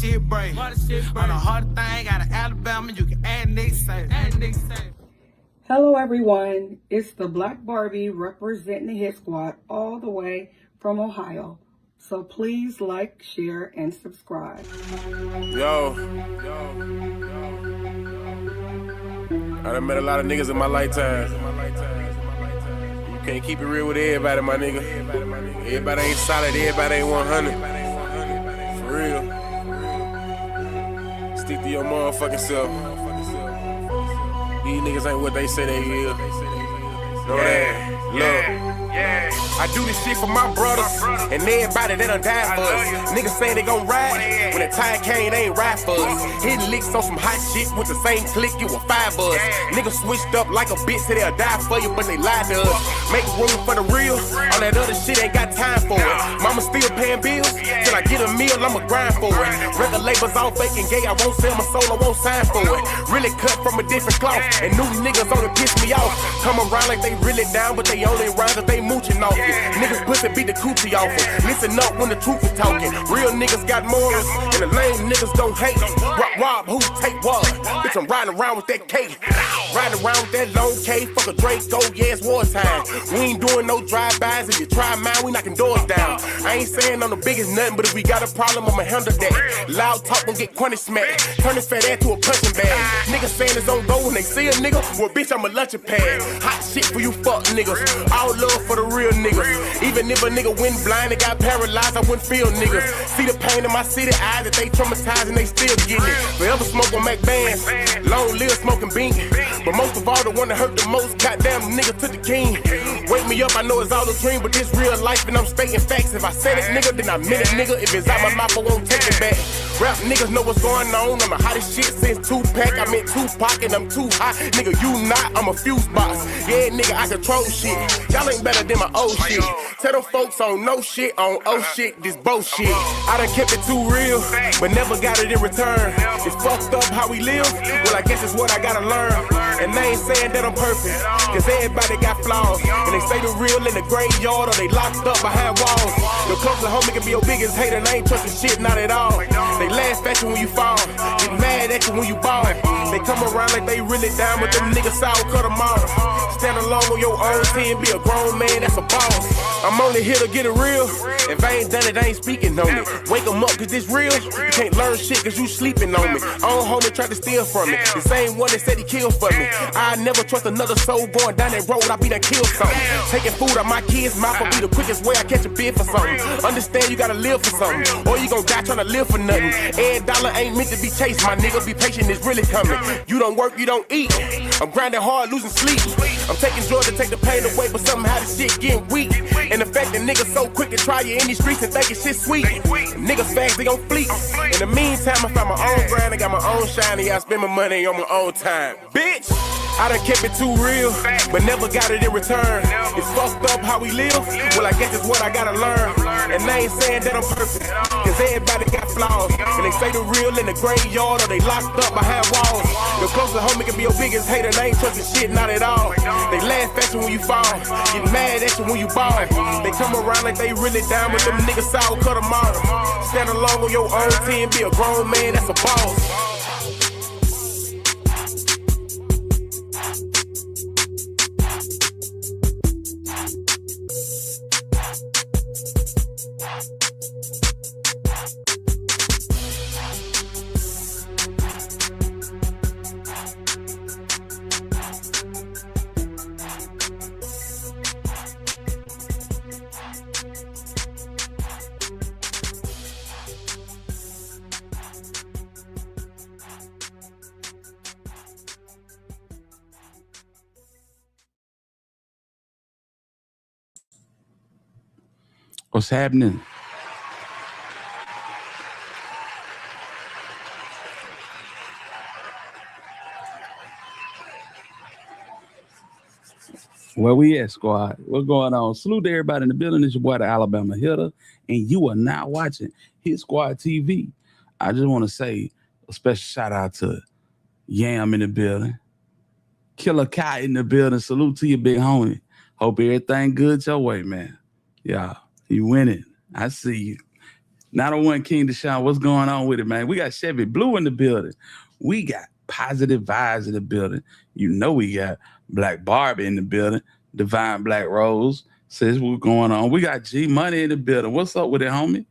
shit break. On the hard thing, out of Alabama, you can add next say. Hello everyone, it's the Black Barbie representing the Hit Squad all the way from Ohio. So please like, share, and subscribe. Yo. I done met a lot of niggas in my lifetime. You can't keep it real with everybody, my nigga. Everybody ain't solid, everybody ain't 100. For real. Stick to your motherfucking self. These niggas ain't what they say they is. Know that? Look. I do this shit for my brothers and everybody that done died for us. Niggas saying they gon' ride, when the time came, they ain't ride for us. Hitting licks on some hot shit with the same click, you a 5 us. Niggas switched up like a bitch, say they'll die for you, but they lied to us. Make room for the real, all that other shit ain't got time for it. Mama still paying bills, till I get a meal, I'ma grind for it. Record labels all fake and gay, I won't sell my soul, I won't sign for it. Really cut from a different cloth, and new niggas only piss me off. Come around like they really down, but they only around if they mooching off you. Niggas pussy beat the coochie off them. Listen up when the truth is talking. Real niggas got morals, and the lame niggas don't hate. Rob, who take what? Bitch, I'm riding around with that K. Riding around with that long K. Fuck a Draco, yeah, it's wartime. We ain't doing no drive-bys. If you try mine, we knocking doors down. I ain't saying I'm the biggest nothing, but if we got a problem, I'ma handle that. Loud talk gon' get crunny smacked. Turn this fat ass to a punching bag. Niggas saying it's on go when they see a nigga. Well, bitch, I'm a lunching pad. Hot shit for you fuck niggas. All love for the real niggas. Even if a nigga went blind and got paralyzed, I wouldn't feel niggas. See the pain in my city eyes that they traumatized and they still getting it. Forever smoke on Mac bands, long live smoking bean. But most of all, the one that hurt the most, goddamn nigga took the king. Wake me up, I know it's all a dream, but this real life and I'm stating facts. If I said it, nigga, then I meant it, nigga. If it's out my mouth, I won't take it back. Rap niggas know what's going on. I'm the hottest shit since Tupac. I'm in Tupac and I'm too hot. Nigga, you not, I'm a fuse box. Yeah, nigga, I control shit. Y'all ain't better than my old shit. Tell them folks on no shit, on oh shit, this bullshit. I done kept it too real, but never got it in return. It's fucked up how we live, well I guess it's what I gotta learn. And they ain't saying that I'm perfect, cause everybody got flaws. And they say the real in the graveyard or they locked up behind walls. Your closest homie can be your biggest hater and I ain't trusting shit, not at all. They laugh at you when you fall, get mad at you when you ball. They come around like they really down, but them niggas sour cut them off. Stand alone on your own team, be a grown man, that's a boss. I'm only here to get it real. If I ain't done it, I ain't speaking on it. Wake 'em up, cause this real. You can't learn shit cause you sleeping on me. Own homie tried to steal from me. The same one that said he killed for me. I never trust another soul going down that road, I be done kill something. Taking food out my kids' mouth will be the quickest way I catch a bid for something. Understand you gotta live for something, or you gon' die trying to live for nothing. Every dollar ain't meant to be chased, my nigga. Be patient, it's really coming. You don't work, you don't eat. I'm grinding hard, losing sleep. I'm taking drugs to take the pain away, but somehow this shit getting weak. And the fact that niggas so quick to try you in these streets and thinking shit sweet. Niggas fast, they gon' fleet. In the meantime, I found my own grind, I got my own shine, and I spend my money on my own time. Bitch! I done kept it too real, but never got it in return. It's fucked up how we live, well I guess it's what I gotta learn. And I ain't saying that I'm perfect, cause everybody got flaws. And they say the real in the graveyard or they locked up behind walls. Your closest homie can be your biggest hater and I ain't trusting shit, not at all. They laugh at you when you fall, get mad at you when you ball. They come around like they really down, but them niggas sour cut them off. Stand alone on your own team, be a grown man, that's a boss. What's happening? Where we at, squad? What's going on? Salute to everybody in the building. It's your boy, the Alabama Hitter, and you are now watching Hit Squad TV. I just want to say a special shout out to Yam in the building, Killer Kai in the building. Salute to you, big homie. Hope everything good your way, man. Yeah, you winning. I see you. 901 King Deshaun, what's going on with it, man? We got Chevy Blue in the building. We got Positive Vibes in the building. You know we got Black Barbie in the building. Divine Black Rose says what's going on. We got G Money in the building. What's up with it, homie?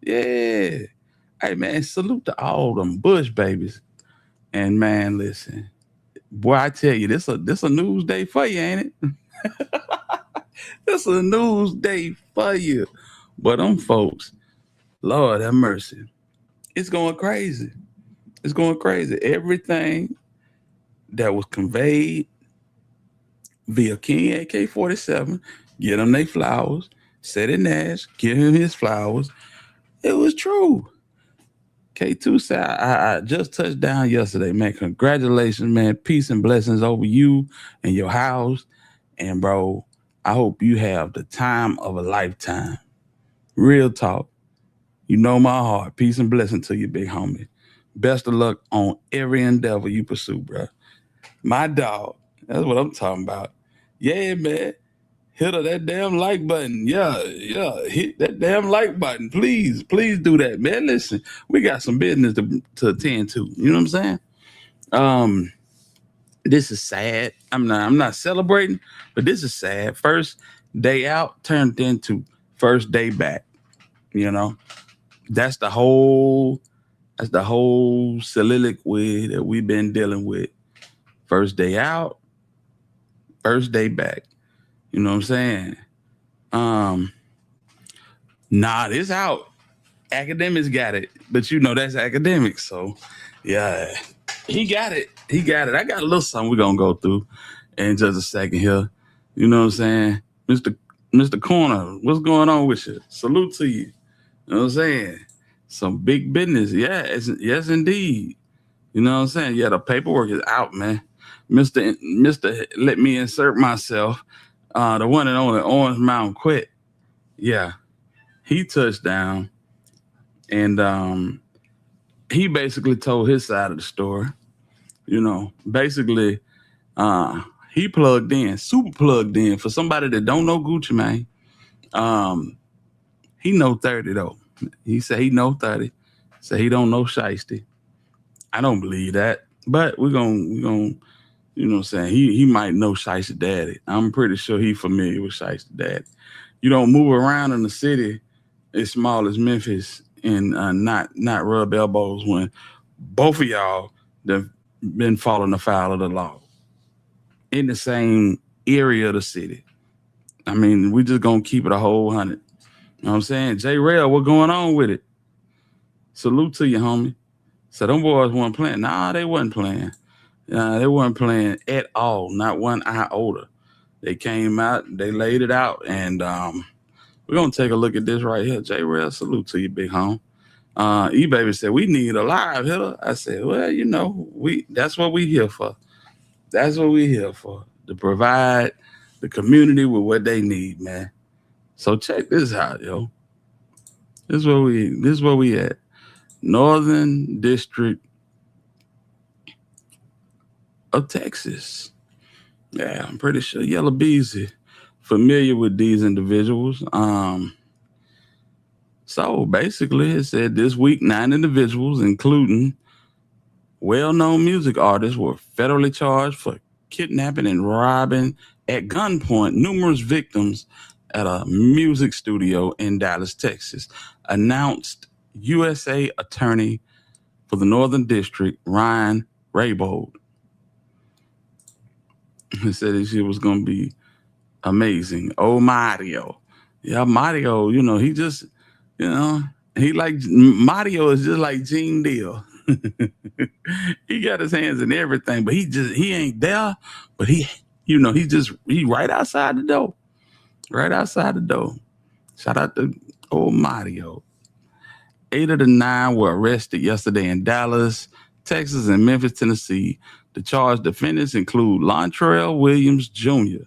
Yeah. Hey, man, salute to all them Bush babies. And, man, listen. Boy, I tell you, this a news day for you, ain't it? This a news day for you. But them folks, Lord have mercy. It's going crazy. It's going crazy. Everything that was conveyed via King AK-47, get them their flowers. Seti Nash, give him his flowers. It was true. K2 said, I just touched down yesterday, man. Congratulations, man. Peace and blessings over you and your house. And, bro, I hope you have the time of a lifetime. Real talk. You know my heart. Peace and blessing to you, big homie. Best of luck on every endeavor you pursue, bro. My dog. That's what I'm talking about. Yeah, man. Hit that damn like button. Yeah. Hit that damn like button. Please do that, man. Listen, we got some business to attend to. You know what I'm saying? This is sad. I'm not celebrating, but this is sad. First day out turned into first day back. You know, that's the whole soliloquy that we've been dealing with. First day out, first day back. You know what I'm saying? Nah, this out. Academics got it, but you know that's academics. So, yeah, he got it. I got a little something we're gonna go through in just a second here. You know what I'm saying, Mr. Corner? What's going on with you? Salute to you. You know what I'm saying? Some big business. Yeah, yes, indeed. You know what I'm saying? Yeah, the paperwork is out, man. Mr. Let me insert myself. The one and only Orange Mountain quit. Yeah, he touched down, and he basically told his side of the story. You know, basically, he plugged in, super plugged in. For somebody that don't know Gucci Mane, he know 30 though. He said he know 30. Said he don't know Shiesty. I don't believe that, but we're gonna. You know what I'm saying? He might know Shiesty Daddy. I'm pretty sure he's familiar with Shiesty Daddy. You don't move around in the city as small as Memphis and not rub elbows when both of y'all have been following afoul of the law in the same area of the city. I mean, we just gonna keep it a whole 100. You know what I'm saying? J Rail, what going on with it? Salute to you, homie. So them boys weren't playing. Nah, they wasn't playing. They weren't playing at all, not one iota. They came out, they laid it out, and we're going to take a look at this right here. J-Rail, salute to you, big home. E-Baby said, we need a live hitter. I said, well, you know, that's what we here for. That's what we here for, to provide the community with what they need, man. So check this out, yo. This is where we at. Northern District of Texas. Yeah, I'm pretty sure Yellow Beezy familiar with these individuals. So basically it said this week 9 individuals, including well-known music artists, were federally charged for kidnapping and robbing at gunpoint numerous victims at a music studio in Dallas, Texas, announced USA Attorney for the Northern District, Ryan Raybould. He said this shit was going to be amazing. Oh, Mario. Yeah, Mario, you know, he just, you know, Mario is just like Gene Deal. He got his hands in everything, but he ain't there. But he right outside the door. Right outside the door. Shout out to old Mario. 8 of the 9 were arrested yesterday in Dallas, Texas, and Memphis, Tennessee. The charged defendants include Lontrell Williams Jr.,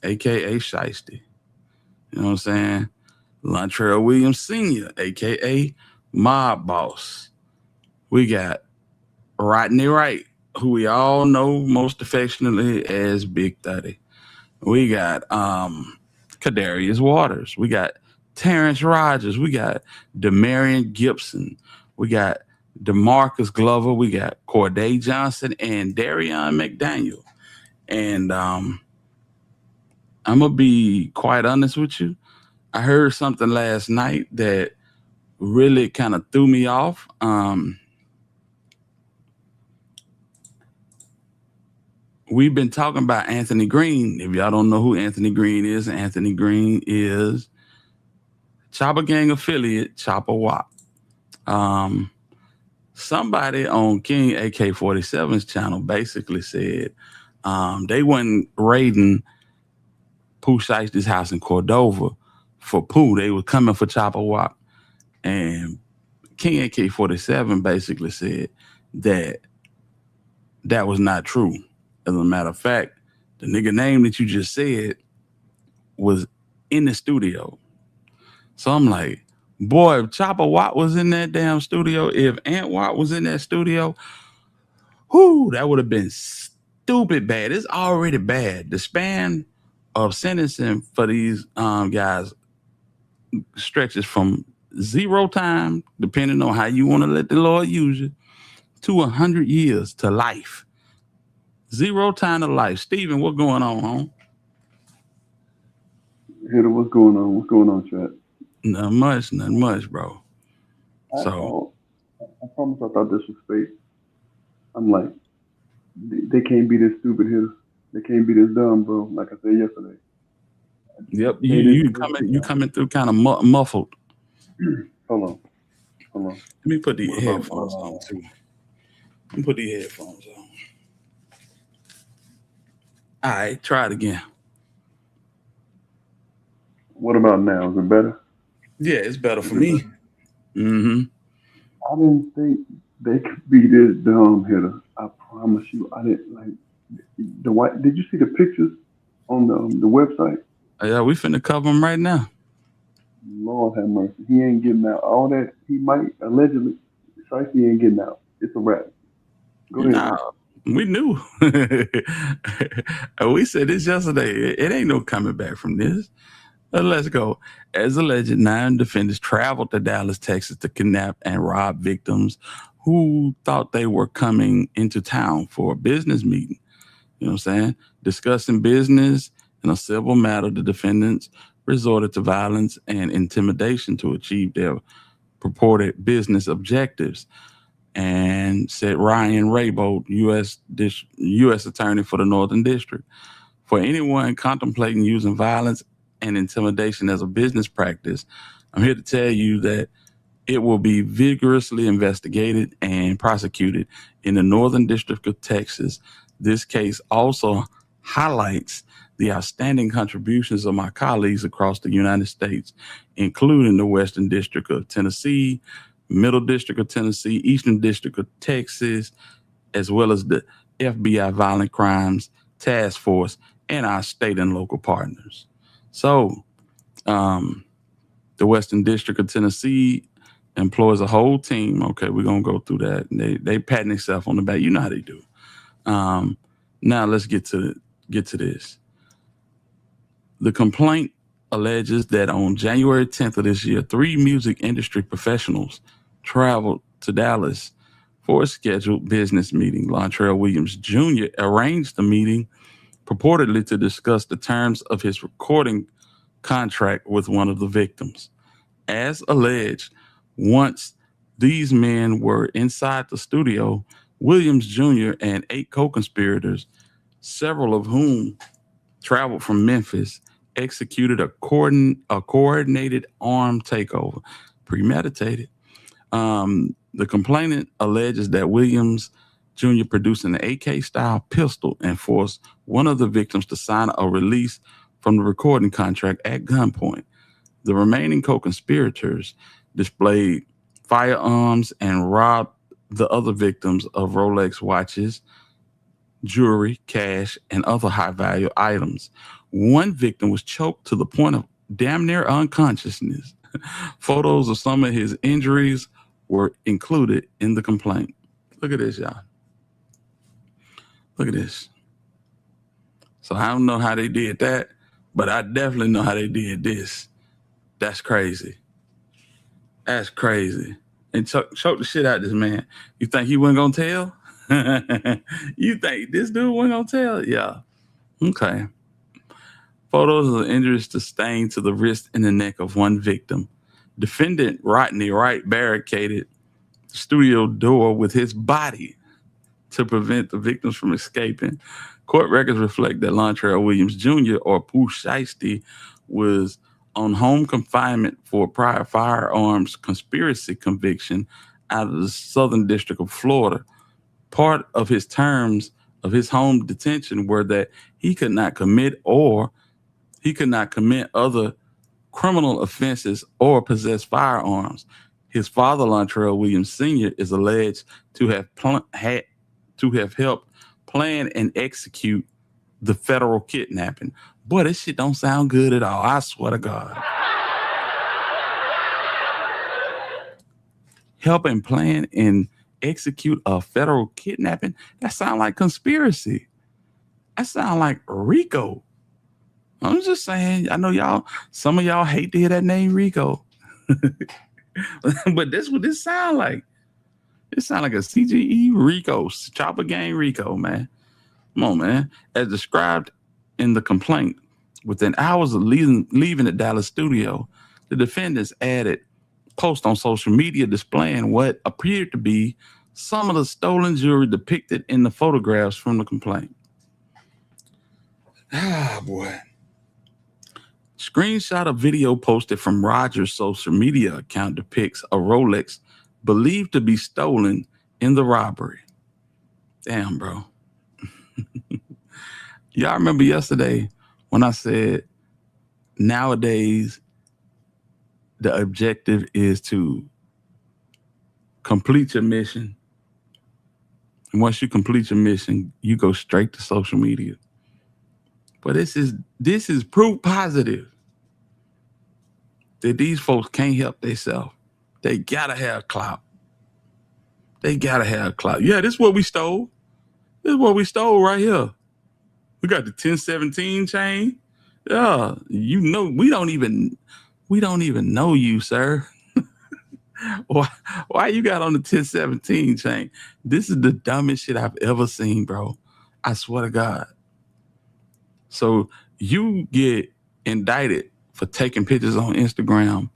a.k.a. Shiesty. You know what I'm saying? Lontrell Williams Sr., a.k.a. Mob Boss. We got Rodney Wright, who we all know most affectionately as Big 30. We got Kadarius Waters. We got Terrence Rogers, we got Demarion Gibson, we got DeMarcus Glover, we got Corday Johnson, and Darion McDaniel. And I'm gonna be quite honest with you. I heard something last night that really kind of threw me off. We've been talking about Anthony Green. If y'all don't know who Anthony Green is Chopper Gang affiliate Chopper Wop. Somebody on King AK-47's channel basically said they went raiding Pooh Shiesty's house in Cordova for Pooh. They were coming for Chopper Wop. And King AK-47 basically said that was not true. As a matter of fact, the nigga name that you just said was in the studio. So I'm like, boy, if Chopper Watt was in that damn studio, if Ant Watt was in that studio, that would have been stupid bad. It's already bad. The span of sentencing for these guys stretches from 0 time, depending on how you want to let the Lord use you, to 100 years to life. 0 time to life. Steven, what's going on, home? Hitter, what's going on? What's going on, chat? Nothing much, bro. I promise I thought this was fake. I'm like, they can't be this stupid here. They can't be this dumb, bro. Like I said yesterday. Yep, you coming through kind of muffled. Hold on. Let me put these headphones on too. All right, try it again. What about now? Is it better? Yeah, it's better for me. Mm-hmm. I didn't think they could be this dumb, hitter. I promise you, I didn't like the white. Did you see the pictures on the website? Yeah, we finna cover him right now. Lord have mercy. He ain't getting out. All that he might allegedly, Shiesty ain't getting out. It's a wrap. Go ahead. Nah, we knew. We said this yesterday. It ain't no coming back from this. Let's go. As alleged, 9 defendants traveled to Dallas, Texas to kidnap and rob victims who thought they were coming into town for a business meeting. You know what I'm saying? Discussing business in a civil matter, the defendants resorted to violence and intimidation to achieve their purported business objectives. And said Ryan Raybould, U.S. Attorney for the Northern District. For anyone contemplating using violence and intimidation as a business practice, I'm here to tell you that it will be vigorously investigated and prosecuted in the Northern District of Texas. This case also highlights the outstanding contributions of my colleagues across the United States, including the Western District of Tennessee, Middle District of Tennessee, Eastern District of Texas, as well as the FBI Violent Crimes Task Force and our state and local partners. So, the Western District of Tennessee employs a whole team. Okay, we're gonna go through that. They patting themselves on the back. You know how they do. Now let's get to this. The complaint alleges that on January 10th of this year, 3 music industry professionals traveled to Dallas for a scheduled business meeting. Lontrell Williams Jr. arranged the meeting purportedly to discuss the terms of his recording contract with one of the victims. As alleged, once these men were inside the studio, Williams Jr. and 8 co-conspirators, several of whom traveled from Memphis, executed a coordinated armed takeover, premeditated. The complainant alleges that Williams Jr. produced an AK-style pistol and forced one of the victims to sign a release from the recording contract at gunpoint. The remaining co-conspirators displayed firearms and robbed the other victims of Rolex watches, jewelry, cash, and other high-value items. One victim was choked to the point of damn near unconsciousness. Photos of some of his injuries were included in the complaint. Look at this, y'all. Look at this. So I don't know how they did that, but I definitely know how they did this. That's crazy. That's crazy. And choke the shit out of this man. You think he wasn't gonna tell? You think this dude wasn't gonna tell? Yeah. Okay. Photos of injuries sustained to the wrist and the neck of one victim. Defendant Rodney Wright barricaded the studio door with his body to prevent the victims from escaping. Court records reflect that Lontrell Williams Jr., or Pooh Shiesty, was on home confinement for a prior firearms conspiracy conviction out of the Southern District of Florida. Part of his terms of his home detention were that he could not commit other criminal offenses or possess firearms. His father, Lontrell Williams Sr., is alleged to have helped plan and execute the federal kidnapping. Boy, this shit don't sound good at all. I swear to God. Helping plan and execute a federal kidnapping? That sounds like conspiracy. That sounds like RICO. I'm just saying, I know some of y'all hate to hear that name RICO. But that's what this sound like. It sound like a CGE RICO, chopper gang RICO, man. Come on, man. As described in the complaint, within hours of leaving the Dallas studio, the defendants added posts on social media displaying what appeared to be some of the stolen jewelry depicted in the photographs from the complaint. Ah, boy. Screenshot of video posted from Rogers' social media account depicts a Rolex believed to be stolen in the robbery. Damn, bro. Y'all remember yesterday when I said nowadays the objective is to complete your mission. And once you complete your mission, you go straight to social media. But this is proof positive that these folks can't help themselves. They gotta have clout. They gotta have clout. Yeah, this is what we stole. This is what we stole right here. We got the 1017 chain. Yeah, you know, we don't even know you, sir. Why you got on the 1017 chain? This is the dumbest shit I've ever seen, bro. I swear to God. So you get indicted for taking pictures on Instagram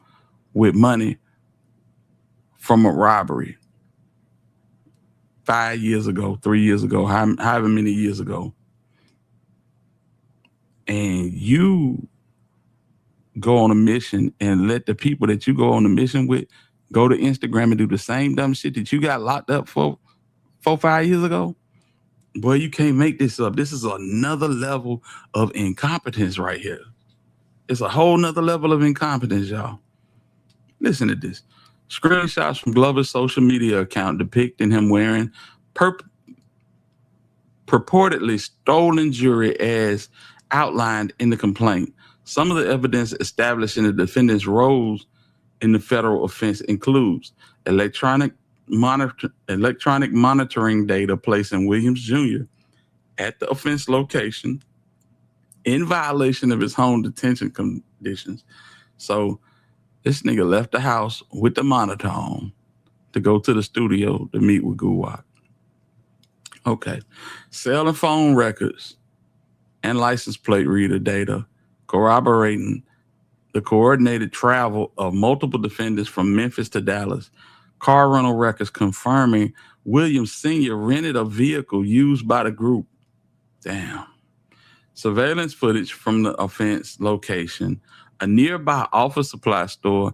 with money from a robbery 5 years ago, 3 years ago, however many years ago. And you go on a mission and let the people that you go on a mission with go to Instagram and do the same dumb shit that you got locked up for 5 years ago. Boy, you can't make this up. This is another level of incompetence right here. It's a whole nother level of incompetence, y'all. Listen to this. Screenshots from Glover's social media account depicting him wearing purportedly stolen jewelry as outlined in the complaint. Some of the evidence establishing the defendant's roles in the federal offense includes electronic monitoring data placing Williams Jr. at the offense location in violation of his home detention conditions. So this nigga left the house with the monitor on to go to the studio to meet with Guwak. Okay. Cell and phone records and license plate reader data corroborating the coordinated travel of multiple defendants from Memphis to Dallas. Car rental records confirming Williams Sr. rented a vehicle used by the group. Damn. Surveillance footage from the offense location, a nearby office supply store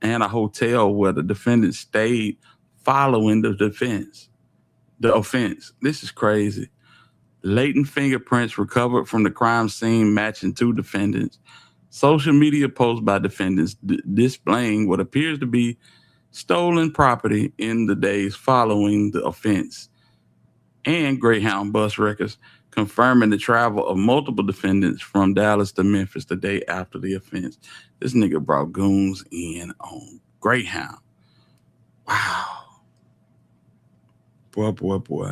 and a hotel where the defendant stayed following the offense. This is crazy. Latent fingerprints recovered from the crime scene matching two defendants. Social media posts by defendants displaying what appears to be stolen property in the days following the offense. And Greyhound bus records confirming the travel of multiple defendants from Dallas to Memphis the day after the offense. This nigga brought goons in on Greyhound. Wow. Boy.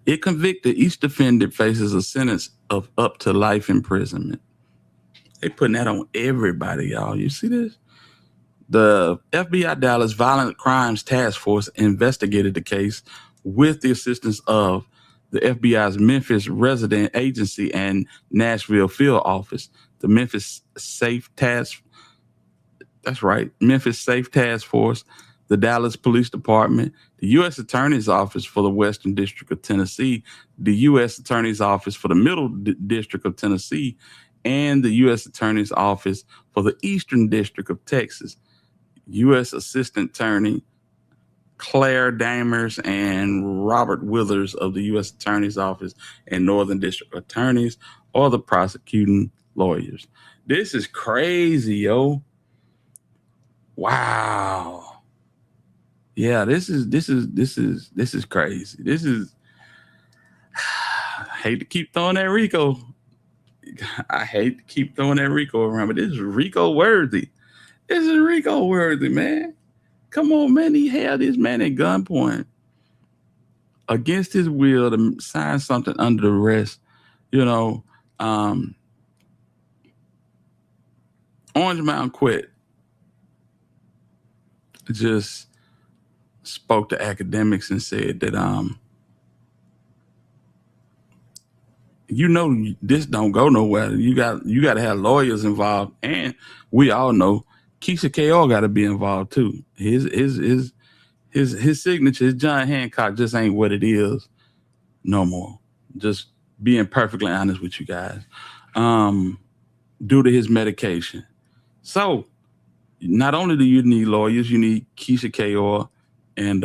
It convicted each defendant faces a sentence of up to life imprisonment. They putting that on everybody, y'all. You see this? The FBI Dallas Violent Crimes Task Force investigated the case with the assistance of the FBI's Memphis Resident Agency and Nashville Field Office. The Memphis Safe Task Force, the Dallas Police Department, the U.S. Attorney's Office for the Western District of Tennessee, the U.S. Attorney's Office for the Middle District of Tennessee, and the U.S. Attorney's Office for the Eastern District of Texas. U.S. Assistant Attorney Claire Damers and Robert Withers of the U.S. Attorney's Office and Northern District Attorneys are the prosecuting lawyers. This is crazy, yo. Wow. Yeah, this is crazy. This is I hate to keep throwing that Rico. I hate to keep throwing that Rico around, but this is Rico worthy. This is Rico worthy, man. Come on, man. He held this man at gunpoint against his will to sign something under arrest. You know, Orange Mountain Quit just spoke to academics and said that this don't go nowhere. You got to have lawyers involved, and we all know Keisha KR got to be involved too. His signature, his John Hancock, just ain't what it is no more. Just being perfectly honest with you guys, due to his medication. So not only do you need lawyers, you need Keisha KR and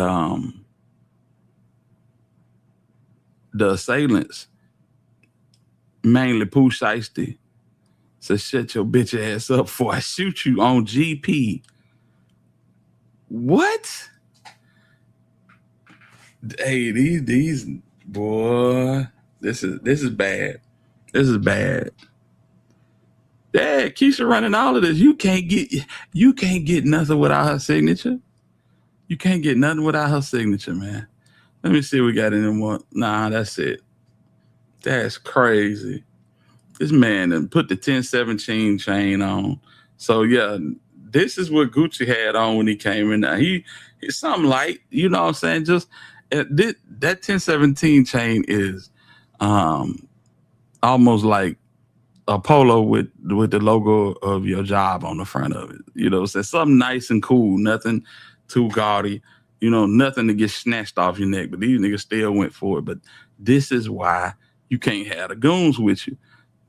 the assailants, mainly Pooh Shiesty. So shut your bitch ass up before I shoot you on GP. What? Hey, these boy, this is bad. This is bad. Yeah, Keisha running all of this. You can't get nothing without her signature. You can't get nothing without her signature, man. Let me see if we got any more. Nah, that's it. That's crazy. This man done put the 1017 chain on. So yeah, this is what Gucci had on when he came in. Now he's something light, you know what I'm saying? Just that 1017 chain is almost like a polo with the logo of your job on the front of it. You know, so something nice and cool, nothing too gaudy, you know, nothing to get snatched off your neck. But these niggas still went for it. But this is why you can't have the goons with you.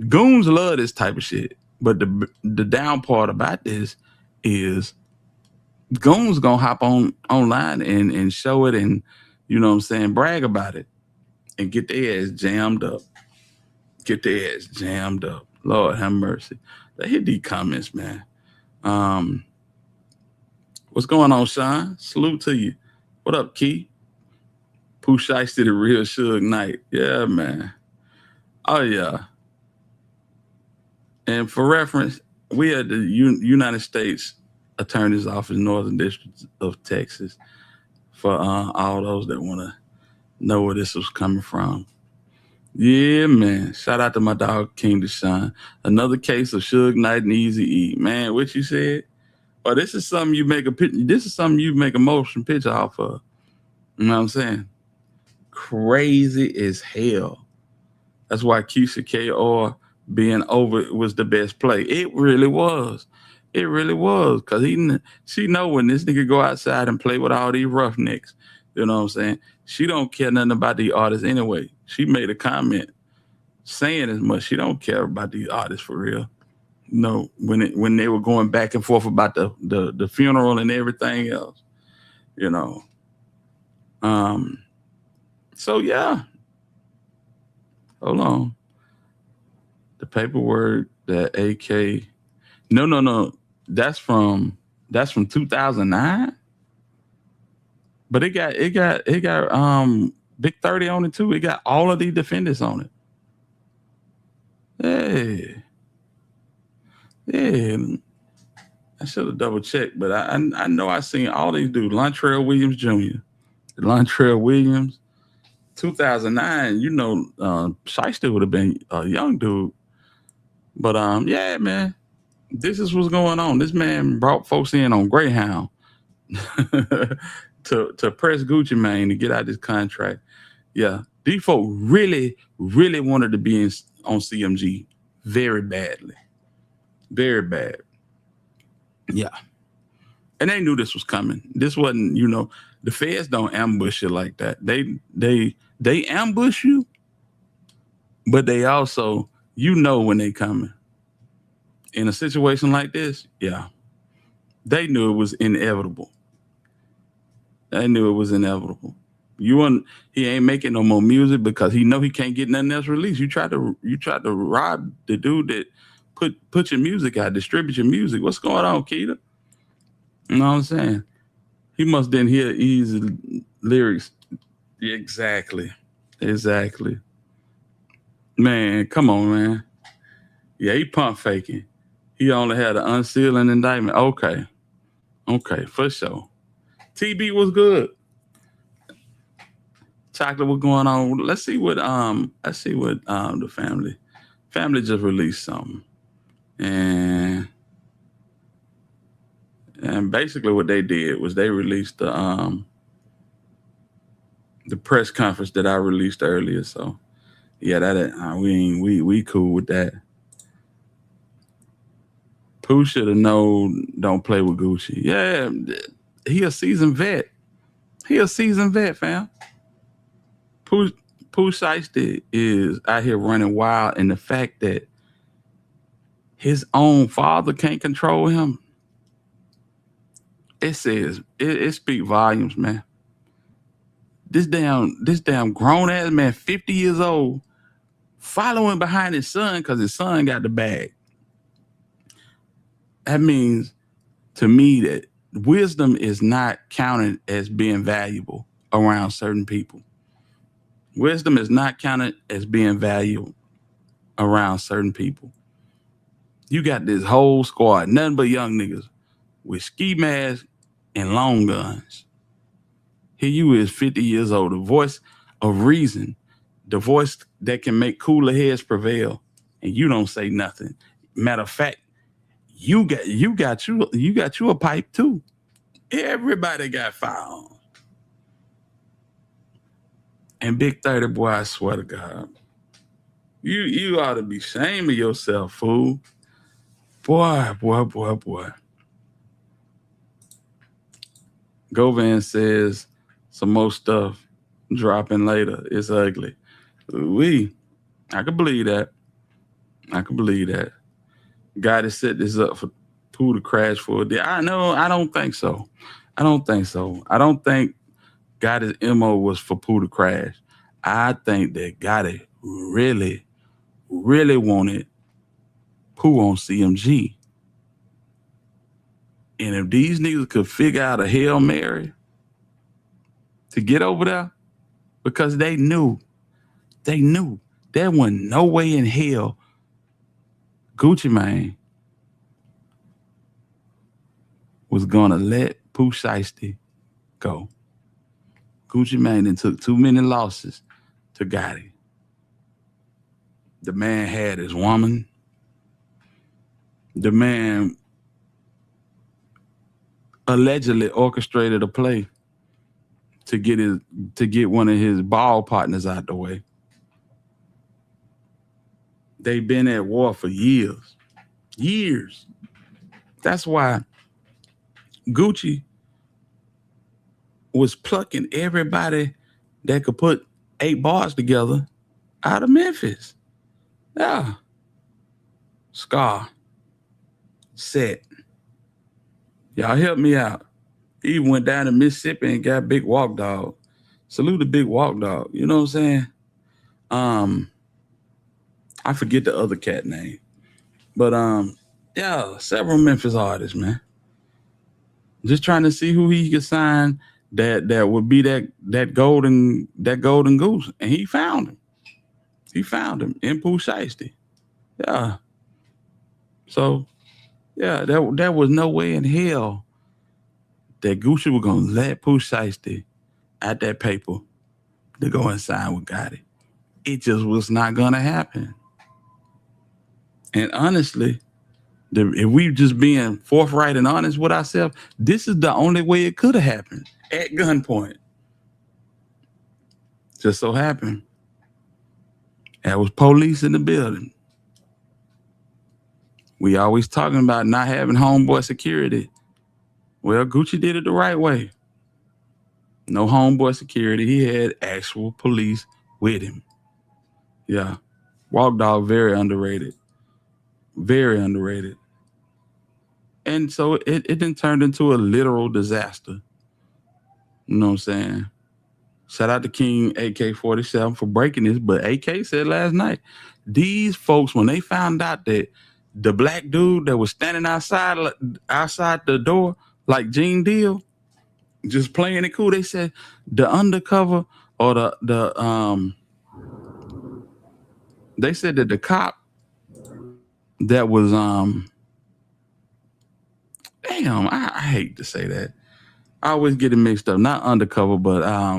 Goons love this type of shit. But the down part about this is goons gonna hop online and show it and, you know what I'm saying, brag about it and get their ass jammed up. Get their ass jammed up. Lord have mercy. They hit these comments, man. What's going on, Sean? Salute to you. What up, Key? Pooh Shiesty, the real Suge Knight. Yeah, man. Oh, yeah. And for reference, we at the United States Attorney's Office, Northern District of Texas, for all those that want to know where this was coming from. Yeah, man. Shout out to my dog, King Deshaun. Another case of Suge Knight and Eazy-E. Man, what you said? Oh, this is something you make a picture. This is something you make a motion picture off of. You know what I'm saying? Crazy as hell. That's why Keisha KR being over was the best play. It really was. It really was. Because she know when this nigga go outside and play with all these roughnecks. You know what I'm saying? She don't care nothing about the artists anyway. She made a comment saying as much. She don't care about these artists for real. You know, when they were going back and forth about the funeral and everything else. You know. So yeah. Hold on. The paperwork that AK. No. That's from 2009. But it got Big 30 on it too. It got all of these defendants on it. Hey. Yeah. I should have double checked, but I know I seen all these dudes. Lontrell Williams Jr. Lontrell Williams. 2009, you know, Shiesty would have been a young dude. But yeah, man. This is what's going on. This man brought folks in on Greyhound to press Gucci Mane to get out this contract. Yeah, these folks really, really wanted to be on CMG very badly. Very bad. Yeah. And they knew this was coming. This wasn't, the feds don't ambush you like that. They ambush you, but they also, when they coming. In a situation like this, yeah, they knew it was inevitable. They knew it was inevitable. He ain't making no more music because he know he can't get nothing else released. You tried to rob the dude that put your music out, distribute your music. What's going on, Keita? You know what I'm saying? He must didn't hear easy lyrics. Exactly. Man, come on, man. Yeah, he pump faking. He only had an unsealing indictment. Okay, for sure. TB was good. Chocolate, what's going on? Let's see what the family just released something. And basically what they did was they released the press conference that I released earlier. So yeah, we cool with that. Pooh should have known don't play with Gucci. Yeah, he a seasoned vet. Fam. Pooh Shiesty is out here running wild, and the fact that his own father can't control him, it speaks volumes, man. This damn grown ass man, 50 years old, following behind his son because his son got the bag. That means to me that wisdom is not counted as being valuable around certain people. Wisdom is not counted as being valuable around certain people. You got this whole squad, nothing but young niggas with ski masks and long guns. Here you is 50 years old, the voice of reason, the voice that can make cooler heads prevail, and you don't say nothing. Matter of fact, you got you a pipe too. Everybody got firearms. And Big 30, boy, I swear to God, you ought to be ashamed of yourself, fool. Boy. Govan says some more stuff dropping later. It's ugly. I can believe that. God has set this up for Pooh to crash for a day. I don't think so. I don't think Gotti's MO was for Pooh to crash. I think that Gotti really, really wanted Pooh on CMG. And if these niggas could figure out a Hail Mary to get over there, because they knew there wasn't no way in hell Gucci Mane was gonna let Pooh Shiesty go. Gucci Mane then took too many losses to Gotti. The man had his woman. The man allegedly orchestrated a play to get one of his ball partners out the way. They've been at war for years. That's why Gucci was plucking everybody that could put 8 bars together out of Memphis. Yeah. Scar. Set. Y'all help me out. He even went down to Mississippi and got Big Walk Dog. Salute the Big Walk Dog. You know what I'm saying? I forget the other cat name. But yeah, several Memphis artists, man. Just trying to see who he could sign that would be that golden goose. And he found him. In Pooh Shiesty. Yeah. So yeah, there was no way in hell that Gucci was gonna let Pooh Shiesty at that paper to go and sign with Gotti. It just was not gonna happen. And honestly, If we just being forthright and honest with ourselves, this is the only way it could have happened at gunpoint. Just so happened. There was police in the building. We always talking about not having homeboy security. Well, Gucci did it the right way. No homeboy security. He had actual police with him. Yeah. Walk Dog, very underrated. Very underrated. And so it then turned into a literal disaster. You know what I'm saying? Shout out to King AK-47 for breaking this, but AK said last night, these folks, when they found out that the black dude that was standing outside the door, like Gene Deal, just playing it cool, they said the undercover or they said that the cop that was damn, I hate to say that. I always get it mixed up. Not undercover, but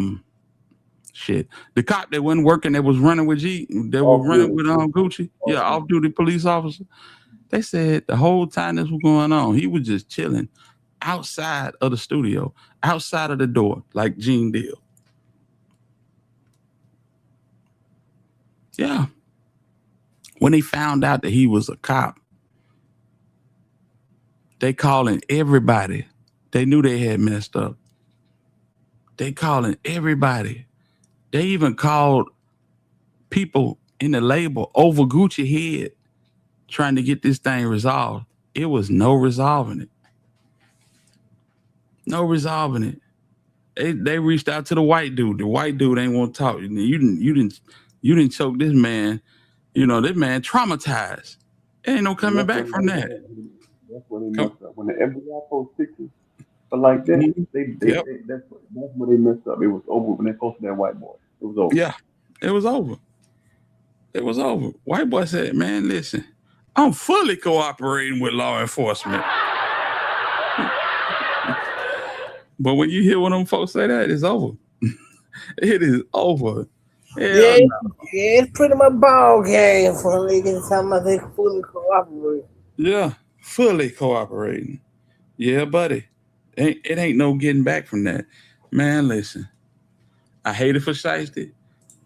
shit. The cop that wasn't working, that was running with Gucci. Yeah, off-duty police officer. They said the whole time this was going on, he was just chilling outside of the studio, outside of the door, like Gene Deal. Yeah. When they found out that he was a cop, they calling everybody. They knew they had messed up. They calling everybody. They even called people in the label over Gucci head trying to get this thing resolved. It was no resolving it. No resolving it. They reached out to the white dude. The white dude ain't want to talk. You didn't choke this man. You know, this man traumatized. Ain't no coming back from that. That's when they messed up. When the FBI post pictures like that, that's when they messed up. It was over when they posted that white boy. It was over. Yeah, it was over. It was over. White boy said, man, listen, I'm fully cooperating with law enforcement. But when you hear one of them folks say that, it's over. It is over. It's pretty much ball game for a nigga talking about they fully cooperating. Yeah, fully cooperating. Yeah, buddy. It ain't no getting back from that. Man, listen. I hate it for Shiesty,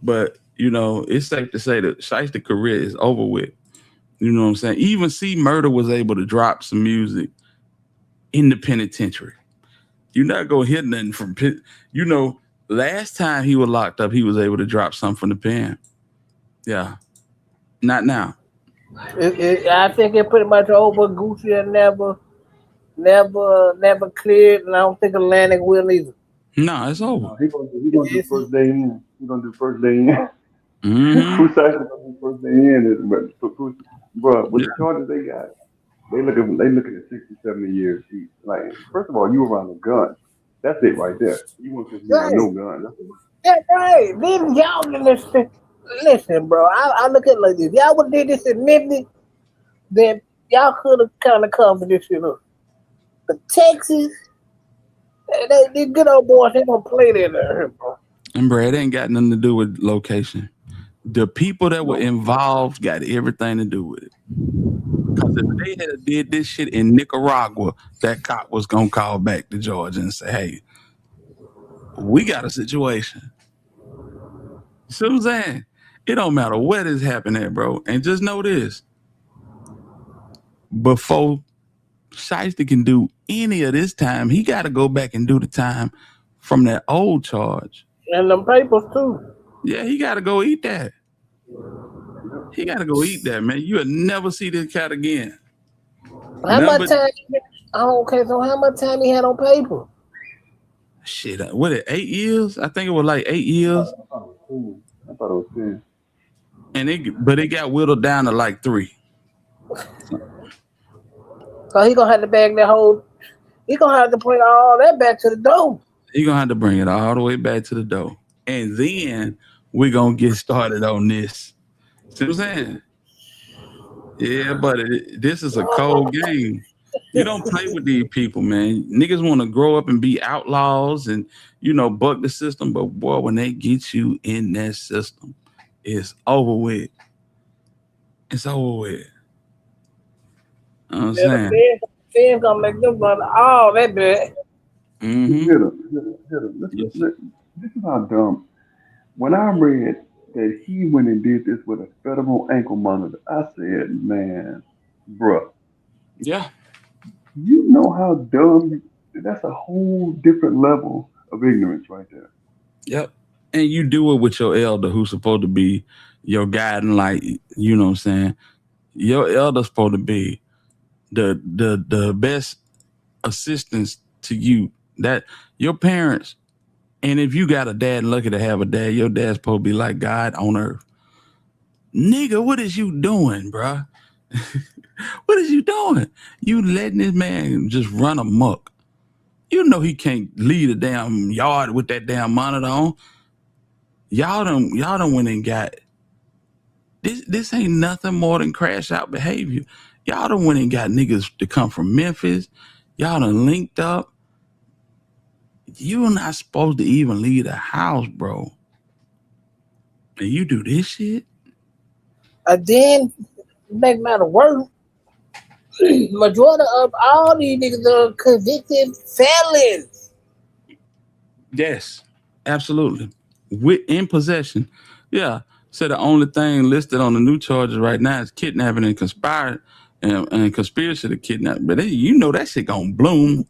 but you know, it's safe to say that Shiesty's career is over with. You know what I'm saying? Even C Murder was able to drop some music in the penitentiary. You're not gonna hear nothing from you know, last time he was locked up, he was able to drop something from the pen. Yeah. Not now. I think it pretty much over. Gucci and never cleared, and I don't think Atlantic will either. No, it's over. He gonna do first day in. He gonna do first day in. Mm-hmm. Pooh Shiety gonna do first day in. Bro, with the charges they got, they looking at 60, 70 years. Like, first of all, you around a gun. That's it right there. You want to just around no gun. That's right. Then y'all listen, bro. I look at it like this. Y'all would have did this in Memphis, then y'all could have kind of covered this shit up. But Texas, they good old boys, they gonna play there, bro. And bro, it ain't got nothing to do with location. The people that were involved got everything to do with it. Because if they had did this shit in Nicaragua, that cop was gonna call back to Georgia and say, hey, we got a situation. See what I'm saying? It don't matter where this happened at, bro. And just know this. Before Shiesty can do any of this time, he got to go back and do the time from that old charge. And them papers, too. Yeah, he got to go eat that. He got to go eat that, man. You'll never see this cat again. How much time? Okay, so how much time he had on paper? Shit, what, 8 years? I think it was like 8 years. I thought it was 10. But it got whittled down to like 3. So he gonna have to bag that whole. He gonna have to bring all that back to the door. He gonna have to bring it all the way back to the door, and then we're gonna get started on this. See what I'm saying? Yeah, but this is a cold game. You don't play with these people, man. Niggas want to grow up and be outlaws and, you know, buck the system. But boy, when they get you in that system, it's over with. It's over with. I'm Yeah, saying. the feds gonna make them run all that bad. Mm-hmm. Hit him. Yes. This is how dumb. When I read that he went and did this with a federal ankle monitor, I said, man, bruh, Yeah. you know how dumb that's a whole different level of ignorance right there. Yep. And you do it with your elder who's supposed to be your guiding light. You know what I'm saying? Your elder's supposed to be the best assistance to you. That your parents, and if you got a dad, lucky to have a dad, your dad's supposed to be like God on earth. Nigga, what is you doing, bruh? What is you doing? You letting this man just run amok. You know he can't leave a damn yard with that damn monitor on. Y'all done went and got this ain't nothing more than crash out behavior. Y'all done went and got niggas to come from Memphis. Y'all done linked up. You're not supposed to even leave the house, bro. And you do this shit? And then make matter worse, majority of all these niggas are convicted felons. Yes, absolutely. With in possession. Yeah. So the only thing listed on the new charges right now is kidnapping and and conspiracy to kidnap. But you know that shit gonna bloom.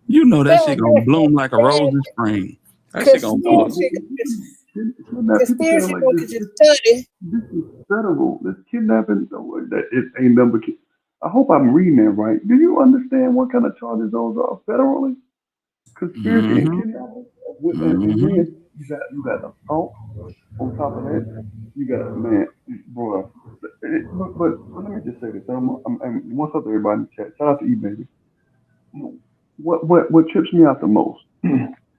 You know that shit gonna bloom like a rose in spring. That shit gonna blow. Conspiracy, Now, people saying conspiracy like books is study. this is federal. This kidnapping, that it ain't number. I hope I'm reading that right. Do you understand what kind of charges those are federally? Conspiracy and Mm-hmm. kidnapping. And Mm-hmm. then you got assault on top of that. You got man, boy. But let me just say this. What's up, everybody in the chat? Shout out to E baby. What trips me out the most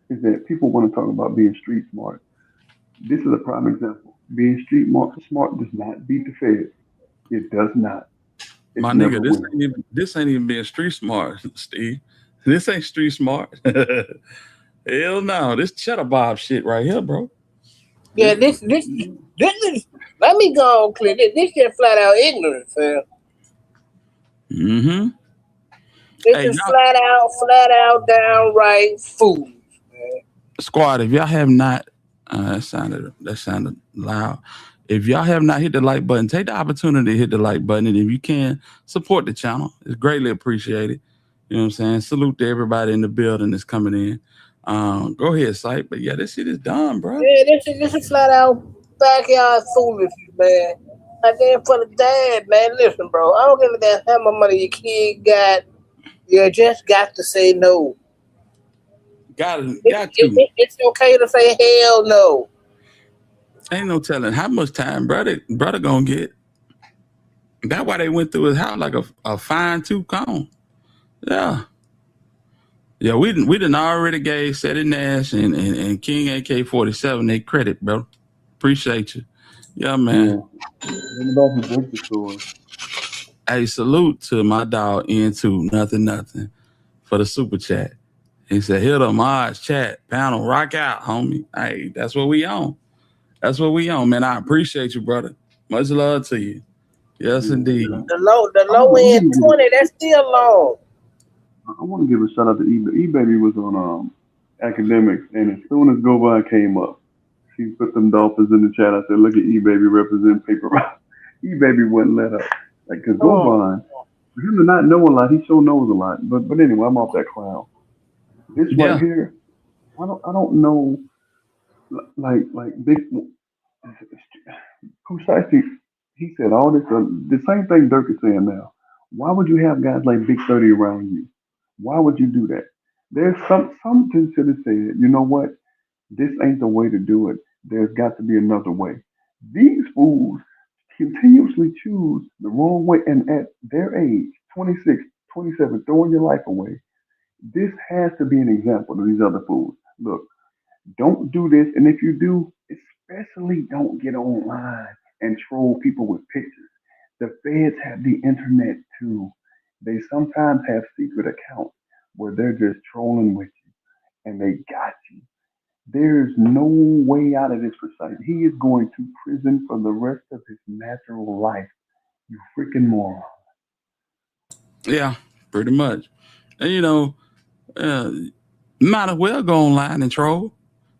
is that people want to talk about being street smart. This is a prime example. Being smart does not beat the Fed. It does not. It My never nigga, will. this ain't even being street smart, Steve. This ain't street smart. Hell no. This cheddar bob shit right here, bro. Yeah, This, this is. Let me go on clear. This just flat out ignorance, fam. Mm-hmm. This Hey, is y'all, flat out, downright fool. squad, if y'all have not, that sounded loud. If y'all have not hit the like button, take the opportunity to hit the like button, and if you can, support the channel. It's greatly appreciated. You know what I'm saying? Salute to everybody in the building that's coming in. Go ahead, Sight. But yeah, this shit is done, bro. Yeah, this is flat out backyard foolishness, man. And then for the dad, man, listen, bro. I don't give a damn how much money your kid got. You just got to say no. Got to. It's okay to say hell no. Ain't no telling how much time brother gonna get. That's why they went through his house like a fine tooth comb. Yeah. Yeah, we done already gave Seti Nash and King AK-47 they credit, bro. Appreciate you. Yeah, man. yeah. Anybody who breaks the story. Hey, salute to my dog N2, nothing for the super chat. He said, hit a Mars chat, panel, rock out, homie. Hey, that's what we on. That's what we on, man. I appreciate you, brother. Much love to you. Yes, indeed. The low I end 20, that's still low. want to give a shout out to E-Baby was on academics, and as soon as Go By came up, she put them dolphins in the chat. I said, look at E-Baby represent paper route. E-Baby wouldn't let up. Like, because Go By, for him to not know a lot, he sure knows a lot. But anyway, I'm off that clown. This right Yeah. here, I don't know, like big Pooh Shiesty, he said all this, the same thing Dirk is saying now. Why would you have guys like Big 30 around you? Why would you do that? There's something to have said, you know what? This ain't the way to do it. There's got to be another way. These fools continuously choose the wrong way, and at their age, 26, 27, throwing your life away, this has to be an example to these other fools. Look, don't do this. And if you do, especially don't get online and troll people with pictures. The feds have the internet too. They sometimes have secret accounts where they're just trolling with you and they got you. There's no way out of this for Sight. He is going to prison for the rest of his natural life. You freaking moron. Yeah, pretty much. And you might as well go online and troll.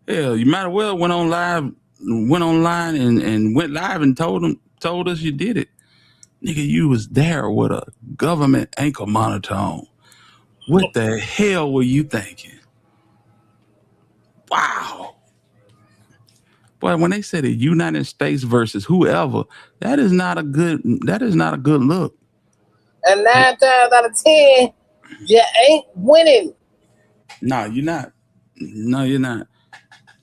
Hell, you might as well went online and went live and told us you did it. Nigga, you was there with a government ankle monitor on. What the hell were you thinking? Wow. Boy, when they say the United States versus whoever, that is not a good look. And 9 times out of 10, you ain't winning. Nah, you're not. No, you're not.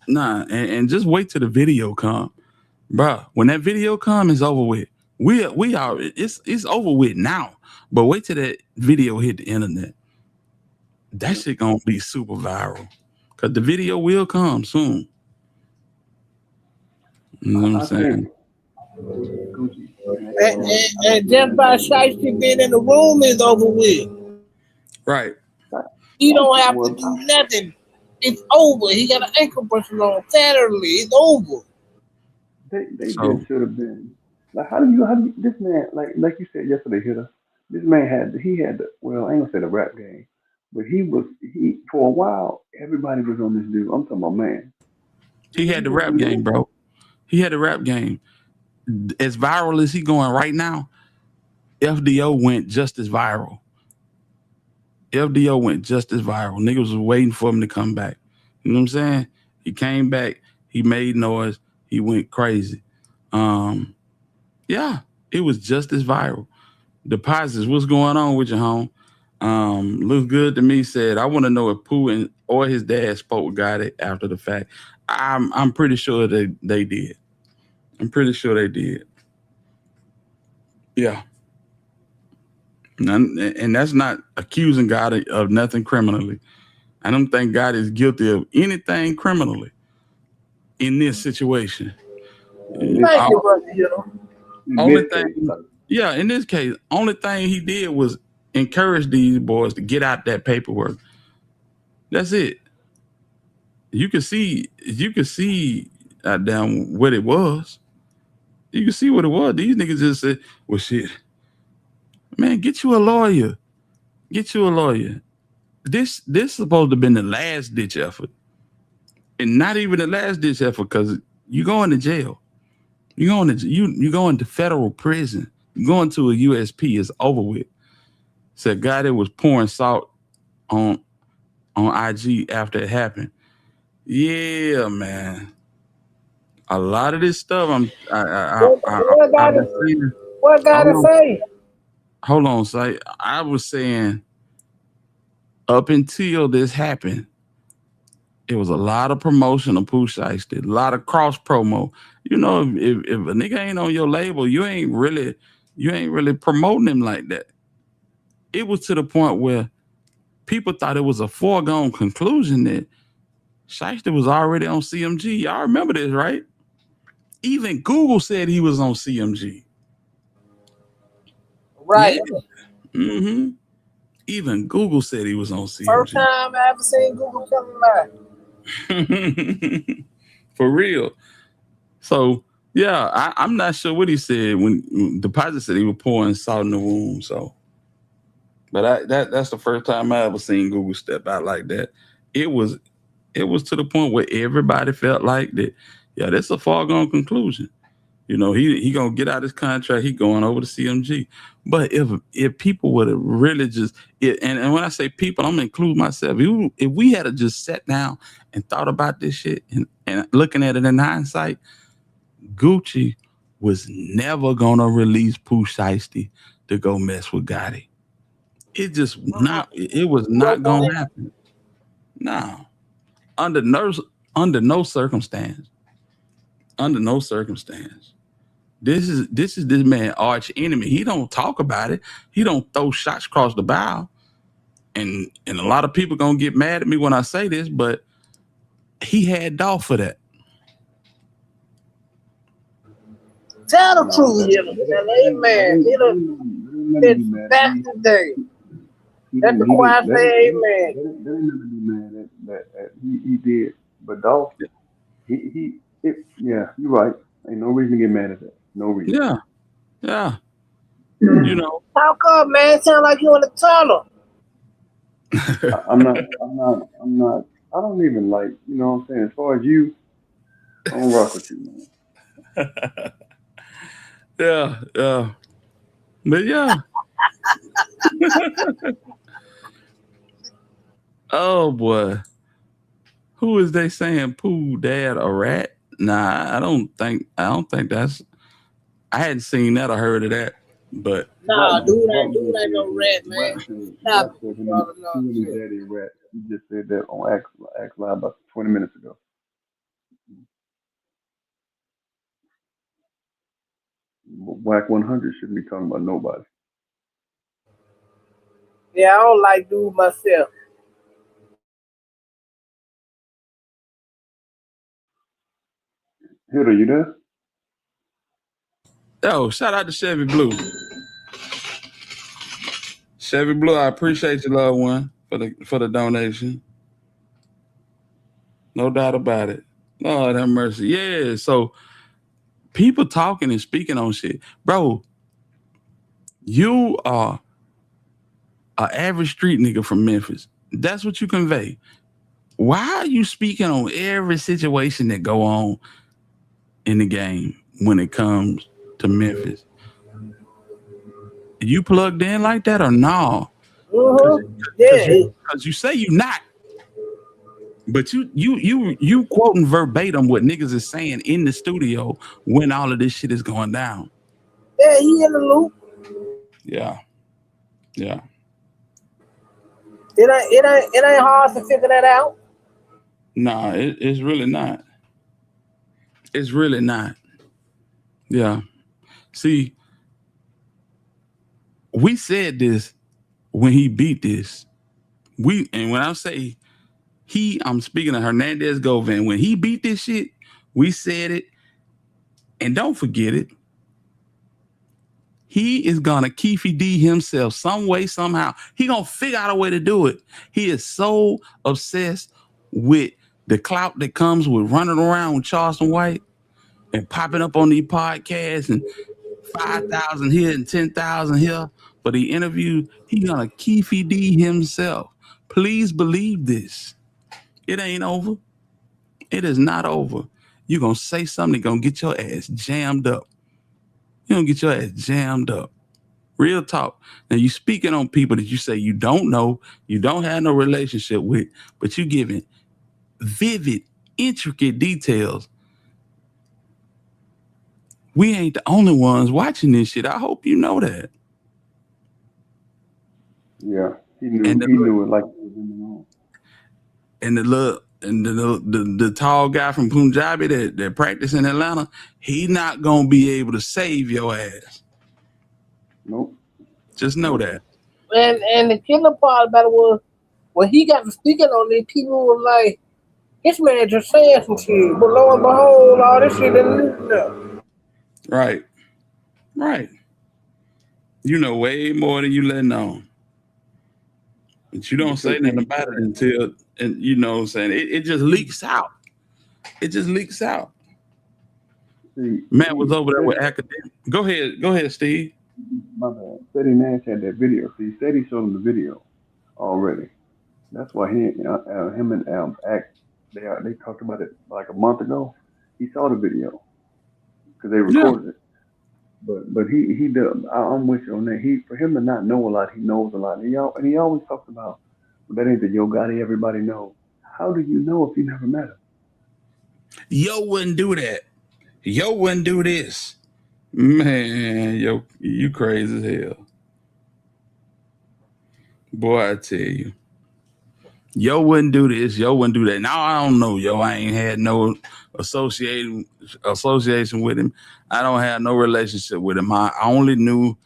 Nah, and just wait till the video come. Bruh, when that video come, it's over with. We are it's over with now. But wait till that video hit the internet. That shit gonna be super viral. Cause the video will come soon. You know what I'm saying? Gucci. And just by Shiesty being in the room is over with. Right. He don't have to do nothing. It's over. He got an ankle bracelet on Saturday. It's over. They should have been. Like how do you this man like you said yesterday, Hitter, this man had well, I ain't gonna say the rap game, but he for a while everybody was on this dude. I'm talking about man. He had the rap game, bro. He had the rap game. As viral as he going right now, FDO went just as viral. FDO went just as viral. Niggas was waiting for him to come back. You know what I'm saying? He came back. He made noise. He went crazy. Yeah, it was just as viral. Deposits, what's going on with your home? Looks good to me. Said, I want to know if Pooh or his dad spoke got it after the fact. I'm pretty sure they did. I'm pretty sure they did. Yeah. And that's not accusing God of nothing criminally. I don't think God is guilty of anything criminally in this situation. Thank you, brother. Only thing, yeah, in this case, only thing he did was encourage these boys to get out that paperwork. That's it. You can see down what it was. You can see what it was. These niggas just said, well, shit, man, get you a lawyer. Get you a lawyer. This supposed to have been the last ditch effort. And not even the last ditch effort, because you going to jail. You going to federal prison. You going to a USP, it's over with. Said guy that was pouring salt on IG after it happened. Yeah, man. A lot of this stuff What gotta say? Hold on, say I was saying up until this happened, it was a lot of promotion of Pooh Shiesty, a lot of cross promo. You know, if a nigga ain't on your label, you ain't really promoting him like that. It was to the point where people thought it was a foregone conclusion that Shiesty was already on CMG. Y'all remember this, right? Even Google said he was on CMG. Right. Yeah. Mm-hmm. Even Google said he was on CMG. First time I ever seen Google tell a lie. For real. So yeah, I'm not sure what he said when Deposit said he was pouring salt in the wound. So, but that's the first time I ever seen Google step out like that. It was to the point where everybody felt like that. Yeah, that's a foregone conclusion. You know, he gonna get out his contract. He going over to CMG. But if people would have really just and when I say people, I'm gonna include myself. If we had just sat down and thought about this shit and looking at it in hindsight, Gucci was never gonna release Pooh Shiesty to go mess with Gotti. It was not gonna happen. No. Under no circumstance. Under no circumstance. This is this man arch enemy. He don't talk about it. He don't throw shots across the bow. And a lot of people gonna get mad at me when I say this, but he had Dolph for that. Tell the truth, amen. That's the day. Let the choir say amen. They didn't never be mad that he did, but Dolph, yeah, you're right. Ain't no reason to get mad at that. No reason. Yeah. You know. How come, man? Sound like you in the tunnel. I'm not. I don't even like. You know what I'm saying? As far as you, I don't rock with you, man. Yeah, yeah. But yeah. Oh boy. Who is they saying Pooh dad a rat? Nah, I don't think that's I hadn't seen that or heard of that. But Nah, Rock, dude Rock ain't just no said, rat, man. Rock Stop said it, brother. No, he and his shit. daddy a rat. He just said that on X Live about 20 minutes ago. Whack 100 shouldn't be talking about nobody. Yeah, I don't like dude myself. Hitter, you there? oh, shout out to Chevy Blue. Chevy Blue, I appreciate you, loved one, for the donation. No doubt about it. Lord have mercy. Yeah, so people talking and speaking on shit. Bro, you are an average street nigga from Memphis. That's what you convey. Why are you speaking on every situation that go on in the game when it comes to Memphis? You plugged in like that or no? Yeah. Because you say you not, but you quoting verbatim what niggas is saying in the studio when all of this shit is going down. Yeah, he in the loop. Yeah, yeah. It ain't hard to figure that out. Nah, it's really not. It's really not. Yeah. See, we said this when he beat this. And when I say I'm speaking of Hernandez Govan. When he beat this shit, we said it. And don't forget it. He is gonna Keefy D himself some way, somehow. He gonna figure out a way to do it. He is so obsessed with the clout that comes with running around with Charleston White and popping up on these podcasts and 5,000 here and 10,000 here for the interview. He gonna Keefy D himself. Please believe this. It ain't over. It is not over. You're gonna say something, gonna get your ass jammed up. You're gonna get your ass jammed up. Real talk. Now you speaking on people that you say you don't know, you don't have no relationship with, but you giving vivid, intricate details. We ain't the only ones watching this shit. I hope you know that. Yeah, he knew it like he was in the room. And the tall guy from Punjabi that practice in Atlanta, he not gonna be able to save your ass. Nope. Just know that. And the killer part about it was when he got to speaking on it, people were like, this man just saying some shit. But lo and behold, all this shit didn't know. Right. Right. You know way more than you letting on. But you don't say nothing about it until, and you know what I'm saying? It just leaks out. It just leaks out. See, Matt was over there with academic. Go ahead, Steve. My bad. Steady Nash had that video. See, Steady showed him the video already. That's why him and Act, they talked about it like a month ago. He saw the video because they recorded it. But he does. I'm with you on that. For him to not know a lot, he knows a lot. And he always talks about, that ain't the Yo Gotti everybody knows. How do you know if you never met him? Yo wouldn't do that. Yo wouldn't do this. Man, yo, you crazy as hell. Boy, I tell you. Yo wouldn't do this. Yo wouldn't do that. Now I don't know. Yo, I ain't had no association with him. I don't have no relationship with him. I only knew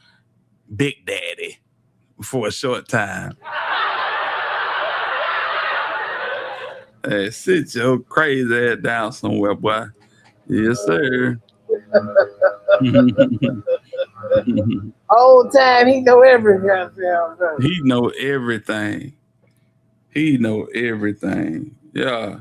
Big Daddy for a short time. Hey, sit your crazy ass down somewhere, boy. Yes, sir. Whole time he know everything. He know everything. He know everything. Yeah.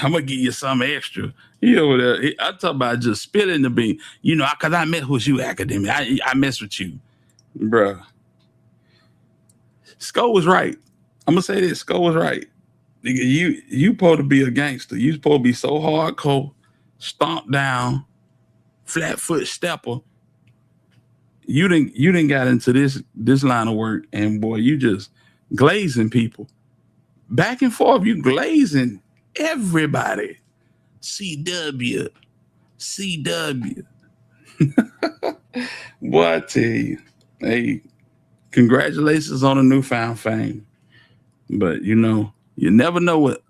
I'm gonna give you some extra. You know, I talk about just spilling the bean. You know, cause I mess with you, academic. I mess with you, bruh. Sko was right. I'm gonna say this. Sko was right. Nigga, you supposed to be a gangster. You supposed to be so hardcore, stomp down, flat foot stepper. You didn't got into this line of work, and boy, you just glazing people back and forth. You glazing everybody. CW. Boy, I tell you, hey, congratulations on the newfound fame. But you know, you never know what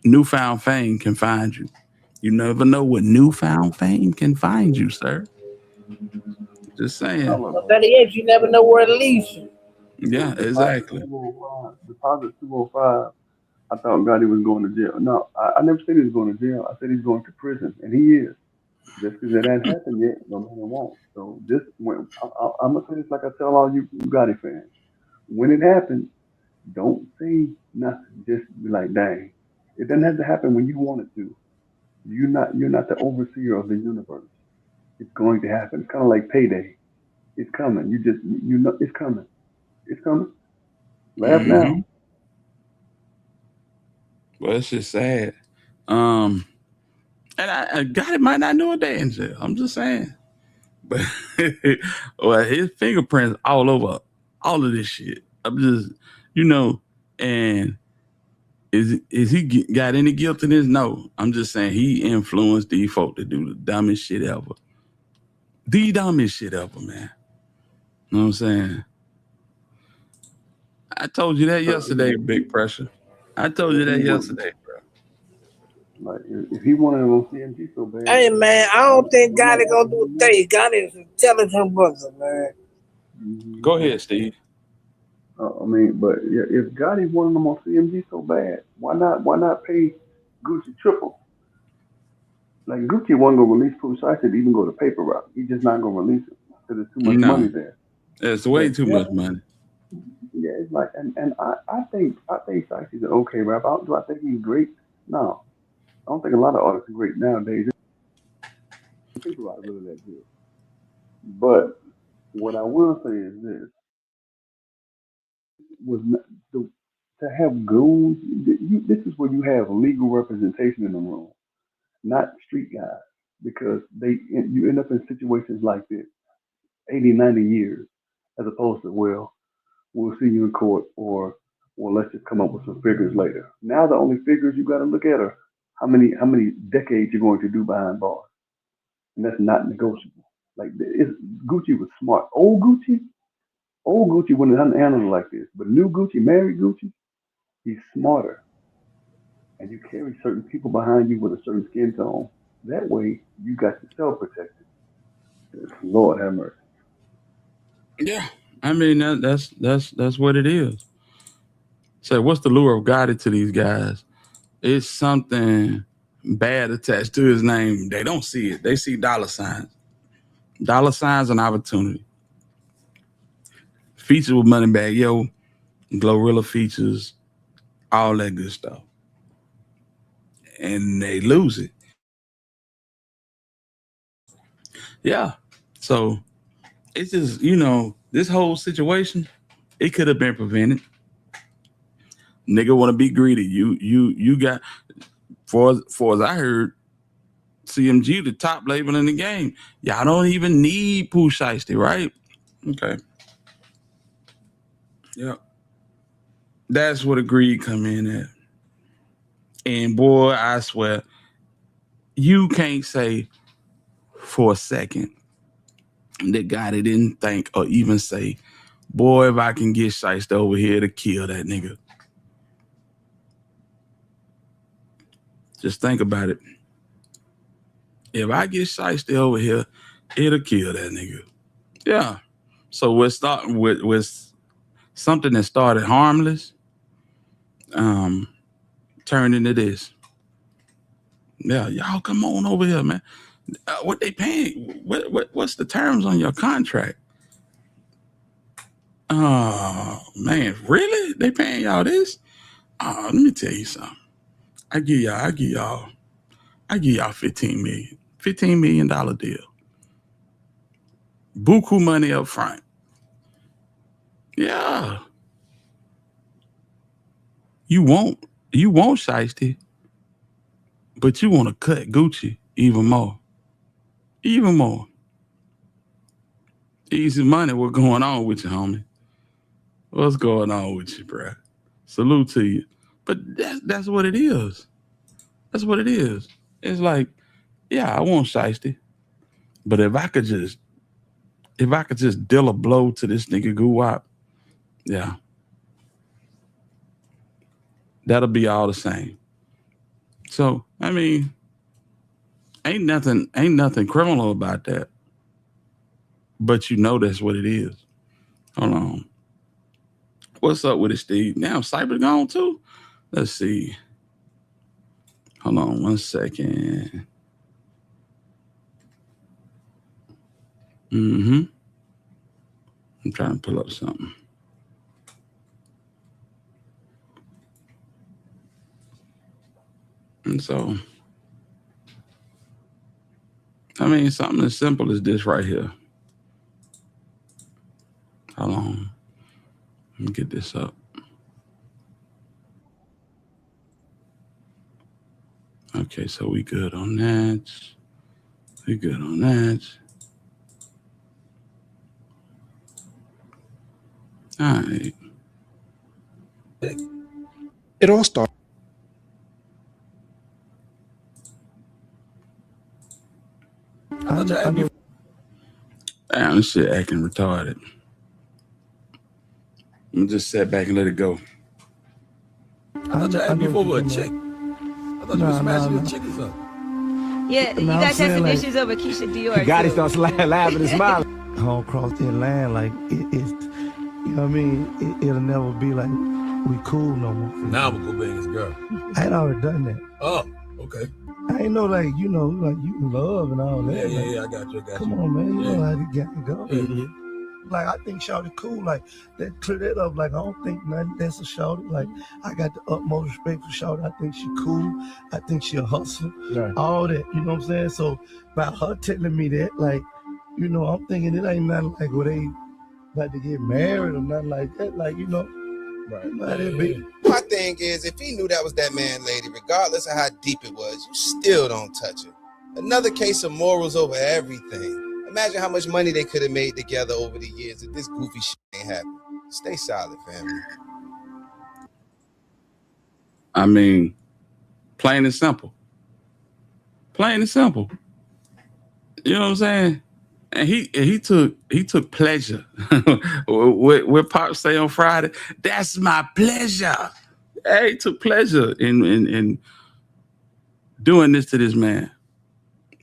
newfound fame can find you. You never know what newfound fame can find you, sir. Just saying. But better yet, you never know where it leads you. Yeah, exactly. Deposit 205. I thought Gotti was going to jail. No, I never said he was going to jail. I said he's going to prison, and he is. Just because it hasn't happened yet, no matter what. So this, I'm gonna say this like I tell all you Gotti fans: when it happens, don't say nothing. Just be like, "Dang, it doesn't have to happen when you want it to. You're not the overseer of the universe. It's going to happen. It's kind of like payday. It's coming. You know it's coming. It's coming. Laugh Mm-hmm. now. Well, it's just sad. Um, and I got it might not know a day in jail. I'm just saying. But well, his fingerprints all over all of this shit. I'm just, you know, and is he got any guilt in this? No. I'm just saying he influenced these folk to do the dumbest shit ever. The dumbest shit ever, man. You know what I'm saying? I told you that yesterday, Big Pressure. I told you that yesterday, bro. Like if he wanted to go CMG so bad. Hey man, I don't think Gotti gonna do a thing. Gotti is an intelligent brother, man. Go ahead, Steve. I mean, but yeah, if Gotti wanted them on CMG so bad, why not pay Gucci triple? Like Gucci wasn't gonna release Pooh Shiesty to even go to paper route. He's just not gonna release it because there's too much money No, there. it's way too much money. Yeah, it's like, and I think Shiesty's an okay rapper. Do I think he's great? No, I don't think a lot of artists are great nowadays. Paper route really that good. But what I will say is this: was not, the, to have goons. This is where you have legal representation in the room, not street guys, because you end up in situations like this 80, 90 years, as opposed to, well, we'll see you in court, or, well, let's just come up with some figures later. Now the only figures you got to look at are how many decades you're going to do behind bars, and that's not negotiable. Like Gucci was smart. Old Gucci wouldn't have handled it like this, but new Gucci, married Gucci, he's smarter, and you carry certain people behind you with a certain skin tone. That way, you got yourself protected. Lord have mercy. Yeah, I mean that's what it is. So, what's the lure of Gotti to these guys? It's something bad attached to his name. They don't see it. They see dollar signs, and opportunity. Features with Moneybag Yo, Glorilla features, all that good stuff, and they lose it. Yeah, so it's just this whole situation. It could have been prevented. Nigga want to be greedy. You got for as I heard, CMG the top label in the game. Y'all don't even need Pooh Shiesty, right? Okay. Yeah. That's what greed come in at. And boy, I swear, you can't say for a second that Gotti didn't think or even say, boy, if I can get Shiesty over here to kill that nigga. Just think about it. If I get Shiesty over here, it'll kill that nigga. Yeah. So we're starting with something that started harmless, turned into this. Yeah, y'all come on over here, man. What they paying? What's the terms on your contract? Oh man, really? They paying y'all this? Let me tell you something. I give y'all I give y'all $15 million. $15 million deal. Buku money up front. Yeah. You won't Shiesty, but you want to cut Gucci even more. Even more. Easy money, what's going on with you, homie? What's going on with you, bro? Salute to you. But that's what it is. That's what it is. It's like, yeah, I want Shiesty. But if I could just deal a blow to this nigga Guwap, yeah. That'll be all the same. So, I mean, ain't nothing criminal about that. But you know that's what it is. Hold on. What's up with it, Steve? Now Cyber gone too? Let's see. Hold on 1 second. I'm trying to pull up something. And so, I mean, something as simple as this right here. Hold on. Let me get this up. Okay, so we good on that. We good on that. All right. It all started. Damn, this shit acting retarded. I'm gonna just sit back and let it go. I thought you asked me for a chick. I thought you were smashing your chick or something. Yeah, you guys have some issues over Keisha Dior. Gotti starts laughing and smiling. Home cross that line, like it's, you know what I mean? It'll never be like we cool no more. Now I'm gonna go bang his girl. I had already done that. Oh, okay. I ain't know, like, you know, like you can love and all that. Yeah, I got you. Come on, man, you know how to get it go. Mm-hmm. Like, I think Shawty cool. Like, that clear that up. Like, I don't think nothing that's a Shawty. Like, I got the utmost respect for Shawty. I think she cool. I think she a hustler. Right. All that, you know what I'm saying? So, by her telling me that, like, you know, I'm thinking it ain't nothing like where they about to get married or nothing like that. Like, you know, Right. Not that big. My thing is, if he knew that was that man, lady, regardless of how deep it was, you still don't touch it. Another case of morals over everything. Imagine how much money they could have made together over the years if this goofy shit ain't happened. Stay solid, family. I mean, plain and simple. Plain and simple. You know what I'm saying? And he took pleasure. What Pop say on Friday? That's my pleasure. Hey, he took pleasure in doing this to this man,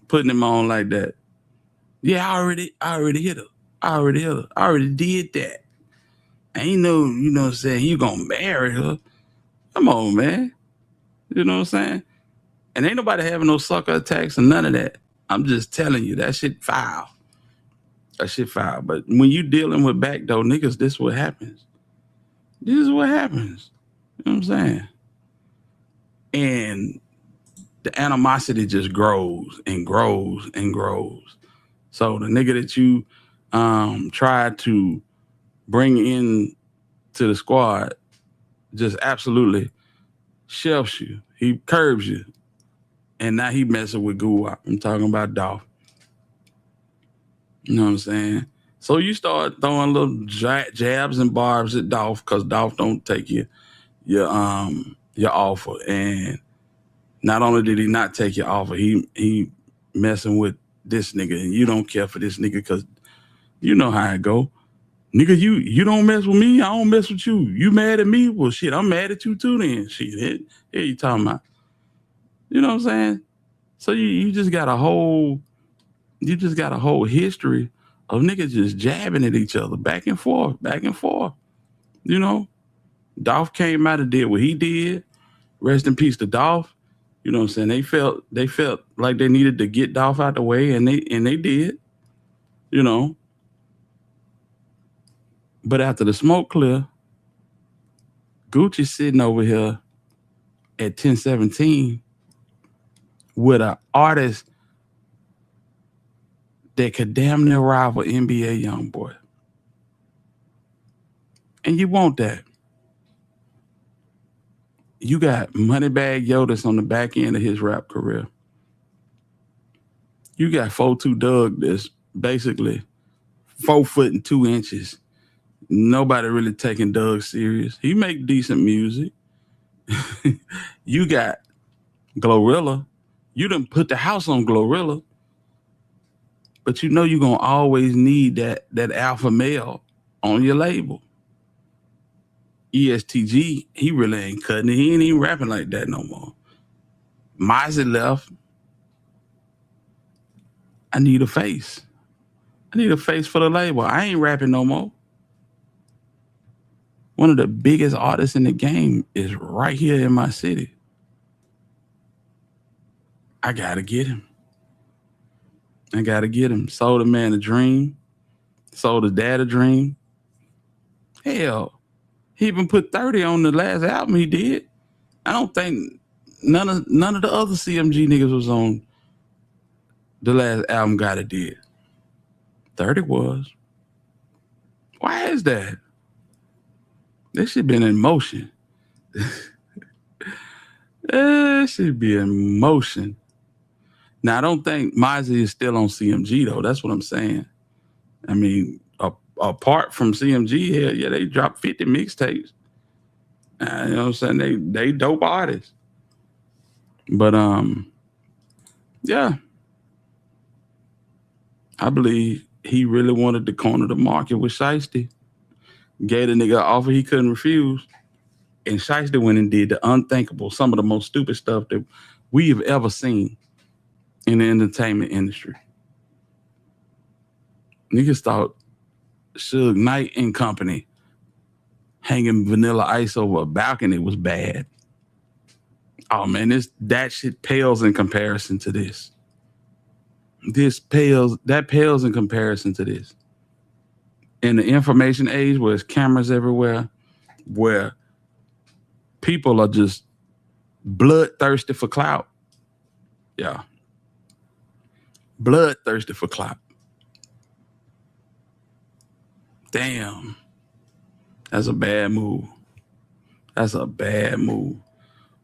putting him on like that. Yeah, I already hit her. I already did that. Ain't no, you know what I'm saying, you gonna marry her. Come on, man. You know what I'm saying? And ain't nobody having no sucker attacks or none of that. I'm just telling you, that shit foul. That shit foul. But when you dealing with backdoor niggas, this is what happens. This is what happens. You know what I'm saying? And the animosity just grows and grows and grows. So the nigga that you tried to bring in to the squad just absolutely shelves you. He curbs you. And now he messing with Guwap. I'm talking about Dolph. You know what I'm saying? So you start throwing little jabs and barbs at Dolph because Dolph don't take your offer. And not only did he not take your offer, he messing with this nigga, and you don't care for this nigga because you know how it go. Nigga, you don't mess with me, I don't mess with you. You mad at me? Well, shit, I'm mad at you too then. Shit, here you talking about. You know what I'm saying? So you just got a whole history of niggas just jabbing at each other back and forth. You know? Dolph came out and did what he did. Rest in peace to Dolph. You know what I'm saying? They felt like they needed to get Dolph out the way, and they did. You know. But after the smoke clear, Gucci sitting over here at 1017 with an artist that could damn near rival NBA YoungBoy. And you want that. You got Moneybagg Yo that's on the back end of his rap career. You got 4'2" Doug that's basically 4 foot and 2 inches. Nobody really taking Doug serious. He make decent music. You got Glorilla. You done put the house on Glorilla. But you know you're going to always need that alpha male on your label. ESTG, he really ain't cutting it. He ain't even rapping like that no more. Mozzie left. I need a face. I need a face for the label. I ain't rapping no more. One of the biggest artists in the game is right here in my city. I gotta get him. Sold a man a dream. Sold his dad a dream. Hell, he even put 30 on the last album he did. I don't think none of the other CMG niggas was on the last album Gotti did. 30 was. Why is that? This shit been in motion. It should be in motion. Now, I don't think Mozzie is still on CMG, though. That's what I'm saying. I mean, apart from CMG, hell yeah, they dropped 50 mixtapes. You know what I'm saying? They dope artists. But, yeah. I believe he really wanted to corner the market with Shiesty. Gave the nigga an offer he couldn't refuse. And Shiesty went and did the unthinkable, some of the most stupid stuff that we have ever seen in the entertainment industry. Niggas thought Suge Knight and company hanging Vanilla Ice over a balcony was bad. Oh man, that shit pales in comparison to this. That pales in comparison to this. In the information age where there's cameras everywhere, where people are just bloodthirsty for clout. Yeah. Bloodthirsty for clout. Damn. That's a bad move.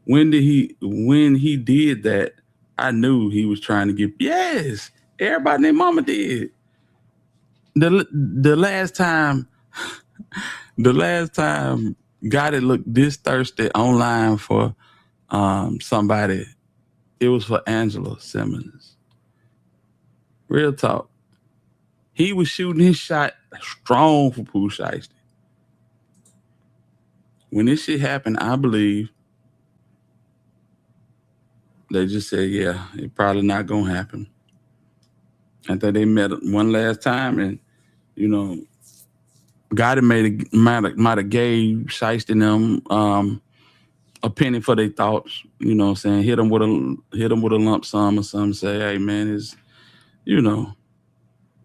When he did that, I knew he was trying to get, yes, everybody and their mama did. The last time Gotti looked this thirsty online for somebody, it was for Angela Simmons. Real talk. He was shooting his shot strong for Pooh Shiesty. When this shit happened, I believe they just said, yeah, it probably not gonna happen. I think they met one last time, and you know, Gotti might have gave Shiesty and them a penny for their thoughts. You know what I'm saying? Hit them with a lump sum or something. Say, hey man, it's, you know,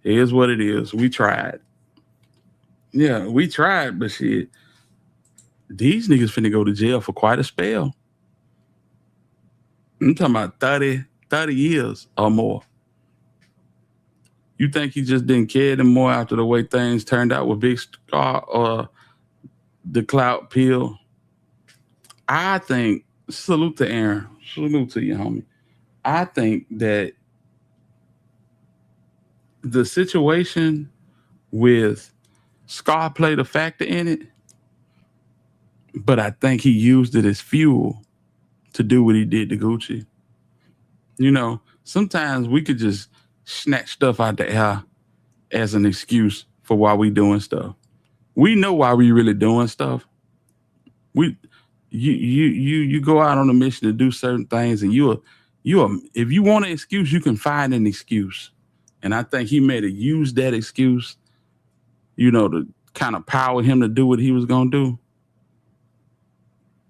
it is what it is. We tried. Yeah, we tried, but shit, these niggas finna go to jail for quite a spell. I'm talking about 30 years or more. You think he just didn't care anymore after the way things turned out with Big Scar or the clout pill? I think, salute to Aaron. Salute to you, homie. I think that the situation with Scar played a factor in it, but I think he used it as fuel to do what he did to Gucci. You know, sometimes we could just snatch stuff out the air as an excuse for why we doing stuff. We know why we really doing stuff. You go out on a mission to do certain things, and if you want an excuse, you can find an excuse. And I think he made use that excuse, you know, to kind of power him to do what he was gonna do.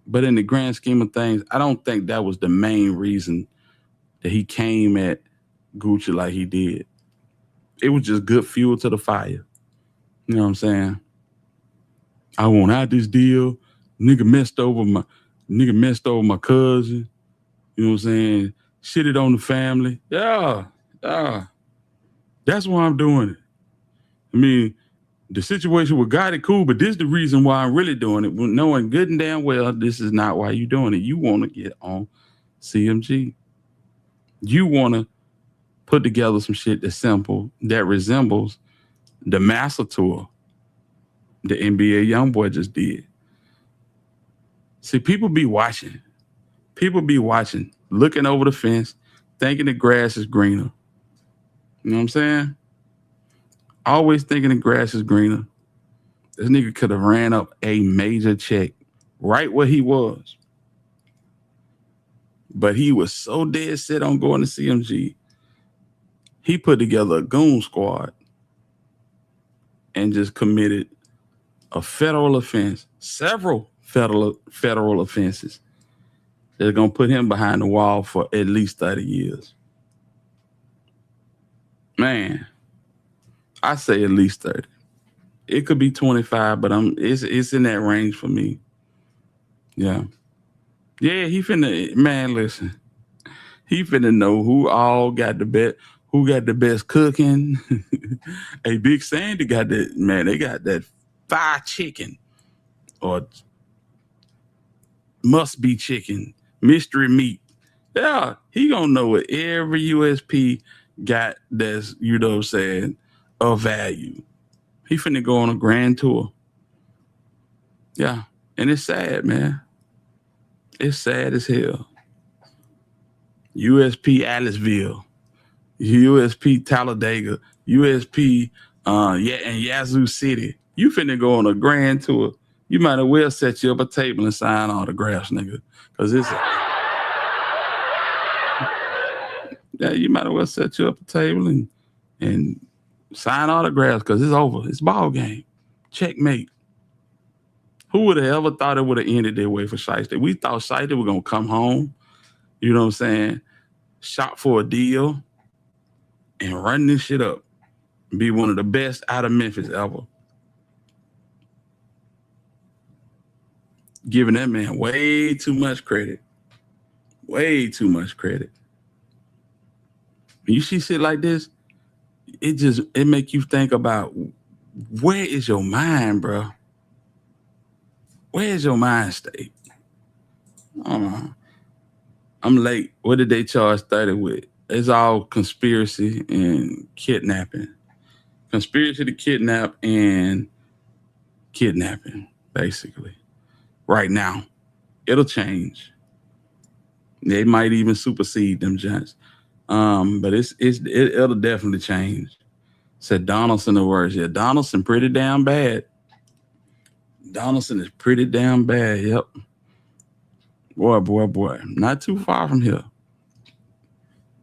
But in the grand scheme of things, I don't think that was the main reason that he came at Gucci like he did. It was just good fuel to the fire. You know what I'm saying? I want out this deal. Nigga messed over my cousin. You know what I'm saying? shitted on the family. Yeah. That's why I'm doing it. I mean, the situation with God is cool, but this is the reason why I'm really doing it. Knowing good and damn well this is not why you're doing it. You want to get on CMG. You want to put together some shit that's simple, that resembles the Master Tour the NBA YoungBoy just did. See, people be watching. People be watching, looking over the fence, thinking the grass is greener. You know what I'm saying? Always thinking the grass is greener. This nigga could have ran up a major check right where he was. But he was so dead set on going to CMG, he put together a goon squad and just committed a federal offense, several federal offenses. They're going to put him behind the wall for at least 30 years. Man, I say at least 30. It could be 25, but it's in that range for me. Yeah. Yeah, he finna, man, listen. He finna know who all got the best cooking. Hey, Big Sandy got that, man, they got that fried chicken or must be chicken, mystery meat. Yeah, he gonna know what every USP got that's, you know what I'm saying, of value. He finna go on a grand tour. Yeah, and it's sad, man. It's sad as hell. USP Aliceville, USP Talladega, USP and Yazoo City. You finna go on a grand tour. You might as well set you up a table and sign autographs, nigga. Cause it's yeah, you might as well set you up a table and sign autographs because it's over. It's ball game. Checkmate. Who would have ever thought it would have ended that way for Shiesty? We thought Shiesty was gonna come home, you know what I'm saying, shop for a deal and run this shit up. Be one of the best out of Memphis ever. Giving that man way too much credit. Way too much credit. When you see shit like this, it make you think about where is your mind, bro? Where's your mind state? I don't know. I'm late. What did they charge 30 with? It's all conspiracy and kidnapping. Conspiracy to kidnap and kidnapping, basically. Right now. It'll change. They might even supersede them gents. But it'll definitely change. Said Donaldson the worst. Yeah, Donaldson pretty damn bad. Donaldson is pretty damn bad. Yep. Boy. Not too far from here.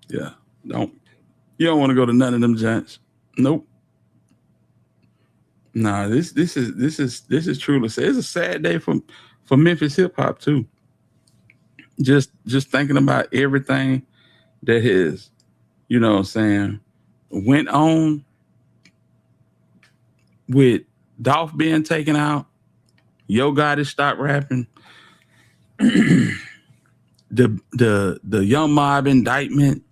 Yeah. You don't want to go to none of them gents. Nope. Nah, this is truly sad. It's a sad day for Memphis hip hop too. Just thinking about everything that has, you know what I'm saying, went on with Dolph being taken out, Yo Gotti stopped rapping, the Young Mob indictment.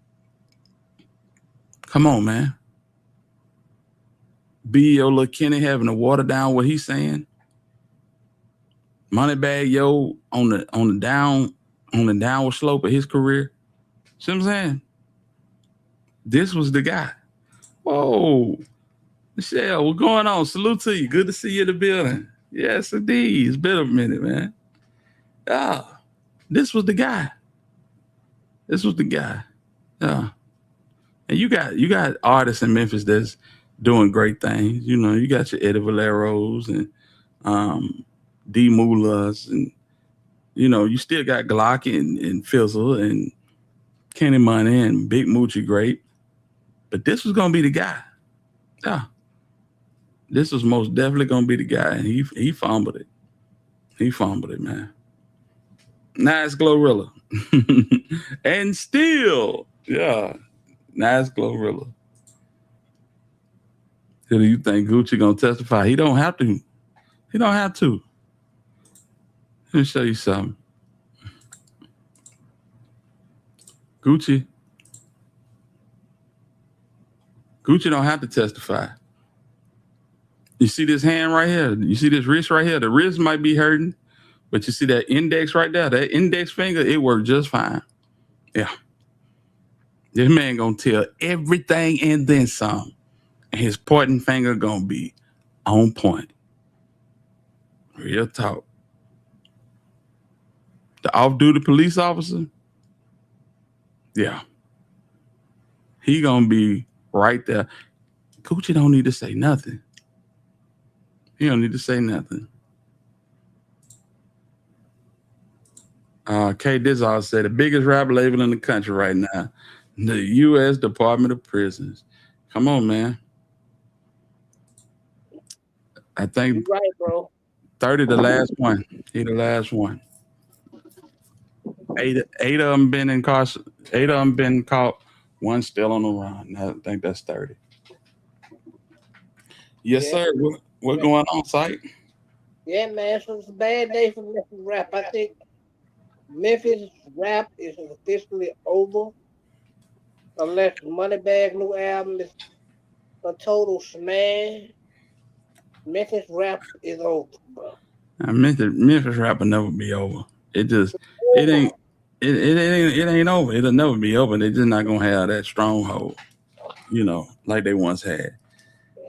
Come on, man. B.O. Lil Kenny having to water down what he's Moneybag Yo on the downward slope of his career. See what I'm saying? This was the guy. Whoa. Michelle, what's going on? Salute to you. Good to see you in the building. Yes, indeed. It's been a minute, man. This was the guy. Yeah. And you got artists in Memphis that's doing great things. You know, you got your Eddie Valeros and D Mullahs, and you know, you still got Glock and Fizzle and Kenny Money and Big Moochie Grape. But this was gonna be the guy. Yeah. This was most definitely gonna be the guy, and he fumbled it. He fumbled it, man. Nice Glorilla. And still, yeah. Nice Glorilla. Who do you think Gucci gonna testify? He don't have to. Let me show you something. Gucci don't have to testify. You see this hand right here? You see this wrist right here? The wrist might be hurting, but you see that index right there? That index finger, it worked just fine. Yeah. This man gonna tell everything and then some. And his pointing finger gonna be on point. Real talk. The off-duty police officer, yeah. He gonna be right there. Gucci don't need to say nothing. He don't need to say nothing. K Dizzard said the biggest rap label in the country right now, the U.S. Department of Prisons. Come on, man. I think You're right, bro. 30 the last one. He the last one. Eight of them been incarcerated. 8 of them been caught. One still on the run. I think that's 30. Yes, Yeah. sir. What going on, Syke? Yeah, man. So it's a bad day for Memphis rap. I think Memphis rap is officially over. Unless Moneybag's new album is a total smash. Memphis rap is over, bro. Memphis rap will never be over. It ain't over. It'll never be over. They're just not gonna have that stronghold, like they once had.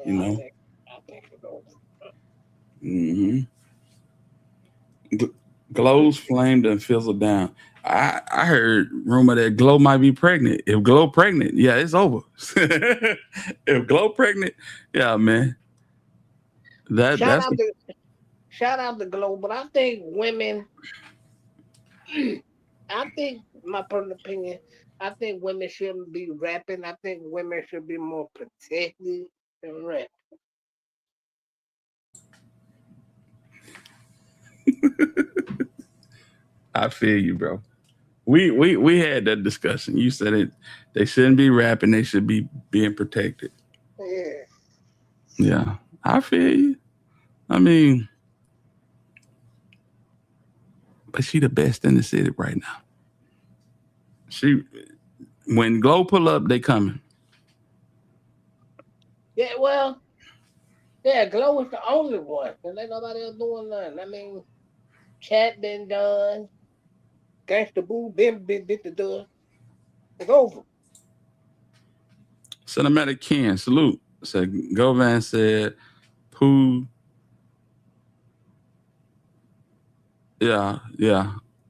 I think it's over. Glow's flamed and fizzled down. I heard rumor that Glow might be pregnant. If Glow pregnant, yeah, it's over. If Glow pregnant, yeah, man. Shout out to Glow, but I think women. I think my personal opinion. I think women shouldn't be rapping. I think women should be more protected than rap. I feel you, bro. We had that discussion. You said they shouldn't be rapping. They should be being protected. Yeah. Yeah, I feel you. I mean, but she the best in the city right now. When Glow pull up, they coming. Yeah, well, yeah, Glow is the only one. Cause ain't nobody else doing nothing. I mean, Chat been done. Gangsta Boo been done. It's over. Cinematic Ken, salute. Said Govan said Pooh. Yeah.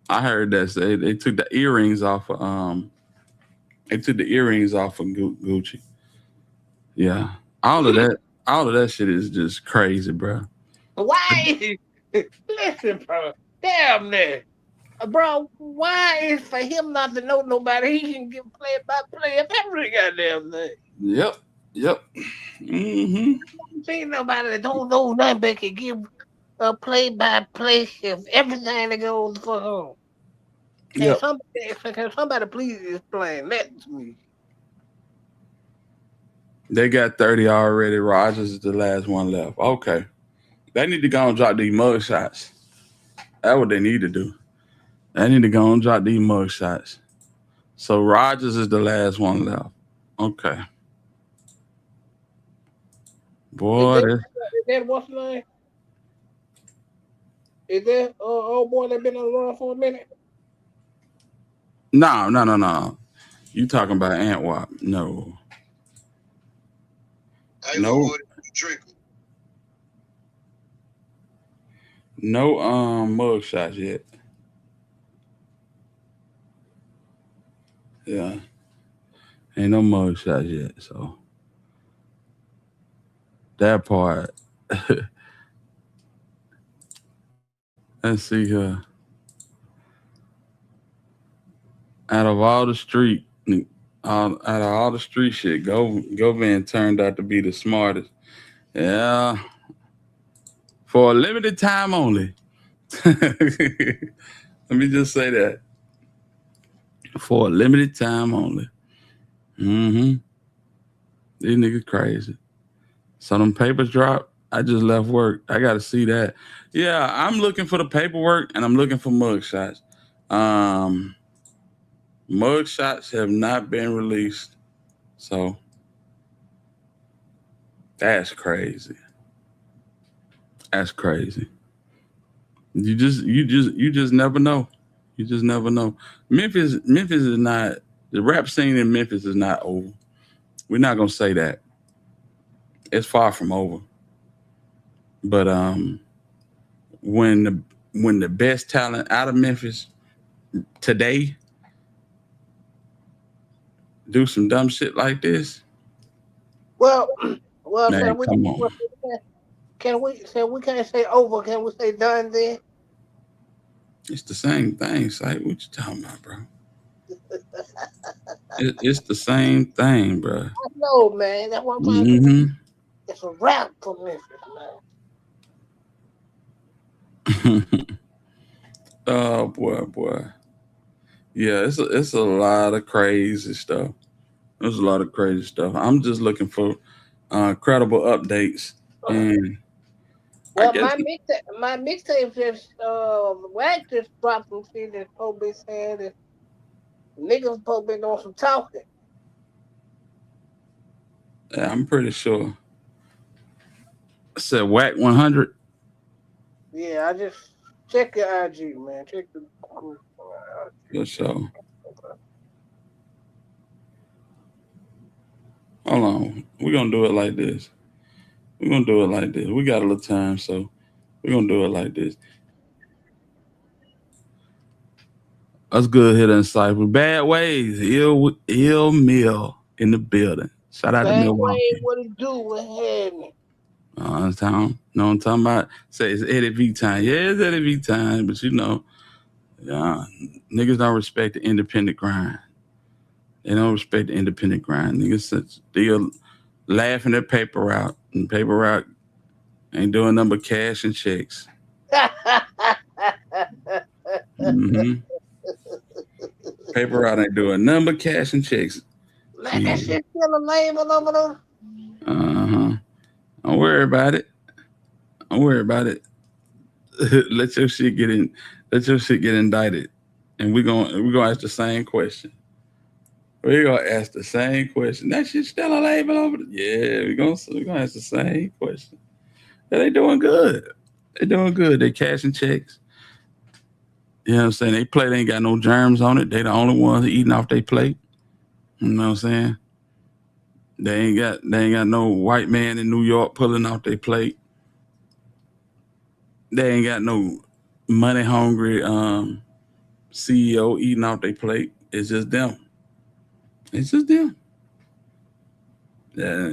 I heard that. They took the earrings off of Gucci. Yeah. All of that shit is just crazy, bro. Why? Listen, bro. Damn that. Bro, why is for him not to know nobody? He can get play-by-play of every goddamn thing. Yep. See nobody that don't know nothing but can give a play-by-play of everything that goes for home. Yep. Can somebody please explain that to me? They got 30 already. Rogers is the last one left. Okay. They need to go and drop these mug shots. That's what they need to do. They need to go and drop these mug shots. So Rogers is the last one left. Okay. Boy, is that what's the name? Is that old boy that been on the run for a minute? No. You talking about Antwop? No. No mug shots yet. Yeah. Ain't no mug shots yet, so that part. Let's see here. Out of all the street shit, Govan turned out to be the smartest. Yeah. For a limited time only. Let me just say that. For a limited time only. These niggas crazy. So them papers drop. I just left work. I got to see that. Yeah, I'm looking for the paperwork and I'm looking for mug shots. Mug shots have not been released. So that's crazy. That's crazy. You just never know. You just never know. Memphis is not, the rap scene in Memphis is not over. We're not gonna say that. It's far from over. But when the best talent out of Memphis today do some dumb shit like this, Well, man, come on. Can we can't say over? Can we say done then? It's the same thing, Sight. What you talking about, bro? It's the same thing, bro. I know, man. That's what I'm trying to do. It's a rap for Memphis, man. Oh boy. Yeah, it's a lot of crazy stuff. There's a lot of crazy stuff. I'm just looking for credible updates. And well, my mixtape just Wack just dropped some shit that's supposed to be saying that niggas supposed to be doing some talking. Yeah, I'm pretty sure. I said Wack 100. Yeah, I just check your IG, man. Check the For sure. Hold on. We're gonna do it like this. We got a little time, so we're gonna do it like this. That's good hit and cipher. Bad Ways, ill Mill in the building. Shout out to Milwaukee. What it do? What happened? I'm talking about. Say it's Eddie V time. Yeah, it's Eddie V time, but niggas don't respect the independent grind. They don't respect the independent grind. Niggas they're laughing their paper out, and paper route ain't doing nothing but cash and checks. Paper route ain't doing nothing but cash and checks. Man, that shit still a label over there. Don't worry about it. Let your shit get indicted, and we're gonna ask the same question. We're gonna ask the same question. That shit still a label over there? Yeah, we're gonna ask the same question. Yeah, they doing good. They cashing checks. You know what I'm saying? They plate ain't got no germs on it. They the only ones eating off their plate. You know what I'm saying? They ain't got no white man in New York pulling off their plate. They ain't got no money hungry CEO eating off their plate. It's just them. Yeah,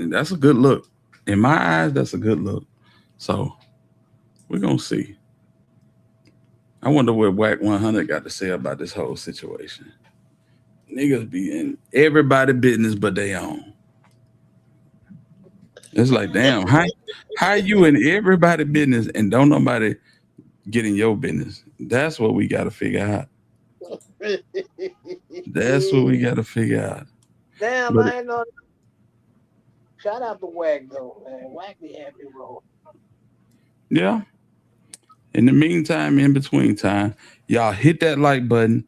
that's a good look. In my eyes, that's a good look. So we're gonna see. I wonder what Wack 100 got to say about this whole situation. Niggas be in everybody's business but they own. It's like, damn, how you in everybody's business and don't nobody get in your business? That's what we got to figure out. Damn, But I ain't know. Shout out to Wack though, man. Wack be happy, bro. Yeah. In the meantime, in between time, y'all hit that like button.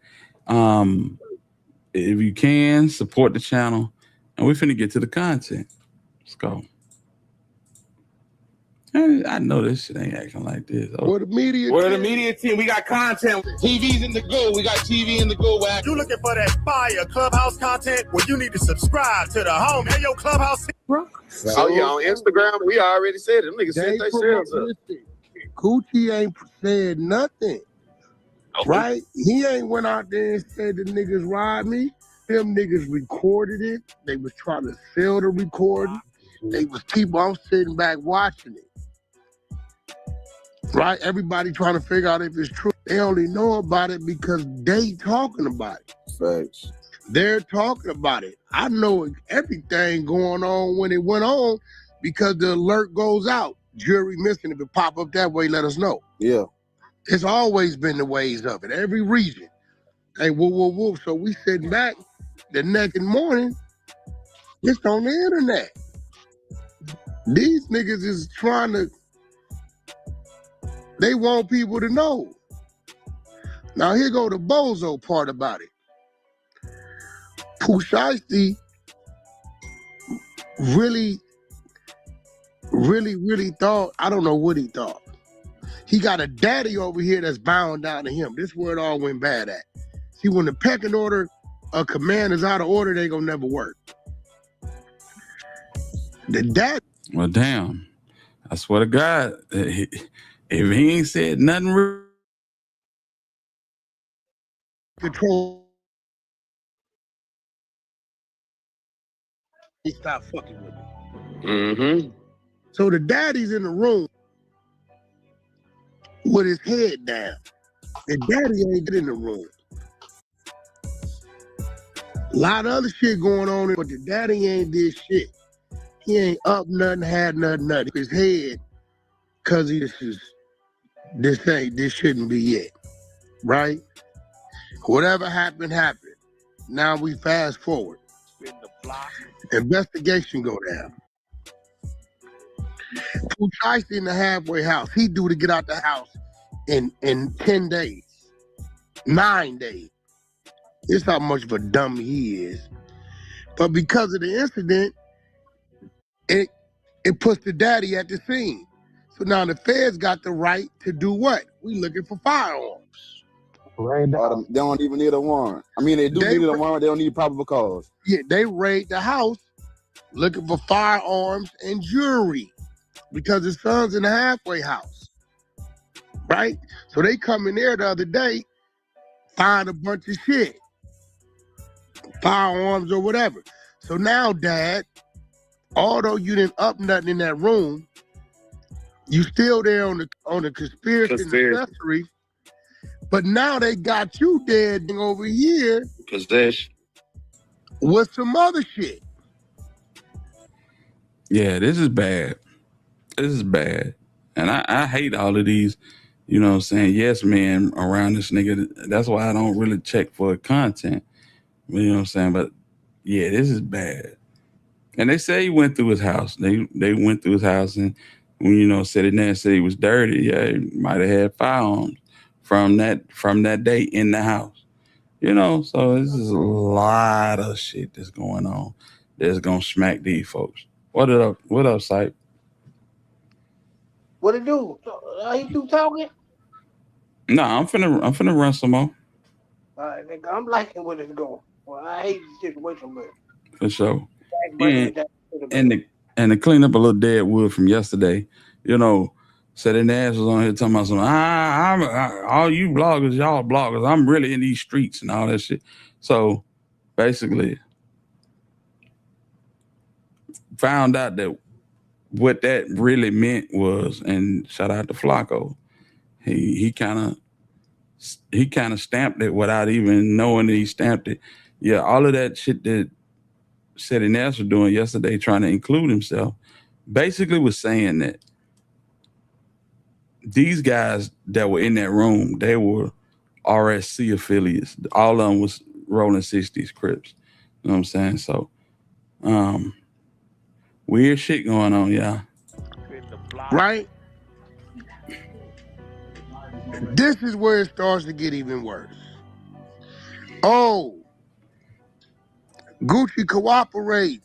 If you can, support the channel. And we finna get to the content. Let's go. I know this shit ain't acting like this. We're the media team. We got content. TV's in the go. We got TV in the go. Wack. You looking for that fire Clubhouse content? Well, you need to subscribe to the home. Hey, yo, Clubhouse. Oh, yeah, on Instagram, we already said it. Them niggas set their shells up. Coochie ain't said nothing. Okay. Right? He ain't went out there and said the niggas robbed me. Them niggas recorded it. They was trying to sell the recording. They was people. I'm sitting back watching it. Right? Everybody trying to figure out if it's true. They only know about it because they talking about it. Thanks. They're talking about it. I know everything going on when it went on because the alert goes out. Jury missing. If it pop up that way, let us know. Yeah. It's always been the ways of it. Every region. Hey, whoa. So we sitting back the next morning. It's on the internet. These niggas is trying to, they want people to know. Now here go the bozo part about it. Pooh Shiety really thought, I don't know what he thought. He got a daddy over here that's bowing down to him. This is where it all went bad at. See, when the pecking order, a command is out of order, they gonna never work. The dad. Well, damn. I swear to God, if he ain't said nothing control. He stopped fucking with me. Mm-hmm. So the daddy's in the room with his head down. The daddy ain't in the room. A lot of other shit going on, but the daddy ain't did shit. He ain't up nothing, had nothing. His head, cause this shouldn't be it, right? Whatever happened, happened. Now we fast forward. Investigation go down. Pooh Shiety in the halfway house. He due to get out the house in 10 days, 9 days. This how much of a dummy he is. But because of the incident, it puts the daddy at the scene. So now the feds got the right to do what? We looking for firearms. Right. They don't even need a warrant. I mean, they need a warrant. They don't need probable cause. Yeah, they raid the house looking for firearms and jewelry because his son's in the halfway house, right? So they come in there the other day, find a bunch of shit, firearms or whatever. So now, Dad, although you didn't up nothing in that room, you still there on the conspiracy and accessory. But now they got you dead over here with some other shit. Yeah, this is bad. This is bad. And I hate all of these, you know what I'm saying, yes men around this nigga. That's why I don't really check for content. You know what I'm saying? But yeah, this is bad. And they say he went through his house. They went through his house and when, you know, said it there and said he was dirty, yeah, he might have had firearms from that day in the house. You know, so this is a lot of shit that's going on that's gonna smack these folks. What up, Sype? What it do? He do talking? Nah, I'm finna run some more. All right, nigga, I'm liking where it's going. Well, I hate the situation, but For sure. And to clean up a little dead wood from yesterday, you know, said an ass was on here talking about something. All you bloggers, y'all bloggers, I'm really in these streets and all that shit. So basically, found out that what that really meant was, and shout out to Flacco, he kind of stamped it without even knowing that he stamped it. Yeah, all of that shit that said an ass was doing yesterday, trying to include himself, basically was saying that these guys that were in that room, they were RSC affiliates. All of them was rolling 60s Crips. You know what I'm saying? So, weird shit going on, y'all. Right? This is where it starts to get even worse. Oh, Gucci cooperating.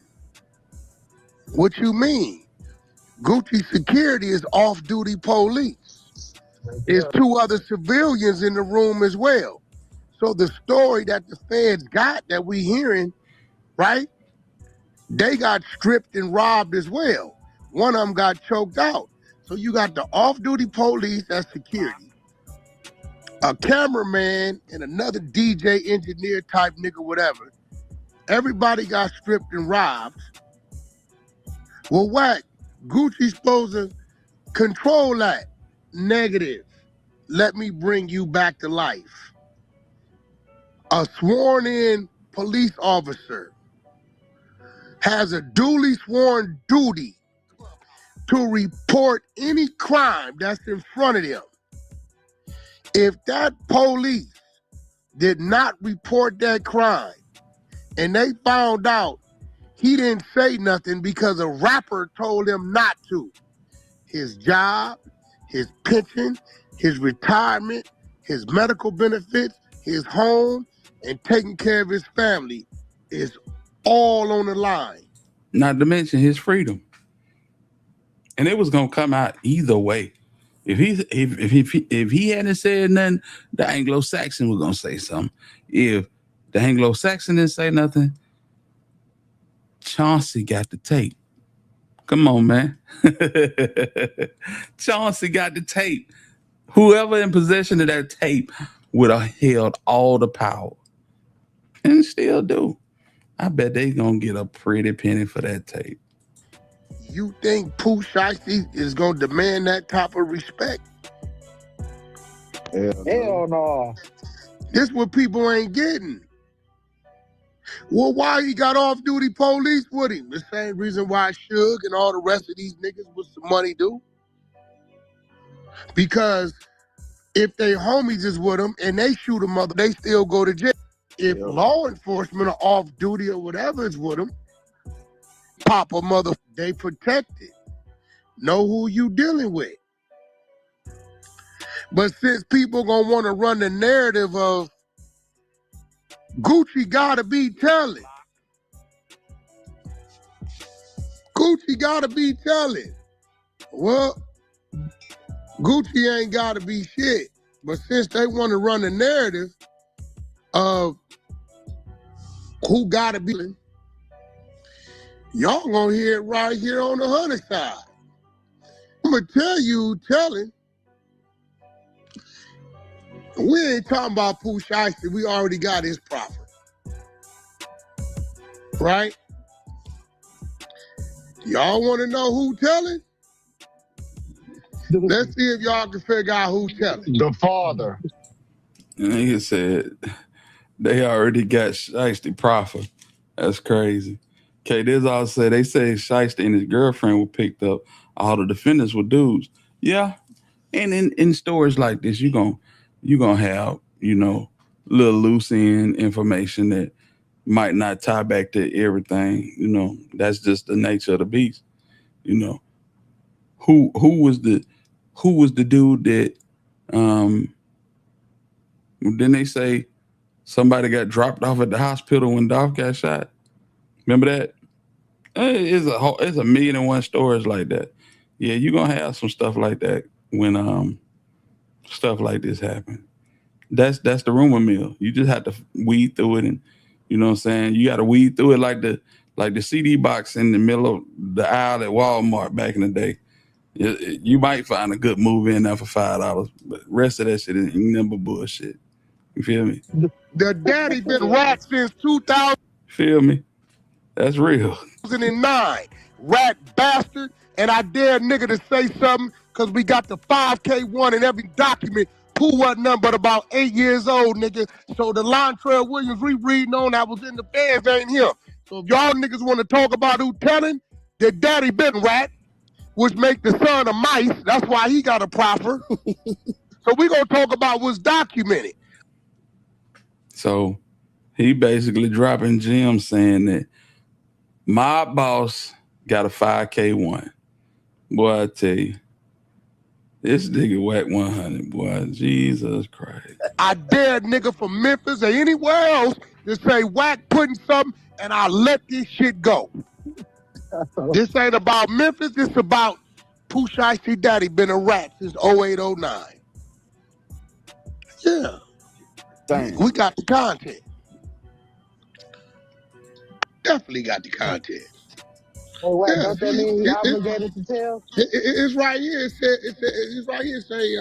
What you mean? Gucci security is off-duty police. There's 2 other civilians in the room as well. So the story that the feds got that we hearing, right? They got stripped and robbed as well. One of them got choked out. So you got the off-duty police, that's security, a cameraman, and another DJ engineer type nigga, whatever. Everybody got stripped and robbed. Well, what? Gucci's supposed to control that. Negative. Let me bring you back to life. A sworn-in police officer has a duly sworn duty to report any crime that's in front of them. If that police did not report that crime and they found out he didn't say nothing because a rapper told him not to, his job, his pension, his retirement, his medical benefits, his home, and taking care of his family is all on the line. Not to mention his freedom. And it was gonna come out either way. If he hadn't said nothing, the Anglo-Saxon was gonna say something. If the Anglo-Saxon didn't say nothing, Chauncey got the tape. Come on, man. Chauncey got the tape. Whoever in possession of that tape would have held all the power. And still do. I bet they gonna get a pretty penny for that tape. You think Pooh Shiety is gonna demand that type of respect? Hell no. This what people ain't getting. Well, why he got off-duty police with him? The same reason why Suge and all the rest of these niggas with some money do. Because if they homies is with them and they shoot a mother, they still go to jail. If law enforcement are off-duty or whatever is with them, pop a mother, they protected. Know who you dealing with. But since people gonna want to run the narrative of Gucci gotta be telling. Gucci gotta be telling. Well, Gucci ain't gotta be shit. But since they want to run the narrative of who gotta be, y'all gonna hear it right here on the Hunter side. I'm gonna tell you, telling. We ain't talking about Pooh Shiesty. We already got his profit. Right? Y'all want to know who telling? Let's see if y'all can figure out who telling. The father. And he said they already got Shiesty profit. That's crazy. Okay, this all said. They say Shiesty and his girlfriend were picked up. All the defendants were dudes. Yeah. And in stories like this, you're gonna have, little loose end information that might not tie back to everything. That's just the nature of the beast. Who was the dude that didn't they say somebody got dropped off at the hospital when Dolph got shot? Remember that? It's a million and one stories like that. Yeah, you're gonna have some stuff like that when stuff like this happen. That's the rumor mill. You just have to weed through it, and you know what I'm saying? You got to weed through it like the CD box in the middle of the aisle at Walmart back in the day. You might find a good movie in there for $5, but the rest of that shit is number bullshit. You feel me? The daddy been rat since 2000. Feel me? That's real. 2009. Rat bastard. And I dare nigga to say something because we got the 5K1 in every document. Pooh wasn't nothing but about 8 years old, nigga. So the Lontrell Williams we reading on that was in the fans ain't him. So if y'all niggas want to talk about who telling, the daddy been rat, which make the son of mice. That's why he got a proffer. So we gonna talk about what's documented. So he basically dropping gems saying that my boss got a 5K1. Boy, I tell you, this nigga whack 100, boy. Jesus Christ. I dare nigga from Memphis or anywhere else to say whack putting something and I let this shit go. This ain't about Memphis, this about Pooh Shiesty daddy been a rat since 0809. Yeah. Dang. We got the content. Definitely got the content. Hey, wait, don't that mean he obligated to tell? It's right here. It's right here. Say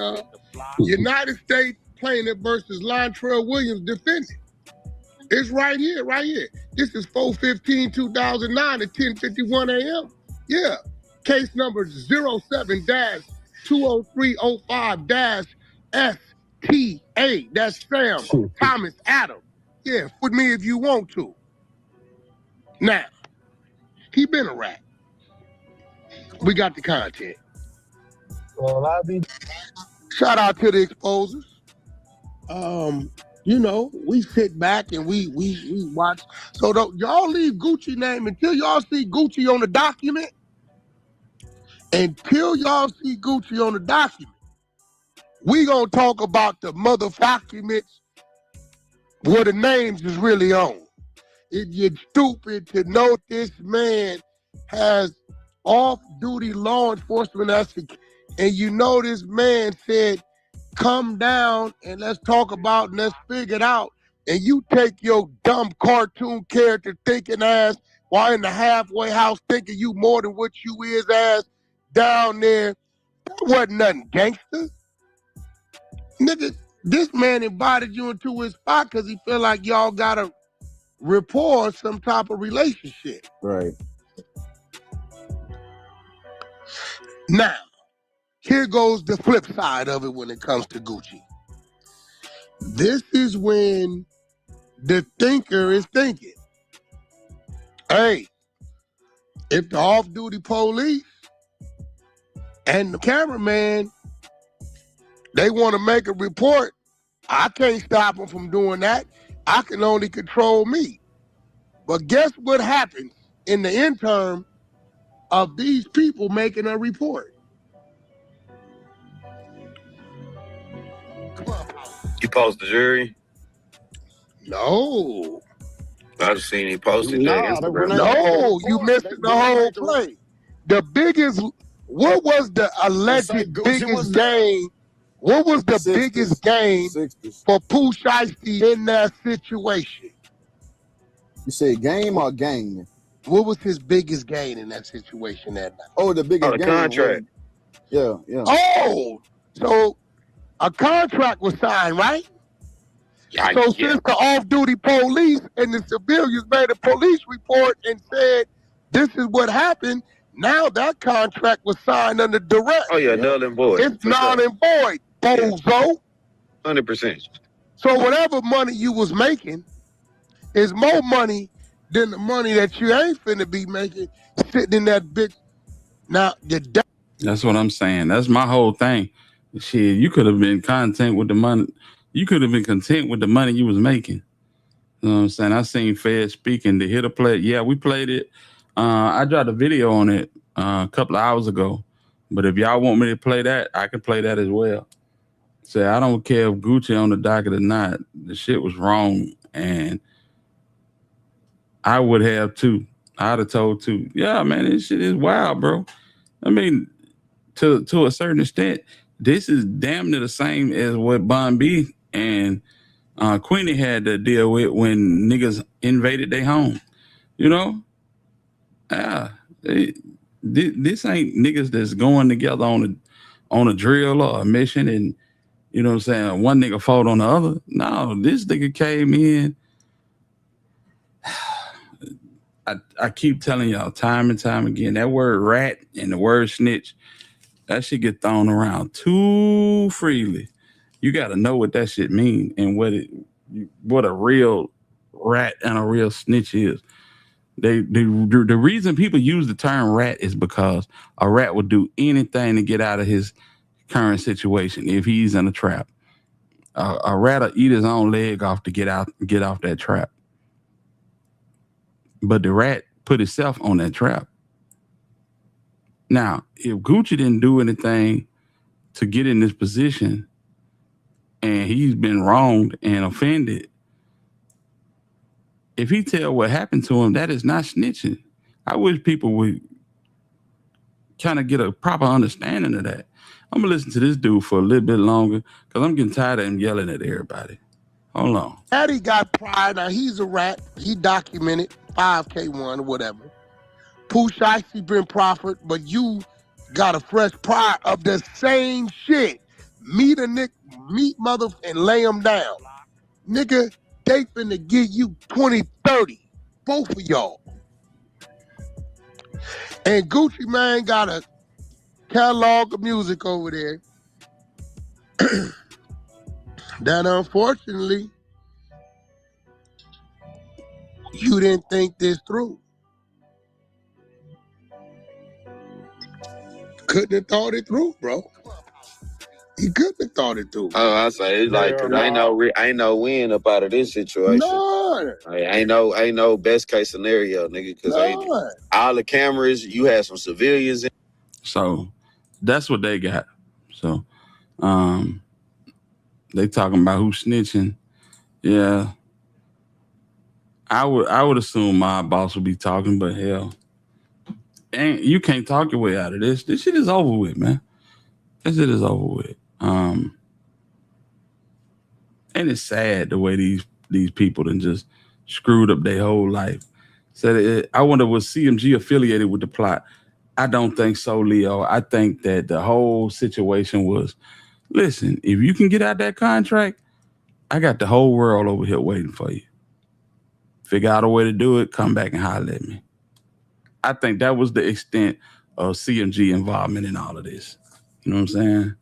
United States plaintiff versus Lontrell Williams defendant. It's right here, right here. This is 4/15/2009 at 10:51 a.m. Yeah. Case number 07-20305-STA. That's Sam Thomas Adam. Yeah, with me if you want to. Now, he been a rat. We got the content. Well, I'll be. Shout out to the exposers. We sit back and we watch. So y'all leave Gucci name until y'all see Gucci on the document. Until y'all see Gucci on the document, we gonna talk about the mother documents where the names is really on. you're stupid to know this man has off-duty law enforcement ethics, and you know this man said, come down and let's talk about and let's figure it out, and you take your dumb cartoon character thinking ass while in the halfway house thinking you more than what you is ass down there. That wasn't nothing gangster. Nigga, this man invited you into his spot because he feel like y'all got a rapport, some type of relationship. Right. Now, here goes the flip side of it when it comes to Gucci. This is when the thinker is thinking, hey, if the off-duty police and the cameraman, they want to make a report, I can't stop them from doing that. I can only control me. But guess what happens in the interim of these people making a report? You post the jury? No. I just seen he posted that Instagram. No, you missed the whole play. The biggest, what was the alleged biggest gain? What was the biggest gain for Pooh Shiety in that situation? You say game or gang? What was his biggest gain in that situation that night? Oh, the biggest the gain. contract. Yeah. Oh, so a contract was signed, right? Since the off-duty police and the civilians made a police report and said, this is what happened, now that contract was signed under duress. Oh, yeah, null and void. It's null and void, bozo. 100%. So whatever money you was making is more money than the money that you ain't finna be making sitting in that bitch. Now, that's what I'm saying. That's my whole thing. Shit, you could have been content with the money. You could have been content with the money you was making. You know what I'm saying? I seen Fed speaking to hit a play. Yeah, we played it. I dropped a video on it a couple of hours ago. But if y'all want me to play that, I can play that as well. Say, I don't care if Gucci on the docket or not. The shit was wrong. And I would have too. I'd have told too. Yeah, man, this shit is wild, bro. I mean, to a certain extent, this is damn near the same as what Bon B and Queenie had to deal with when niggas invaded their home. You know? Yeah. This ain't niggas that's going together on a drill or a mission and, you know what I'm saying, one nigga fought on the other. No, this nigga came in. I keep telling y'all time and time again, that word rat and the word snitch, that shit get thrown around too freely. You got to know what that shit mean and what a real rat and a real snitch is. The reason people use the term rat is because a rat would do anything to get out of his current situation if he's in a trap. A rat will eat his own leg off to get off that trap. But the rat put itself on that trap. Now, if Gucci didn't do anything to get in this position and he's been wronged and offended, if he tell what happened to him, that is not snitching. I wish people would kind of get a proper understanding of that. I'm going to listen to this dude for a little bit longer because I'm getting tired of him yelling at everybody. Hold on. Daddy got pride. Now, he's a rat. He documented 5K1 or whatever. Pooh Shiety been proffered, but you got a fresh pride of the same shit. Meet mother and lay him down. Nigga, they finna give you 20-30. Both of y'all. And Gucci man got a catalog of music over there that unfortunately you didn't think this through. Couldn't have thought it through, bro. He couldn't have thought it through. Oh, I say it's like, cause ain't no win up out of this situation. None. Ain't no best case scenario, nigga. Cause all the cameras, you had some civilians in. So that's what they got. So they talking about who snitching. Yeah. I would assume my boss would be talking, but hell, and you can't talk your way out of this. This shit is over with, man. This shit is over with. And it's sad the way these people done just screwed up their whole life. Said I wonder was CMG affiliated with the plot? I don't think so, Leo. I think that the whole situation was, listen, if you can get out that contract, I got the whole world over here waiting for you. Figure out a way to do it, come back and holler at me. I think that was the extent of CMG involvement in all of this. You know what I'm saying?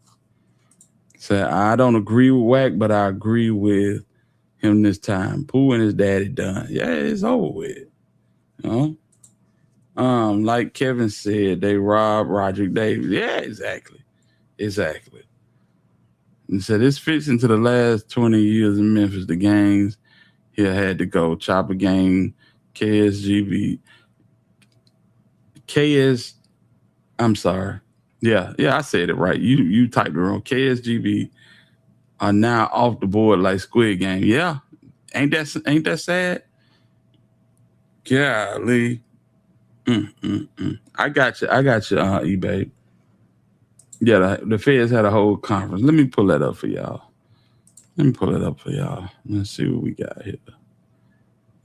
So I don't agree with Wack, but I agree with him this time. Pooh and his daddy done. Yeah, it's over with. You know? Like Kevin said, they robbed Roderick Davis. Yeah, exactly. And so this fits into the last 20 years in Memphis. The gangs here had to go. Chopper Gang, KSGB. I'm sorry. Yeah, I said it right. You typed it wrong. KSGB are now off the board like Squid Game. Yeah. Ain't that sad? Golly. I got you, eBay. Yeah, the feds had a whole conference. Let me pull that up for y'all. Let's see what we got here.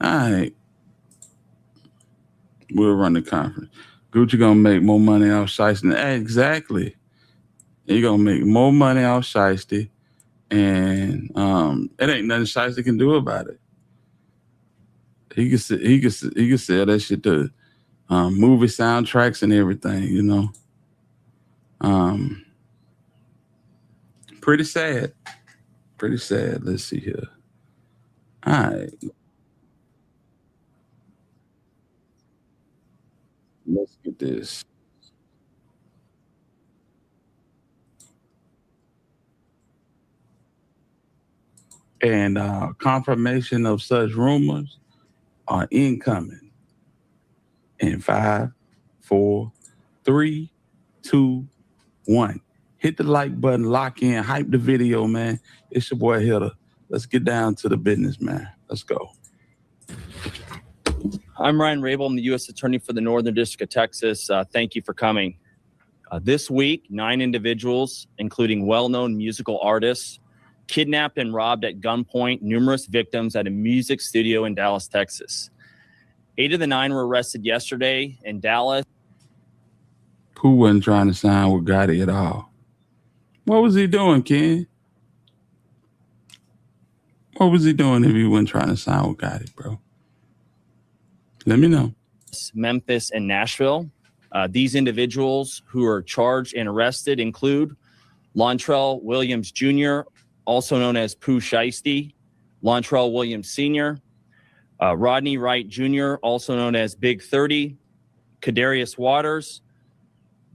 All right. We'll run the conference. Gucci gonna make more money off Shiesty. Exactly. He gonna make more money off Shiesty. And it ain't nothing Shiesty can do about it. He can sell that shit to movie soundtracks and everything, you know. Pretty sad. Let's see here. All right. Let's get this. And confirmation of such rumors are incoming. In 5, 4, 3, 2, 1. Hit the like button, lock in, hype the video, man. It's your boy Hitter. Let's get down to the business, man. Let's go. I'm Ryan Rabel. I'm the U.S. Attorney for the Northern District of Texas. Thank you for coming. This week, 9 individuals, including well-known musical artists, kidnapped and robbed at gunpoint numerous victims at a music studio in Dallas, Texas. 8 of the 9 were arrested yesterday in Dallas. Pooh wasn't trying to sign with Gotti at all. What was he doing, Ken? What was he doing if he wasn't trying to sign with Gotti, bro? Let me know. Memphis and Nashville. These individuals who are charged and arrested include Lontrell Williams Jr., also known as Pooh Shiesty, Lontrell Williams Sr., Rodney Wright Jr., also known as Big 30, Kadarius Waters,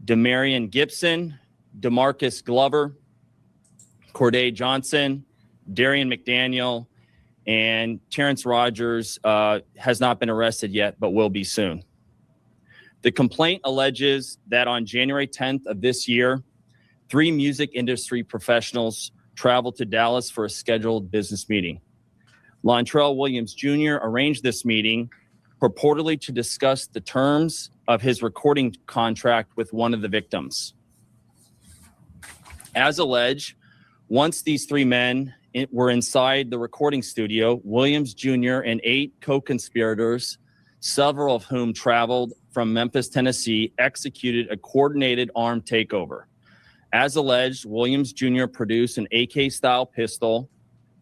Demarion Gibson, DeMarcus Glover, Corday Johnson, Darian McDaniel, and Terrence Rogers has not been arrested yet, but will be soon. The complaint alleges that on January 10th of this year, 3 music industry professionals traveled to Dallas for a scheduled business meeting. Lontrell Williams Jr. arranged this meeting purportedly to discuss the terms of his recording contract with one of the victims. As alleged, once these 3 men were inside the recording studio, Williams Jr. and 8 co-conspirators, several of whom traveled from Memphis, Tennessee, executed a coordinated armed takeover. As alleged, Williams Jr. produced an AK-style pistol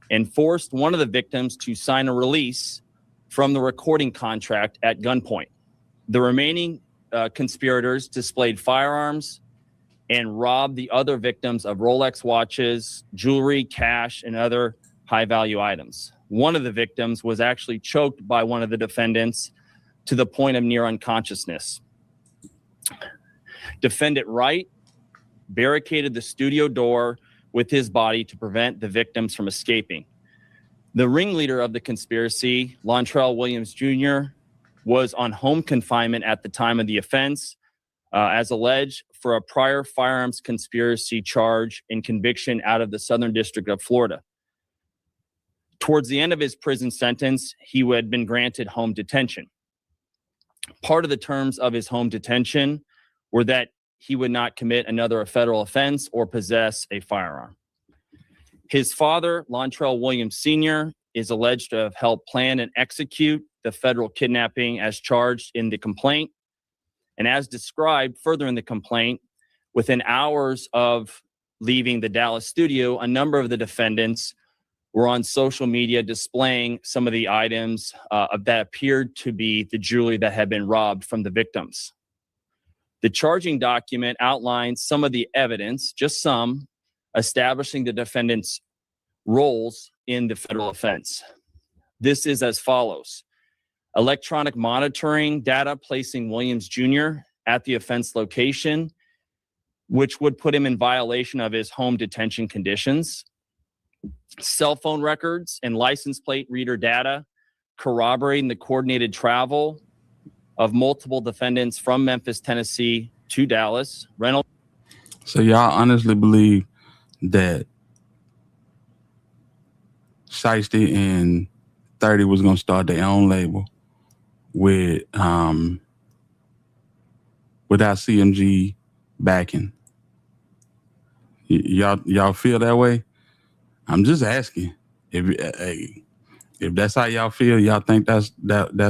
and forced one of the victims to sign a release from the recording contract at gunpoint. The remaining conspirators displayed firearms and robbed the other victims of Rolex watches, jewelry, cash, and other high-value items. One of the victims was actually choked by one of the defendants to the point of near unconsciousness. Defendant Wright barricaded the studio door with his body to prevent the victims from escaping. The ringleader of the conspiracy, Lontrell Williams Jr., was on home confinement at the time of the offense, as alleged, for a prior firearms conspiracy charge and conviction out of the Southern District of Florida. Towards the end of his prison sentence, he had been granted home detention. Part of the terms of his home detention were that he would not commit another federal offense or possess a firearm. His father, Lontrell Williams Sr., is alleged to have helped plan and execute the federal kidnapping as charged in the complaint. And as described further in the complaint, within hours of leaving the Dallas studio, a number of the defendants were on social media displaying some of the items that appeared to be the jewelry that had been robbed from the victims. The charging document outlines some of the evidence, just some, establishing the defendants' roles in the federal offense. This is as follows. Electronic monitoring data placing Williams Jr. at the offense location, which would put him in violation of his home detention conditions. Cell phone records and license plate reader data corroborating the coordinated travel of multiple defendants from Memphis, Tennessee to Dallas. So y'all honestly believe that Shiesty and 30 was gonna start their own label with without CMG backing? Y'all feel that way? I'm just asking. If that's how y'all feel, y'all think that's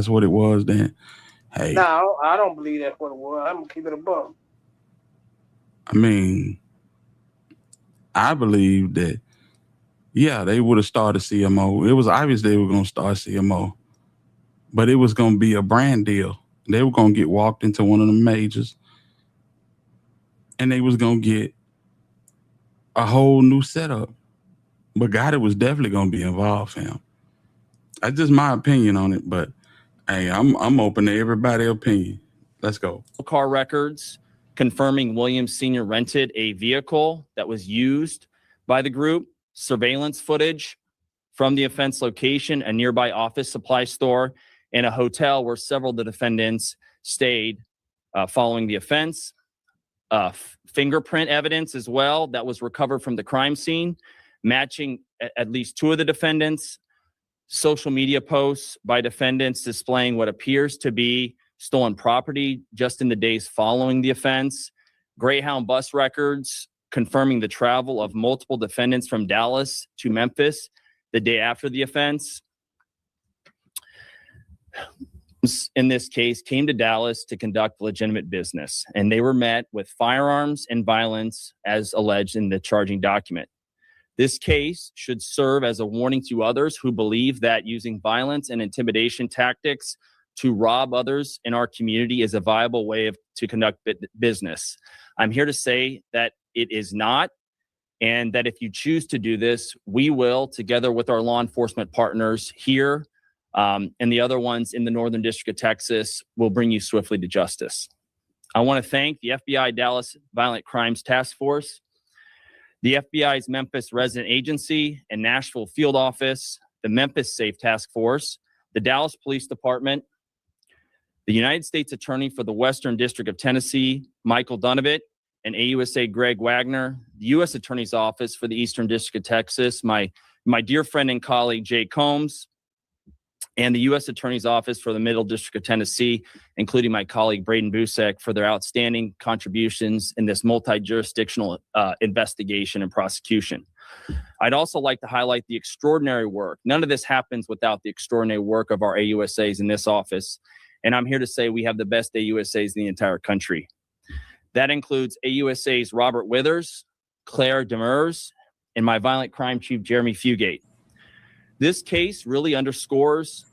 what it was, then hey. No, I don't believe that's what it was. I'm gonna keep it above. I mean, I believe that, yeah, they would have started CMO. It was obvious they were going to start CMO, but it was going to be a brand deal. They were going to get walked into one of the majors, and they was going to get a whole new setup. But God, it was definitely going to be involved, fam. That's just my opinion on it, but hey, I'm open to everybody's opinion. Let's go. Car records confirming Williams Sr. rented a vehicle that was used by the group, surveillance footage from the offense location, a nearby office supply store, and a hotel where several of the defendants stayed following the offense. Fingerprint evidence as well that was recovered from the crime scene, matching at least two of the defendants. Social media posts by defendants displaying what appears to be stolen property just in the days following the offense. Greyhound bus records confirming the travel of multiple defendants from Dallas to Memphis the day after the offense. In this case, came to Dallas to conduct legitimate business, and they were met with firearms and violence as alleged in the charging document. This case should serve as a warning to others who believe that using violence and intimidation tactics to rob others in our community is a viable way to conduct business. I'm here to say that it is not, and that if you choose to do this, we will, together with our law enforcement partners here and the other ones in the Northern District of Texas, will bring you swiftly to justice. I want to thank the FBI Dallas Violent Crimes Task Force, the FBI's Memphis Resident Agency and Nashville Field Office, the Memphis Safe Task Force, the Dallas Police Department, the United States Attorney for the Western District of Tennessee, Michael Dunovit, and AUSA Greg Wagner, the U.S. Attorney's Office for the Eastern District of Texas, my dear friend and colleague Jay Combs, and the U.S. Attorney's Office for the Middle District of Tennessee, including my colleague Braden Busek, for their outstanding contributions in this multi-jurisdictional investigation and prosecution. I'd also like to highlight the extraordinary work. None of this happens without the extraordinary work of our AUSAs in this office. And I'm here to say we have the best AUSAs in the entire country. That includes AUSAs Robert Withers, Claire Demers, and my violent crime chief, Jeremy Fugate. This case really underscores.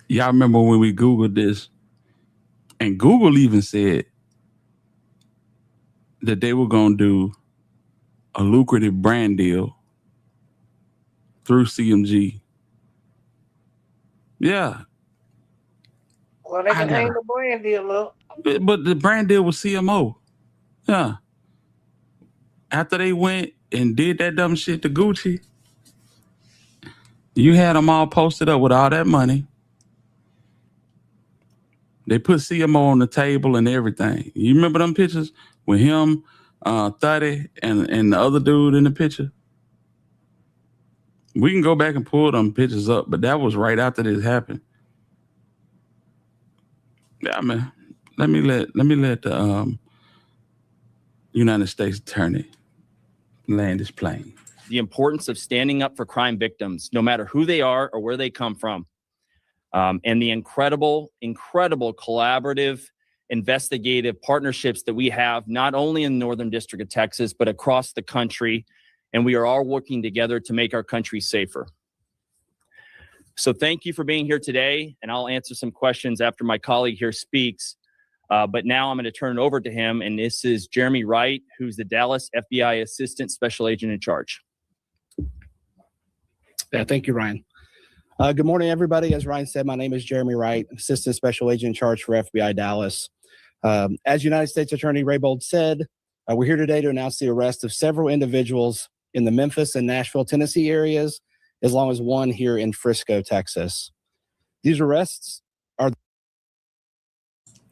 Y'all remember when we Googled this, and Google even said that they were going to do a lucrative brand deal through CMG. Yeah. Well, they can hang the brand deal up. But the brand deal was CMO. Yeah. After they went and did that dumb shit to Gucci, you had them all posted up with all that money. They put CMO on the table and everything. You remember them pictures with him, 30, and the other dude in the picture? We can go back and pull them pictures up, but that was right after this happened. Yeah, man. Let me let the United States Attorney land his plane. The importance of standing up for crime victims, no matter who they are or where they come from, and the incredible collaborative, investigative partnerships that we have, not only in the Northern District of Texas, but across the country. And we are all working together to make our country safer. So thank you for being here today, and I'll answer some questions after my colleague here speaks. But now I'm going to turn it over to him, and this is Jeremy Wright, who's the Dallas FBI Assistant Special Agent in charge. Yeah, thank you, Ryan. Good morning, everybody. As Ryan said, my name is Jeremy Wright, Assistant Special Agent in charge for FBI Dallas. As United States Attorney Raybold said, we're here today to announce the arrest of several individuals in the Memphis and Nashville, Tennessee areas, as long as one here in Frisco, Texas. These arrests are...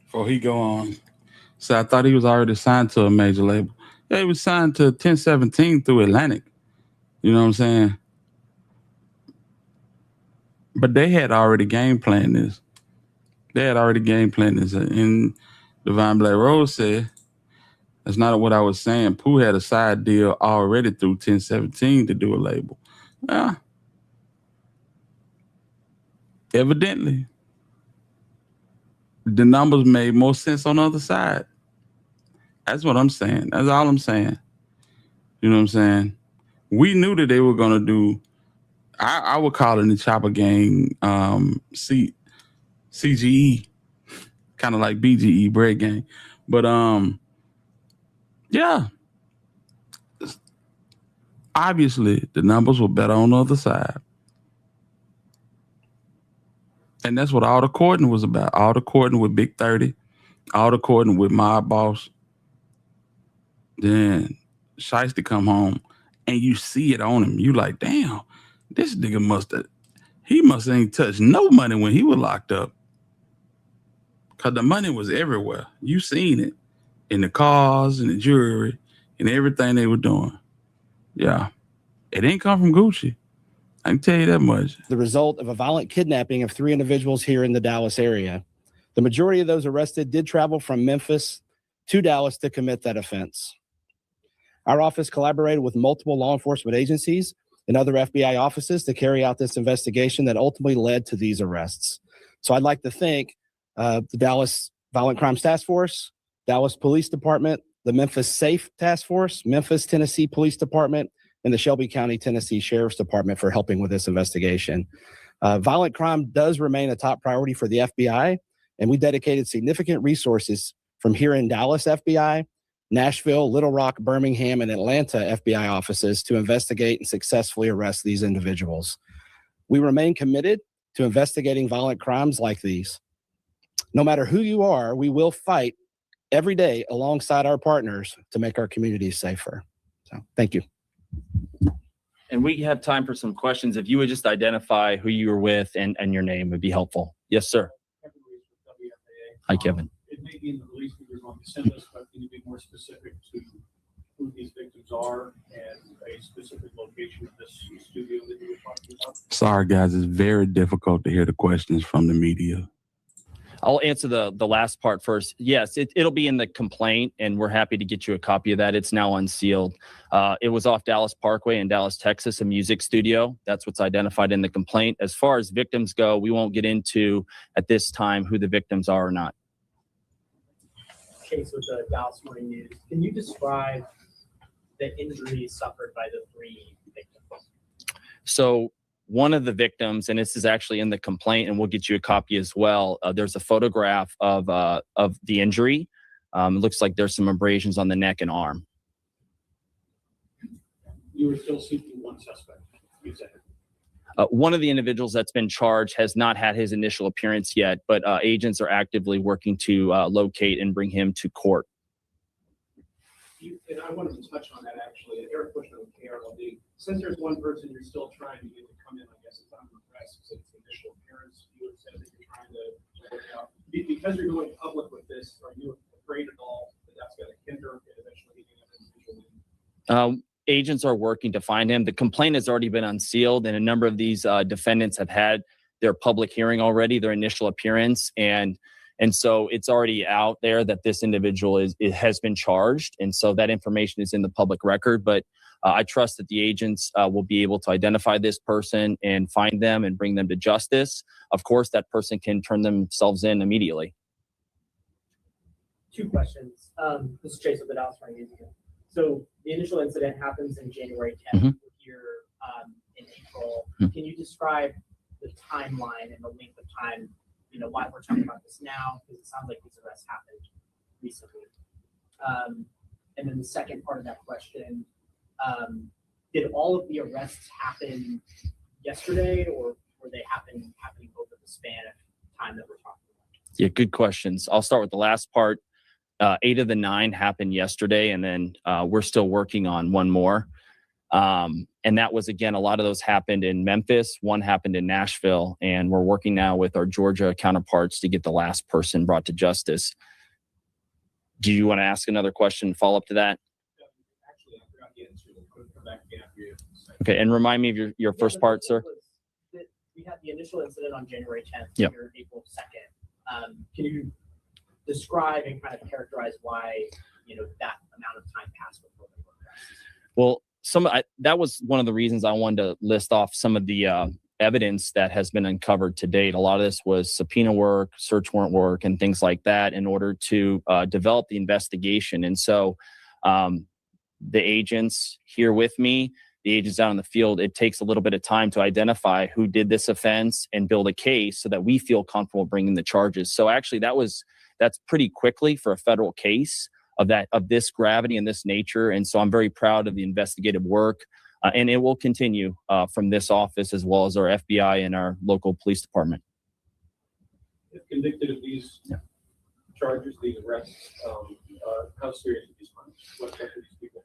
Before he go on, so I thought he was already signed to a major label. Yeah, he was signed to 1017 through Atlantic. You know what I'm saying? But they had already game planned this. And Divine Black Rose said, that's not what I was saying. Pooh had a side deal already through 1017 to do a label. Evidently, the numbers made more sense on the other side. That's what I'm saying. That's all I'm saying. You know what I'm saying? We knew that they were going to do, I would call it the Chopper Gang CGE, kind of like BGE, Bread Gang. But yeah, obviously the numbers were better on the other side. And that's what all the courting was about. All the courting with Big 30, all the courting with Mob Boss. Then Shiesty come home and you see it on him. You like, damn, this nigga must ain't touched no money when he was locked up. Cause the money was everywhere. You seen it in the cars and the jewelry and everything they were doing. Yeah. It didn't come from Gucci. I can tell you that much. The result of a violent kidnapping of 3 individuals here in the Dallas area. The majority of those arrested did travel from Memphis to Dallas to commit that offense. Our office collaborated with multiple law enforcement agencies and other FBI offices to carry out this investigation that ultimately led to these arrests. So I'd like to thank the Dallas Violent Crimes Task Force, Dallas Police Department, the Memphis Safe Task Force, Memphis, Tennessee Police Department, and the Shelby County, Tennessee Sheriff's Department for helping with this investigation. Violent crime does remain a top priority for the FBI, and we dedicated significant resources from here in Dallas FBI, Nashville, Little Rock, Birmingham, and Atlanta FBI offices to investigate and successfully arrest these individuals. We remain committed to investigating violent crimes like these. No matter who you are, we will fight every day alongside our partners to make our communities safer. So, thank you. And we have time for some questions. If you would just identify who you were with and your name would be helpful. Yes, sir. Hi, Kevin. It may be in the release that you're going to send us, but can you be more specific to who these victims are and a specific location of this studio that you were talking about? Sorry, guys. It's very difficult to hear the questions from the media. I'll answer the last part first. Yes, it'll be in the complaint, and we're happy to get you a copy of that. It's now unsealed. It was off Dallas Parkway in Dallas, Texas, a music studio. That's what's identified in the complaint. As far as victims go, we won't get into at this time who the victims are or not. Case with the Dallas Morning News. Can you describe the injuries suffered by the 3 victims? So one of the victims, and this is actually in the complaint, and we'll get you a copy as well. There's a photograph of the injury. It looks like there's some abrasions on the neck and arm. You were still seeking one suspect, you said. One of the individuals that's been charged has not had his initial appearance yet, but agents are actively working to locate and bring him to court. And I wanted to touch on that actually. Eric Bushman with KRLD. Since there's one person you're still trying to get to come in, I guess it's on request, since it's initial appearance, you have said that you're trying to work out. Because you're going public with this, are you afraid at all that that's going to hinder it eventually getting an individual in? agents are working to find him. The complaint has already been unsealed, and a number of these defendants have had their public hearing already, their initial appearance, and so it's already out there that this individual has been charged, and so that information is in the public record. But I trust that the agents will be able to identify this person and find them and bring them to justice. Of course, that person can turn themselves in immediately. 2 questions. This is Chase with the Dallas Morning News. So the initial incident happens in January 10th. Mm-hmm. Here in April. Mm-hmm. Can you describe the timeline and the length of time? You know, why we're talking about this now, because it sounds like these arrests happened recently. And then the second part of that question, did all of the arrests happen yesterday, or were they happening over the span of time that we're talking about? Yeah, good questions. I'll start with the last part. 8 of the 9 happened yesterday, and then we're still working on one more. And that was, again, a lot of those happened in Memphis. One happened in Nashville, and we're working now with our Georgia counterparts to get the last person brought to justice. Do you want to ask another question, follow up to that? Actually, I forgot the answer. I'll come back again after you. Okay, and remind me of your first part, sir. We had the initial incident on January 10th, Yep. here April 2nd. Can you describe and kind of characterize why, that amount of time passed before they were arrested? Well, that was one of the reasons I wanted to list off some of the evidence that has been uncovered to date. A lot of this was subpoena work, search warrant work, and things like that in order to develop the investigation. And so the agents here with me, the agents out in the field, it takes a little bit of time to identify who did this offense and build a case so that we feel comfortable bringing the charges. So actually that's pretty quickly for a federal case of this gravity and this nature. And so I'm very proud of the investigative work, and it will continue from this office as well as our FBI and our local police department. If convicted of these charges, these arrests, how serious are these crimes? What type of these people?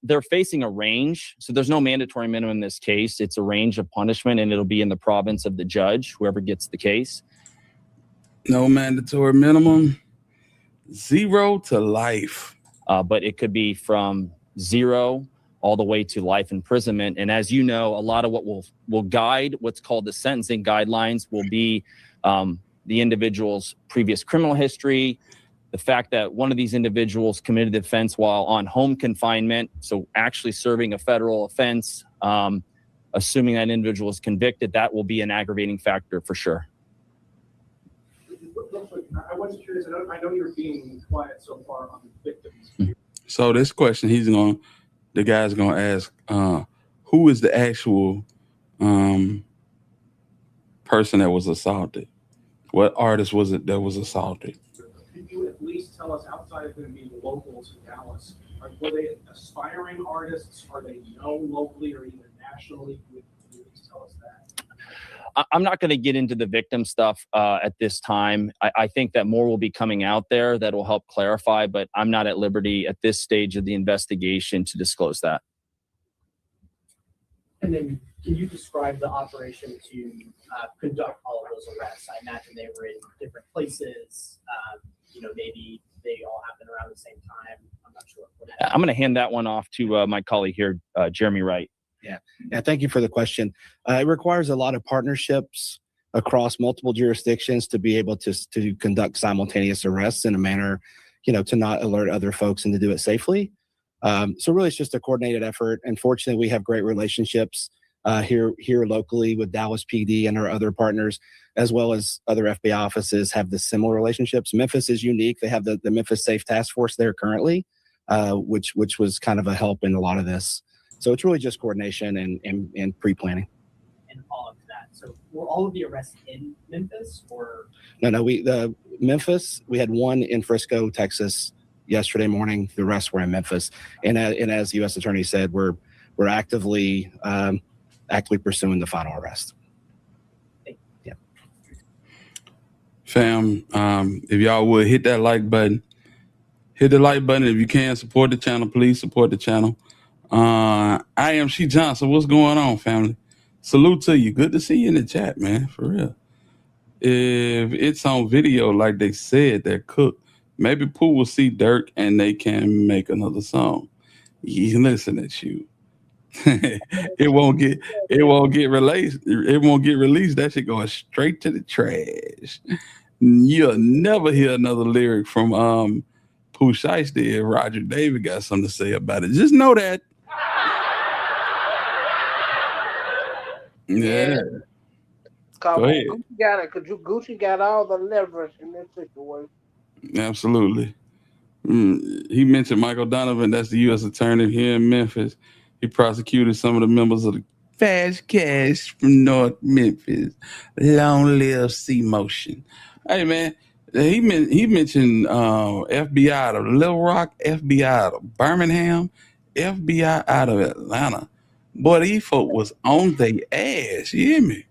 They're facing a range, so there's no mandatory minimum in this case. It's a range of punishment, and it'll be in the province of the judge, whoever gets the case. No mandatory minimum. 0 to life. But it could be from 0 all the way to life imprisonment. And as you know, a lot of what will guide what's called the sentencing guidelines will be the individual's previous criminal history, the fact that one of these individuals committed the offense while on home confinement, so actually serving a federal offense, assuming that individual is convicted, that will be an aggravating factor for sure. I was curious. I know you're being quiet so far on the victims. So this question, the guy's gonna ask, who is the actual person that was assaulted? What artist was it that was assaulted? Could you at least tell us, outside of them being locals in Dallas, were they aspiring artists? Are they known locally or even nationally? Could you at least tell us that? I'm not going to get into the victim stuff at this time. I think that more will be coming out there that will help clarify, but I'm not at liberty at this stage of the investigation to disclose that. And then can you describe the operation to conduct all of those arrests? I imagine they were in different places. Maybe they all happened around the same time. I'm not sure. I'm going to hand that one off to my colleague here, Jeremy Wright. Yeah. Thank you for the question. It requires a lot of partnerships across multiple jurisdictions to be able to conduct simultaneous arrests in a manner, to not alert other folks and to do it safely. So really, it's just a coordinated effort. And fortunately, we have great relationships here locally with Dallas PD and our other partners, as well as other FBI offices have the similar relationships. Memphis is unique. They have the Memphis Safe Task Force there currently, which was kind of a help in a lot of this. So it's really just coordination and pre-planning. And all of that. So were all of the arrests in Memphis or? No. Memphis, we had one in Frisco, Texas yesterday morning. The rest were in Memphis. And as the U.S. Attorney said, we're actively pursuing the final arrest. Yeah. Fam, if y'all would hit that like button. Hit the like button. If you can, support the channel. Please support the channel. I am She Johnson. What's going on, family? Salute to you. Good to see you in the chat, man. For real. If it's on video, like they said, they're cooked. Maybe Pooh will see Dirk and they can make another song. Listen at you. it won't get released. It won't get released. That shit going straight to the trash. You'll never hear another lyric from Pooh Shiesty if Roger David got something to say about it. Just know that. Yeah. Go ahead. Gucci got all the leverage in this situation. Absolutely. He mentioned Michael Donovan. That's the U.S. attorney here in Memphis. He prosecuted some of the members of the Fast Cash from North Memphis. Long live C-Motion. Hey, man, he mentioned FBI out of Little Rock, FBI out of Birmingham, FBI out of Atlanta. Boy, these folk was on their ass. You hear me?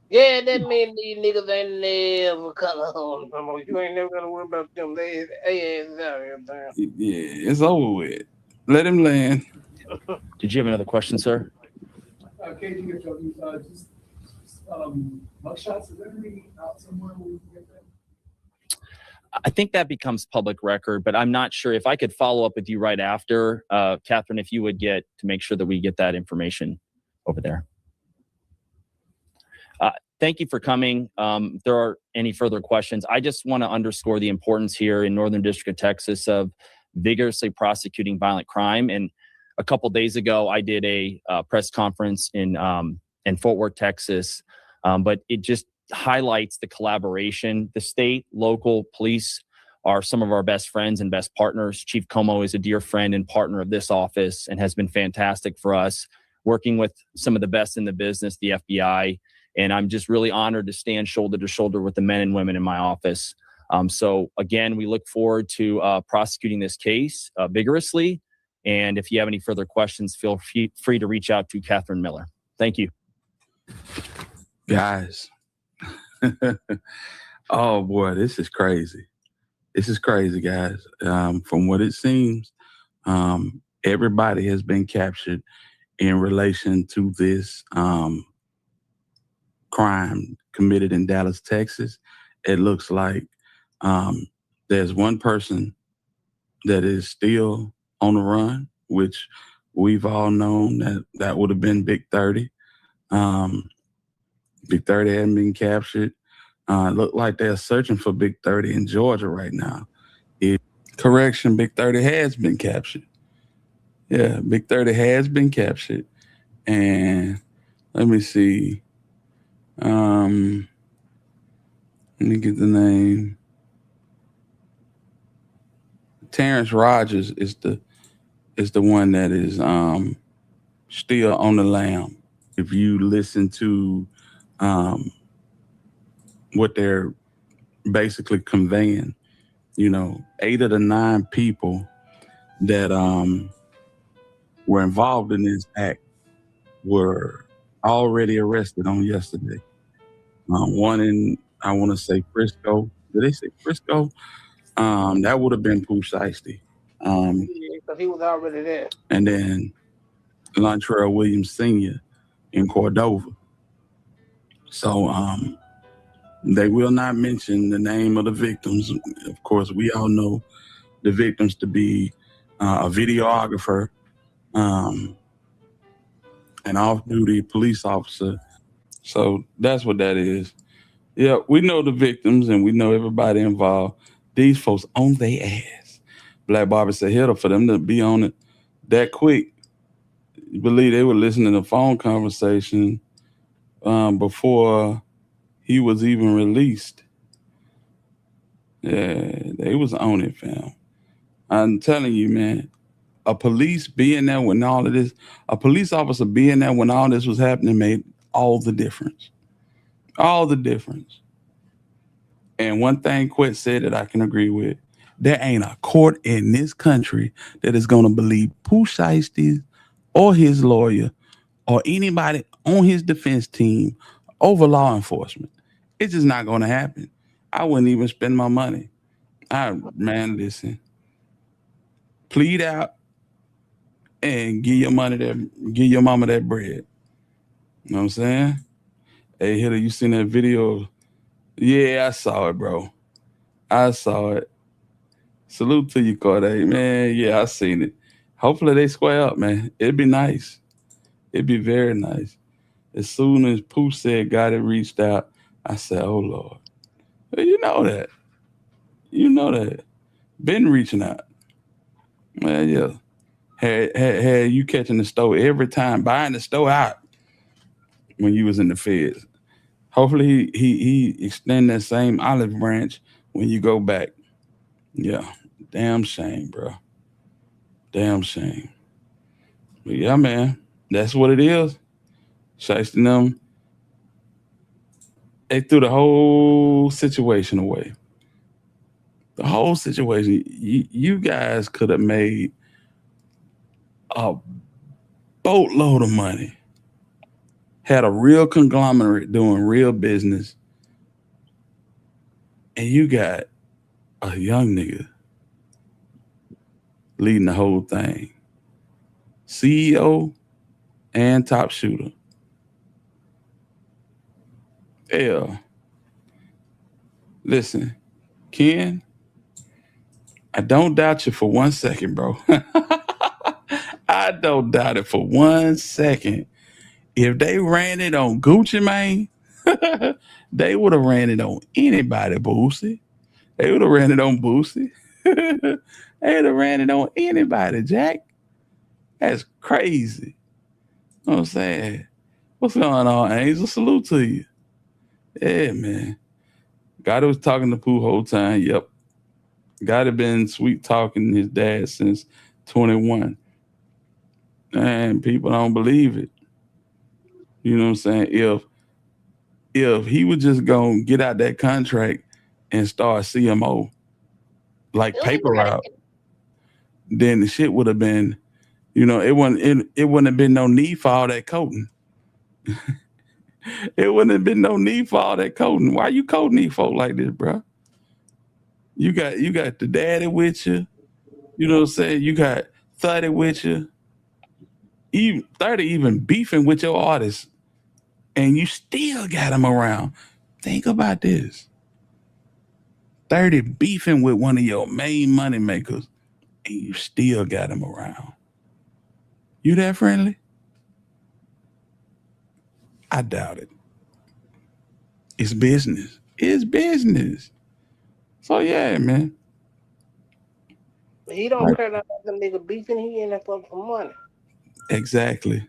Yeah, that mean these niggas ain't never color on no more. You ain't never gonna worry about them. They ass out here, man. Yeah, it's over with. Let him land. Did you have another question, sir? KG, just mugshots. Is there any out somewhere where we can get that? I think that becomes public record, but I'm not sure. If I could follow up with you right after, Catherine, if you would get to make sure that we get that information over there. Thank you for coming. If there are any further questions, I just want to underscore the importance here in Northern District of Texas of vigorously prosecuting violent crime. And a couple days ago, I did a press conference in Fort Worth, Texas, but it just highlights the collaboration. The state, local police are some of our best friends and best partners. Chief Como is a dear friend and partner of this office and has been fantastic for us, working with some of the best in the business, the FBI. And I'm just really honored to stand shoulder to shoulder with the men and women in my office. So again, we look forward to prosecuting this case vigorously. And if you have any further questions, feel free to reach out to Catherine Miller. Thank you. Guys. Oh boy, this is crazy. This is crazy, guys. From what it seems, everybody has been captured in relation to this crime committed in Dallas, Texas. It looks like there's one person that is still on the run, which we've all known that would have been Big 30. Big 30 hadn't been captured. Look like they're searching for Big 30 in Georgia right now. Correction, Big 30 has been captured. Yeah, Big 30 has been captured. And let me see. Let me get the name. Terrence Rogers is the one that is still on the lam. If you listen to what they're basically conveying, 8 of the 9 people that were involved in this act were already arrested on yesterday. One in, I want to say Frisco. Did they say Frisco? That would have been Pooh Shiesty. Because he was already there. And then Lontrell Williams Sr. in Cordova. So they will not mention the name of the victims. Of course, we all know the victims to be a videographer, an off-duty police officer. So that's what that is. Yeah, we know the victims and we know everybody involved. These folks on their ass. Black Barbie said, "Hit her for them to be on it that quick." You believe they were listening to phone conversation before he was even released. Yeah, they was on it, fam. I'm telling you, man, a police being there when all of this, a police officer being there when all this was happening made all the difference. All the difference. And one thing Quet said that I can agree with, there ain't a court in this country that is going to believe Pooh Shiesty or his lawyer or anybody on his defense team over law enforcement. It's just not going to happen. I wouldn't even spend my money. Man, listen. Plead out and give your mama that bread. You know what I'm saying? Hey, Hitter, you seen that video? Yeah, I saw it, bro. I saw it. Salute to you, Corday. Man, yeah, I seen it. Hopefully they square up, man. It'd be nice. It'd be very nice. As soon as Pooh said God had reached out, I said, oh, Lord. Well, you know that. You know that. Been reaching out. Well, yeah. Had you catching the store every time, buying the store out when you was in the feds. Hopefully he extend that same olive branch when you go back. Yeah. Damn shame, bro. Damn shame. But yeah, man. That's what it is. Shiesty them. They threw the whole situation away. The whole situation. You guys could have made a boatload of money. Had a real conglomerate doing real business. And you got a young nigga leading the whole thing. CEO and top shooter. Yeah. Listen, Ken, I don't doubt you for 1 second, bro. I don't doubt it for 1 second. If they ran it on Gucci Mane, they would have ran it on anybody, Boosie. They would have ran it on Boosie. They would have ran it on anybody, Jack. That's crazy. You know what I'm saying? What's going on, Angel? Salute to you. Yeah, man. God was talking to Pooh whole time. Yep. God had been sweet talking his dad since 21. And people don't believe it. You know what I'm saying? If he was just going to get out that contract and start CMO, like paper route, then the shit would have been, it wouldn't have been no need for all that coding. It wouldn't have been no need for all that coding. Why you coding these folk like this, bro? You got the daddy with you. You know what I'm saying? You got 30 with you. Even 30 even beefing with your artists. And you still got them around. Think about this. 30 beefing with one of your main money makers. And you still got them around. You that friendly? I doubt it. It's business. It's business. So yeah, man. He don't care about them nigga beefing. He in there for money. Exactly.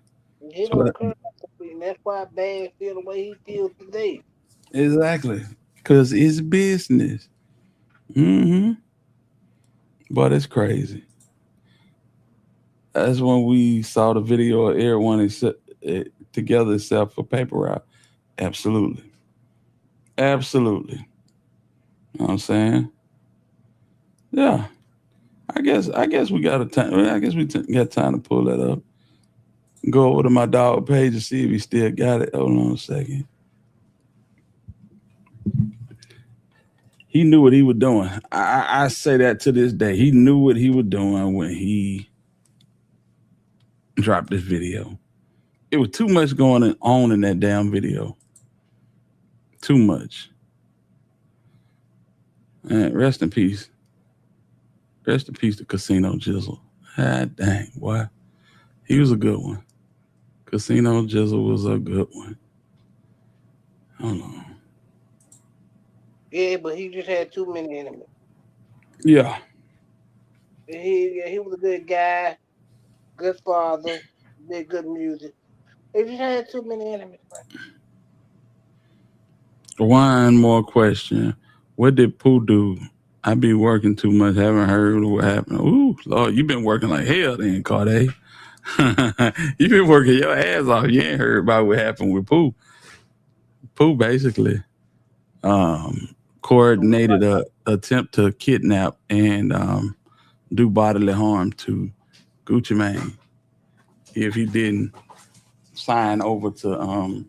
He don't care about the beefing. That's why Bad feel the way he feels today. Exactly. Because it's business. Mm-hmm. But it's crazy. That's when we saw the video of everyone together except for Paper Route. Absolutely. Absolutely. You know what I'm saying? Yeah. I guess we got time. I guess we got time to pull that up. Go over to my dog page and see if he still got it. Hold on a second. He knew what he was doing. I say that to this day. He knew what he was doing when he dropped this video. It was too much going on in that damn video. Too much. And rest in peace. Rest in peace to Casino Jizzle. God dang, boy. He was a good one. Casino Jizzle was a good one. Hold on. Yeah, but he just had too many enemies. Yeah. He was a good guy, good father, did good music. He just had too many enemies. One more question. What did Pooh do? I be working too much. Haven't heard what happened. Ooh, Lord, you been working like hell then, Corday. You been working your ass off. You ain't heard about what happened with Pooh. Pooh basically coordinated a attempt to kidnap and do bodily harm to Gucci Mane if he didn't sign over to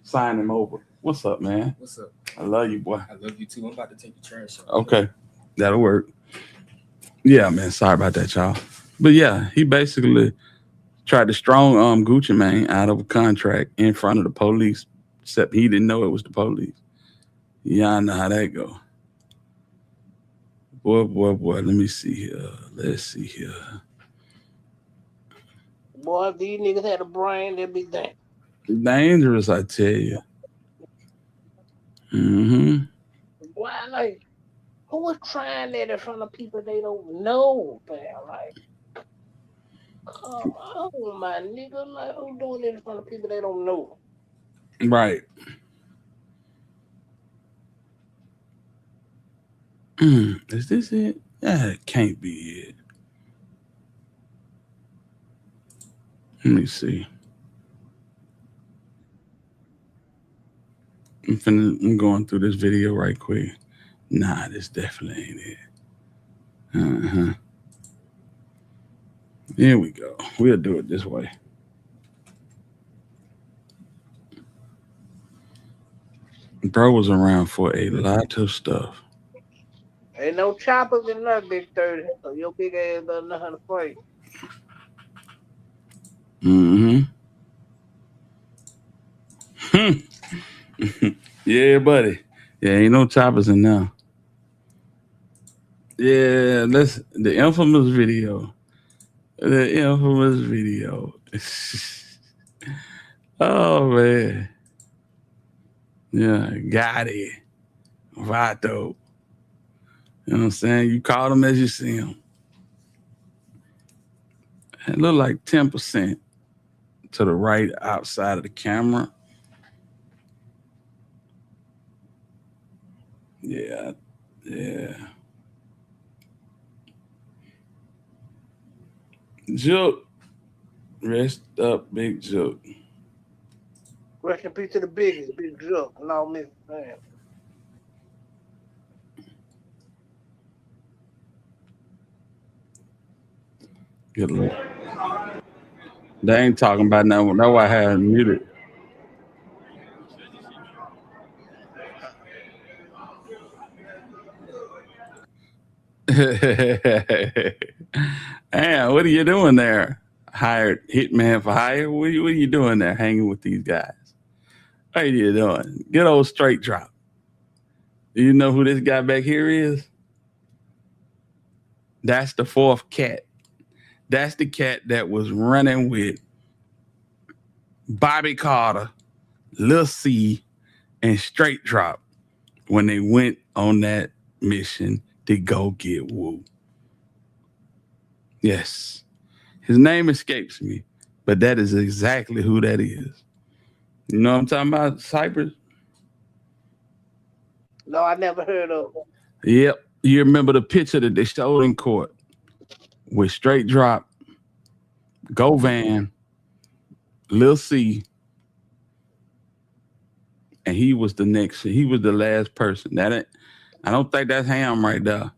sign him over. What's up, man? What's up? I love you, boy. I love you too. I'm about to take the trash out. Okay, that'll work. Yeah, man. Sorry about that, y'all. But yeah, he basically tried to strong Gucci Mane out of a contract in front of the police, except he didn't know it was the police. Y'all know how that go. Boy. Let me see here. Let's see here. Boy, if these niggas had a brain, they'd be dangerous. Dangerous, I tell you. Mm-hmm. Why, like, who was trying that in front of people they don't know, man? Like, come on, my nigga. Like, who doing it in front of people they don't know? Right. Is this it? It can't be it. Let me see. I'm going through this video right quick. Nah, this definitely ain't it. Uh-huh. Here we go. We'll do it this way. Bro was around for a lot of stuff. Ain't no choppers in that big 30, so your big ass doesn't know how to fight. Mm-hmm. Yeah, buddy. Yeah, ain't no choppers in there. Yeah, the infamous video. The infamous video. Oh, man. Yeah, got it. Vato. You know what I'm saying? You call them as you see them. It look like 10% to the right outside of the camera. Yeah. Joke. Rest up, big joke. Rest in peace to the biggest, big joke, and all Mr. Sam. Good Lord. They ain't talking about nothing. That's why I had it muted. Damn, what are you doing there? Hired hitman for hire? What are you doing there hanging with these guys? What are you doing? Good old straight drop. Do you know who this guy back here is? That's the fourth cat. That's the cat that was running with Bobby Carter, Lil C, and Straight Drop when they went on that mission to go get Woo. Yes. His name escapes me, but that is exactly who that is. You know what I'm talking about, Cypress? No, I never heard of him. Yep. You remember the picture that they showed in court with Straight Drop, Govan, Lil C, and he was the last person. I don't think that's him right there.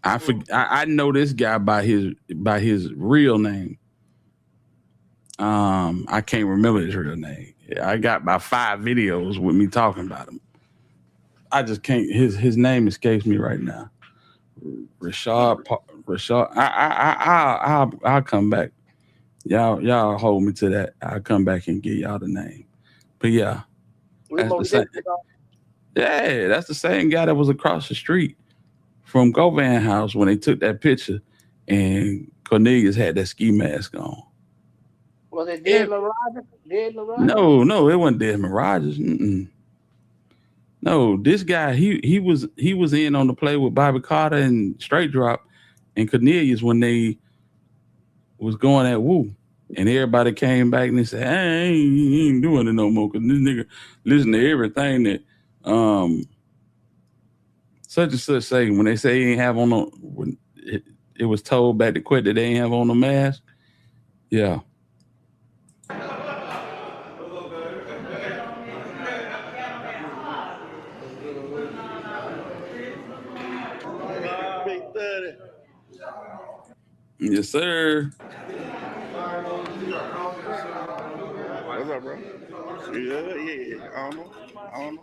I know this guy by his real name. I can't remember his real name. I got about 5 videos with me talking about him. I just can't. His name escapes me right now. Rashad. I'll come back. Y'all hold me to that. I'll come back and get y'all the name. But yeah, that's the same. Yeah, that's the same guy that was across the street from Govan house when they took that picture, and Cornelius had that ski mask on. Was it Desmond Rogers? No, it wasn't Desmond Rogers. No, this guy, he was in on the play with Bobby Carter and Straight Drop and Cornelius when they was going at Woo. And everybody came back and they said, hey, he ain't doing it no more because this nigga listen to everything that such and such say. When they say he ain't have on no, when it was told back to quit that they ain't have on the mask. Yeah. Yes, sir. What's up, bro? Yeah. I don't know.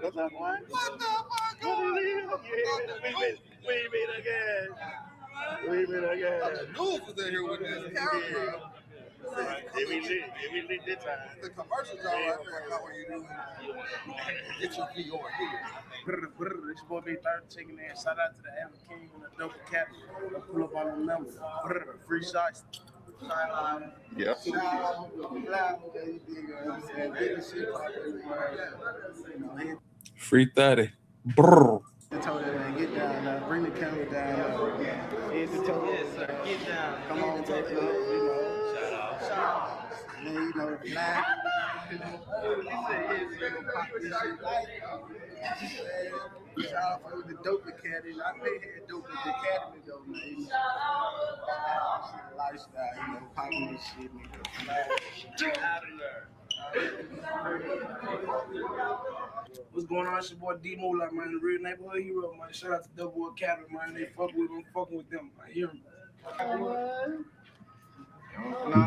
What's up, boy? What the fuck? We meet again. The news was in here with this camera. We lit this time. The commercials are right here. How are you doing? Get your feet over here. It's boy Big 30 taking that. Shout out to the Evan King and the double cap. Pull up on the number. Free shots. Yeah. 330. Brr. I told her, man, get down now. Bring the camera down now. Yes, sir. Get down. Come on, take it. Shout out. Yeah, you know, fly. He said, yes, sir. Shout out for the dope academy. I been here dope at the academy though, man. Lifestyle, you know, popping this shit, nigga. Out of there. What's going on? It's your boy D Moolah, man. The real neighborhood hero, man. Shout out to Double Academy, man. They fuck with them, fucking with them. I hear them.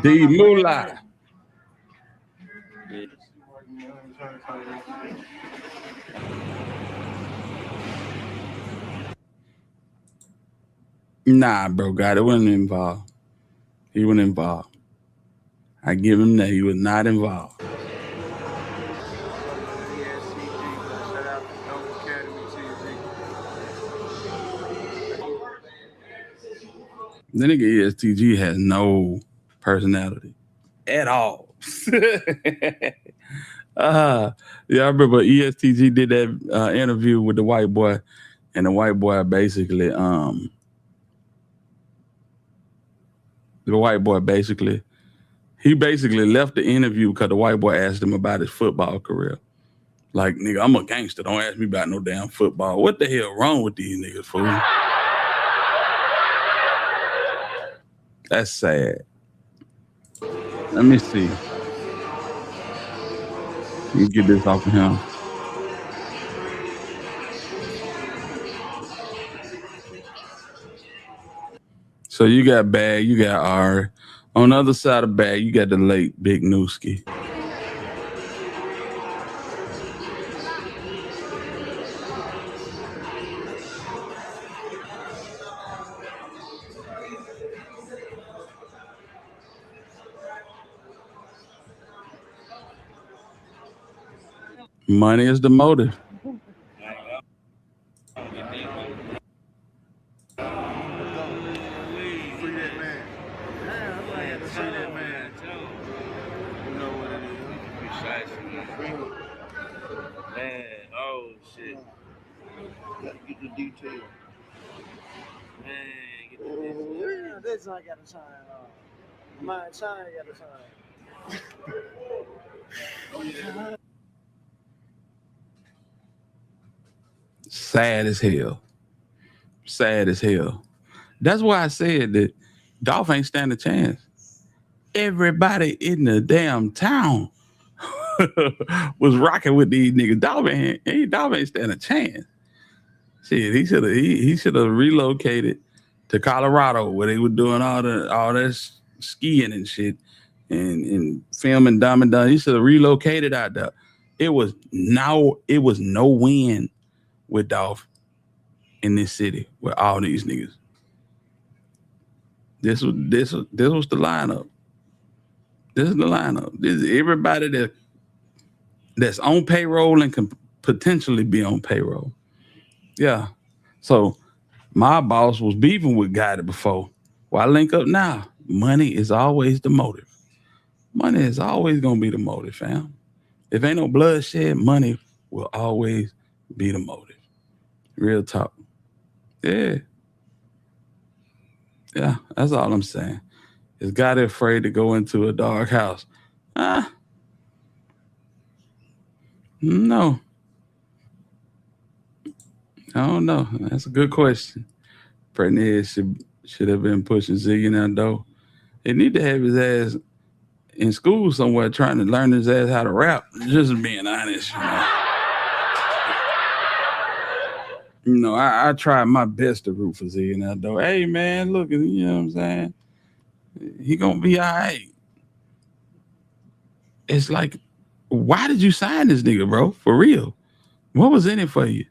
D Moolah. Nah, bro, God, it wasn't involved. He wasn't involved. I give him that. He was not involved. The nigga ESTG has no personality at all. Yeah, I remember ESTG did that interview with the white boy, and the white boy basically, he basically left the interview because the white boy asked him about his football career. Like, nigga, I'm a gangster. Don't ask me about no damn football. What the hell wrong with these niggas, fool? That's sad. Let me see. Let me get this off of him. So you got Bag, you got R. On the other side of Bag, you got the late Big Newski. Money is the motive. Man, oh shit. Gotta get the detail. Man, get the detail. This one got a sign on. My sign got a sign. Sad as hell. Sad as hell. That's why I said that Dolph ain't stand a chance. Everybody in the damn town was rocking with these niggas. Dolph ain't stand a chance. Shit, he should have relocated to Colorado where they were doing all that skiing and shit and filming Dumb and Dumb. He should have relocated out there. It was no win with Dolph in this city with all these niggas. This was the lineup. This is the lineup. This is everybody that's on payroll and can potentially be on payroll. Yeah. So my boss was beefing with Gotti before. Why link up now? Money is always the motive. Money is always gonna be the motive, fam. If ain't no bloodshed, money will always be the motive. Real talk. Yeah. Yeah, that's all I'm saying. Is Gotti afraid to go into a dark house? No. I don't know. That's a good question. Pernell should have been pushing Ziggy in that door. They need to have his ass in school somewhere trying to learn his ass how to rap. Just being honest, you know. You know, I tried my best to root for Ziggy in that door. Hey, man, look, you know what I'm saying? He gonna be all right. It's like, why did you sign this nigga, bro? For real. What was in it for you?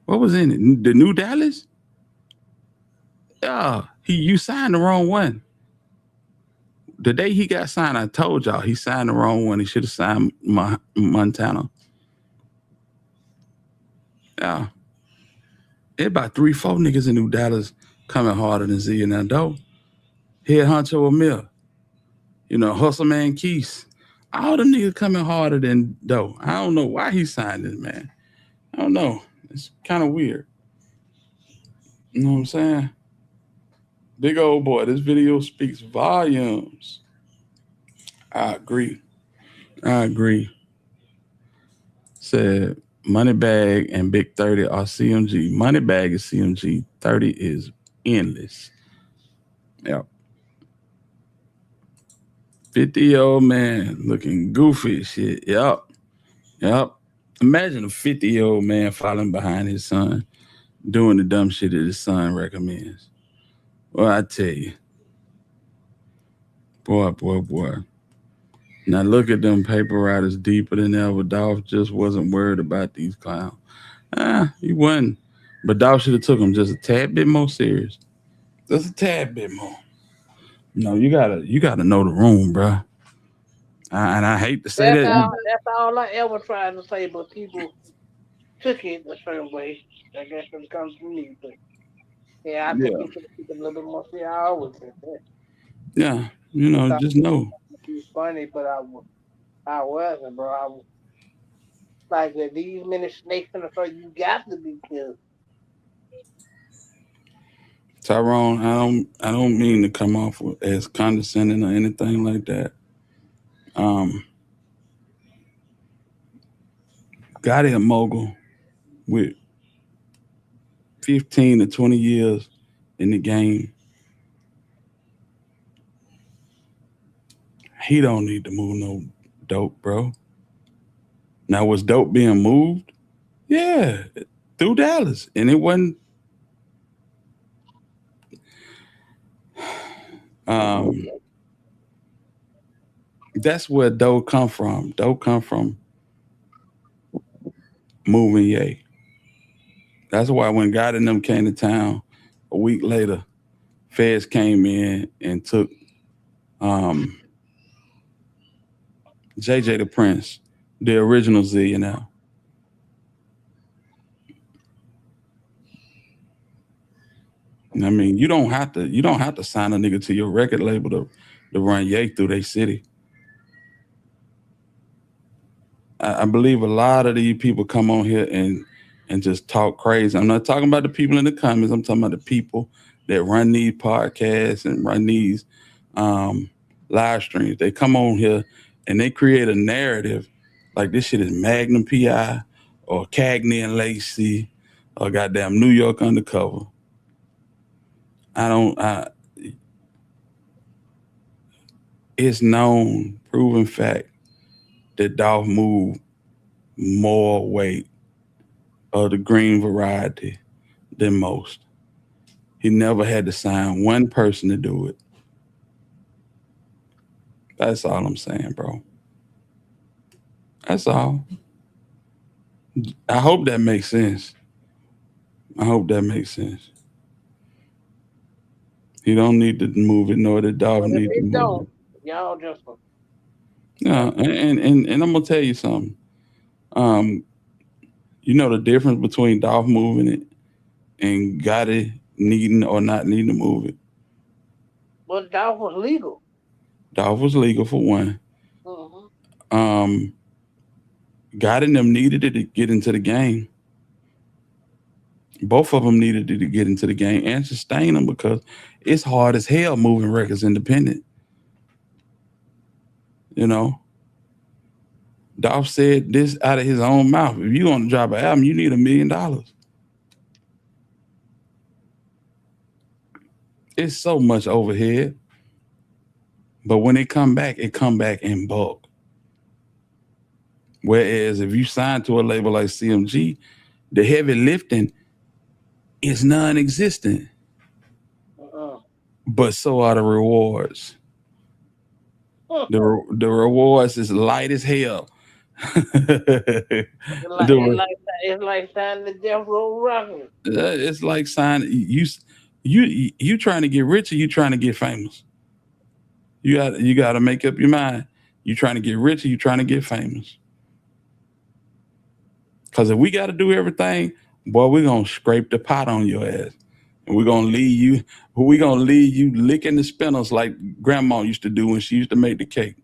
What was in it? The New Dallas? Yeah, you signed the wrong one. the day he got signed, I told y'all he signed the wrong one. He should have signed Montana. Yeah. It about 3-4 niggas in New Dallas coming harder than Z and that though. Head Honcho Amir. You know, Hustle Man Keys. All them niggas coming harder than Doe. I don't know why he signed this, man. I don't know. It's kind of weird. You know what I'm saying? Big old boy, this video speaks volumes. I agree. Said Moneybag and Big 30 are CMG. Moneybag is CMG. 30 is endless. Yep. 50-year-old man looking goofy as shit. Yep. Imagine a 50-year-old man following behind his son, doing the dumb shit that his son recommends. Well, I tell you. Boy. Now look at them paper riders deeper than ever. Dolph just wasn't worried about these clowns. He wasn't. But Dolph should have took him just a tad bit more serious. Just a tad bit more. No, you gotta know the room, bro. And I hate to say that. That's all I ever tried to say, but people took it a certain way. I guess when it comes to me, but yeah, I think you should keep it a little bit more serious. I always said that. Yeah, you know, just know. It's funny, but I wasn't, bro. I was like, with these many snakes in the fur, you got to be killed. Tyrone, I don't mean to come off as condescending or anything like that. Got a mogul with 15 to 20 years in the game. He don't need to move no dope, bro. Now, was dope being moved? Yeah, through Dallas. And it wasn't. That's where dope come from. Dope come from moving Ye. That's why when God and them came to town a week later, feds came in and took JJ the Prince, the original Z, you know. I mean, you don't have to sign a nigga to your record label to run Ye through their city. I believe a lot of these people come on here and just talk crazy. I'm not talking about the people in the comments. I'm talking about the people that run these podcasts and run these live streams. They come on here and they create a narrative like this shit is Magnum PI or Cagney and Lacey or goddamn New York Undercover. It's known, proven fact that Dolph moved more weight of the green variety than most. He never had to sign one person to do it. That's all I'm saying, bro. That's all. I hope that makes sense. He don't need to move it, nor did Dolph need to move it. Y'all just Yeah, and I'm gonna tell you something. You know the difference between Dolph moving it and Gotti needing or not needing to move it. But Dolph was legal. Dolph was legal for one. Mm-hmm. Gotti and them needed it to get into the game. Both of them needed it to get into the game and sustain them because it's hard as hell moving records independent. You know, Dolph said this out of his own mouth. If you want to drop an album, you need $1 million. It's so much overhead. But when it come back in bulk. Whereas if you sign to a label like CMG, the heavy lifting is non-existent. But so are the rewards. The rewards is light as hell. It's like signing the Death Row Records. It's like signing you trying to get rich or you trying to get famous. You got to make up your mind. You trying to get rich or you trying to get famous? Because if we got to do everything, boy, we're going to scrape the pot on your ass. And we're going to leave you licking the spinners like grandma used to do when she used to make the cake.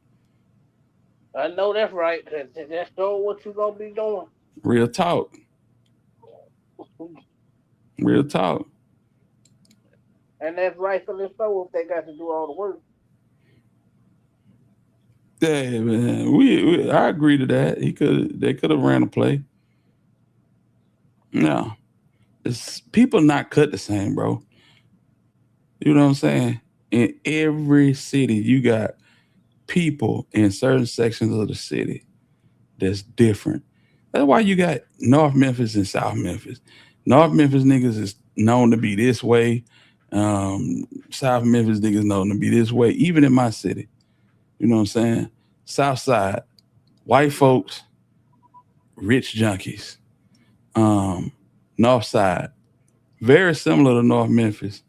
I know that's right. That's all what you gonna be doing. Real talk. Real talk. And that's rightfully so if they got to do all the work. Yeah, man. I agree to that. They could have ran a play. No. It's people not cut the same, bro. You know what I'm saying? In every city, you got people in certain sections of the city that's different. That's why you got North Memphis and South Memphis. North Memphis niggas is known to be this way. South Memphis niggas known to be this way, even in my city. You know what I'm saying? South side, white folks, rich junkies. North side, very similar to North Memphis.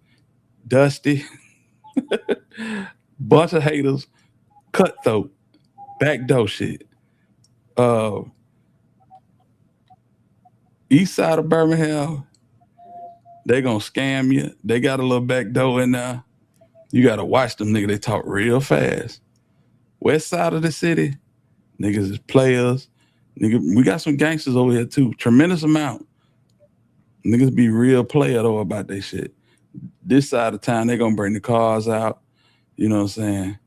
Dusty, bunch of haters, cutthroat, backdoor shit. East side of Birmingham, they gonna scam you. They got a little backdoor in there. You gotta watch them niggas. They talk real fast. West side of the city, niggas is players. Nigga, we got some gangsters over here too. Tremendous amount. Niggas be real player though about they shit. This side of town, they gonna bring the cars out. You know what I'm saying?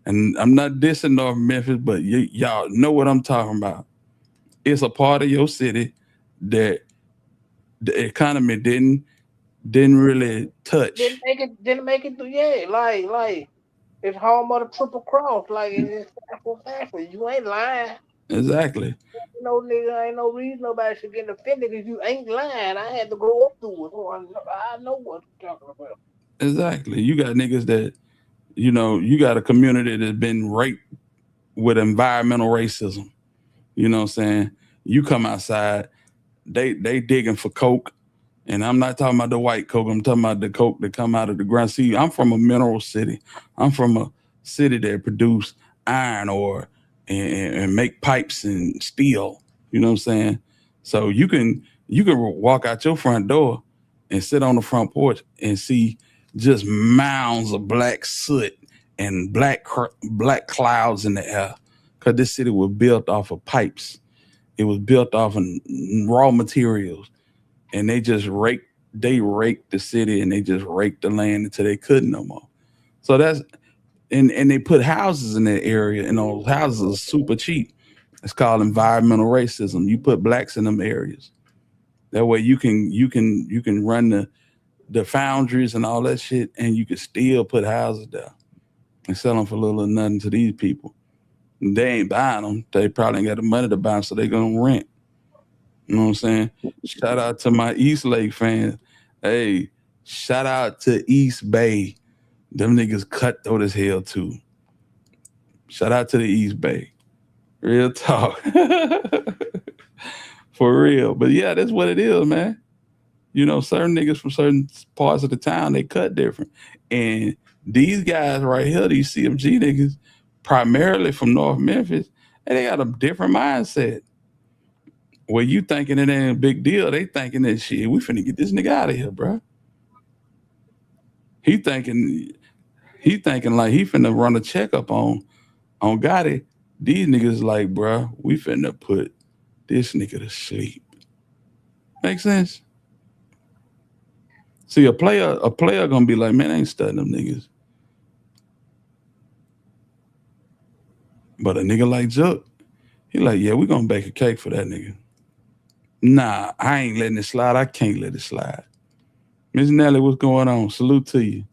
And I'm not dissing North Memphis, but y'all know what I'm talking about. It's a part of your city that the economy didn't really touch. Didn't make it through. Yeah, like it's home of the triple cross. Like it's factual. You ain't lying. Exactly. No nigga, ain't no reason nobody should get offended because you ain't lying. I had to grow up through it, so I know what you're talking about. Exactly. You got niggas that, you got a community that's been raped with environmental racism. You know what I'm saying? You come outside, they digging for coke. And I'm not talking about the white coke. I'm talking about the coke that come out of the ground. See, I'm from a mineral city. I'm from a city that produce iron ore and make pipes and steel. You know what I'm saying? So you can walk out your front door and sit on the front porch and see just mounds of black soot and black clouds in the air. Because this city was built off of pipes. It was built off of raw materials. And they just raked the city and they just raked the land until they couldn't no more. So and they put houses in that area, and those houses are super cheap. It's called environmental racism. You put blacks in them areas. That way you can run the foundries and all that shit, and you can still put houses there and sell them for little or nothing to these people. And they ain't buying them. They probably ain't got the money to buy them, so they're gonna rent. You know what I'm saying? Shout out to my East Lake fans. Hey, shout out to East Bay. Them niggas cutthroat as hell too. Shout out to the East Bay. Real talk. For real. But yeah, that's what it is, man. Certain niggas from certain parts of the town, they cut different. And these guys right here, these CMG niggas, primarily from North Memphis, and they got a different mindset. Well, you thinking it ain't a big deal. They thinking that shit, we finna get this nigga out of here, bro. He thinking like he finna run a checkup on Gotti. These niggas like, bro, we finna put this nigga to sleep. Make sense? See, a player gonna be like, man, I ain't studying them niggas. But a nigga like Zuck, he like, yeah, we gonna bake a cake for that nigga. Nah, I ain't letting it slide. I can't let it slide. Miss Nelly, what's going on? Salute to you.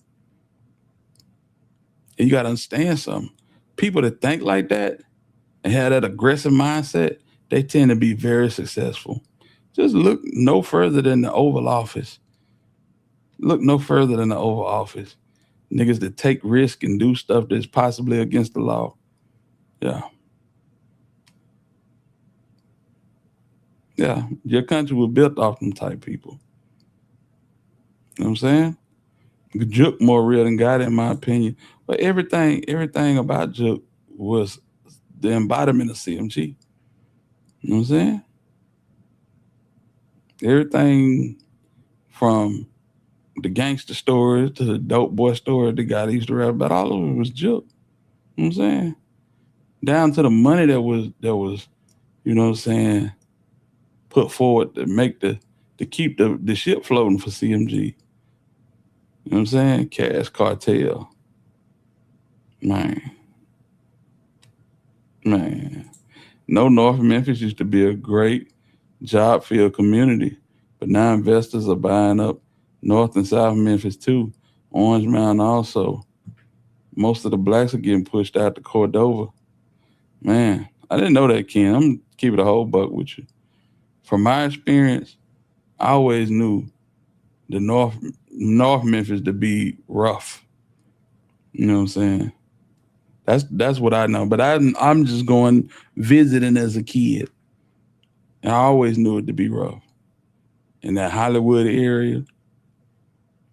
And you got to understand something. People that think like that and have that aggressive mindset, they tend to be very successful. Just look no further than the Oval Office. Look no further than the Oval Office. Niggas that take risk and do stuff that's possibly against the law. Yeah. Yeah, your country was built off them type people. You know what I'm saying? Juke more real than God, in my opinion. But everything about Juke was the embodiment of CMG. You know what I'm saying? Everything from the gangster stories to the dope boy story the guy that used to rap about, all of it was Juke. You know what I'm saying? Down to the money that was, you know what I'm saying, put forward to keep the ship floating for CMG. You know what I'm saying? Cash Cartel. Man. No, North Memphis used to be a great job-filled community, but now investors are buying up North and South Memphis too. Orange Mountain also. Most of the blacks are getting pushed out to Cordova. Man, I didn't know that, Ken. I'm gonna keep it a whole buck with you. From my experience, I always knew the North Memphis to be rough. You know what I'm saying? That's what I know. But I'm just going visiting as a kid. And I always knew it to be rough. In that Hollywood area.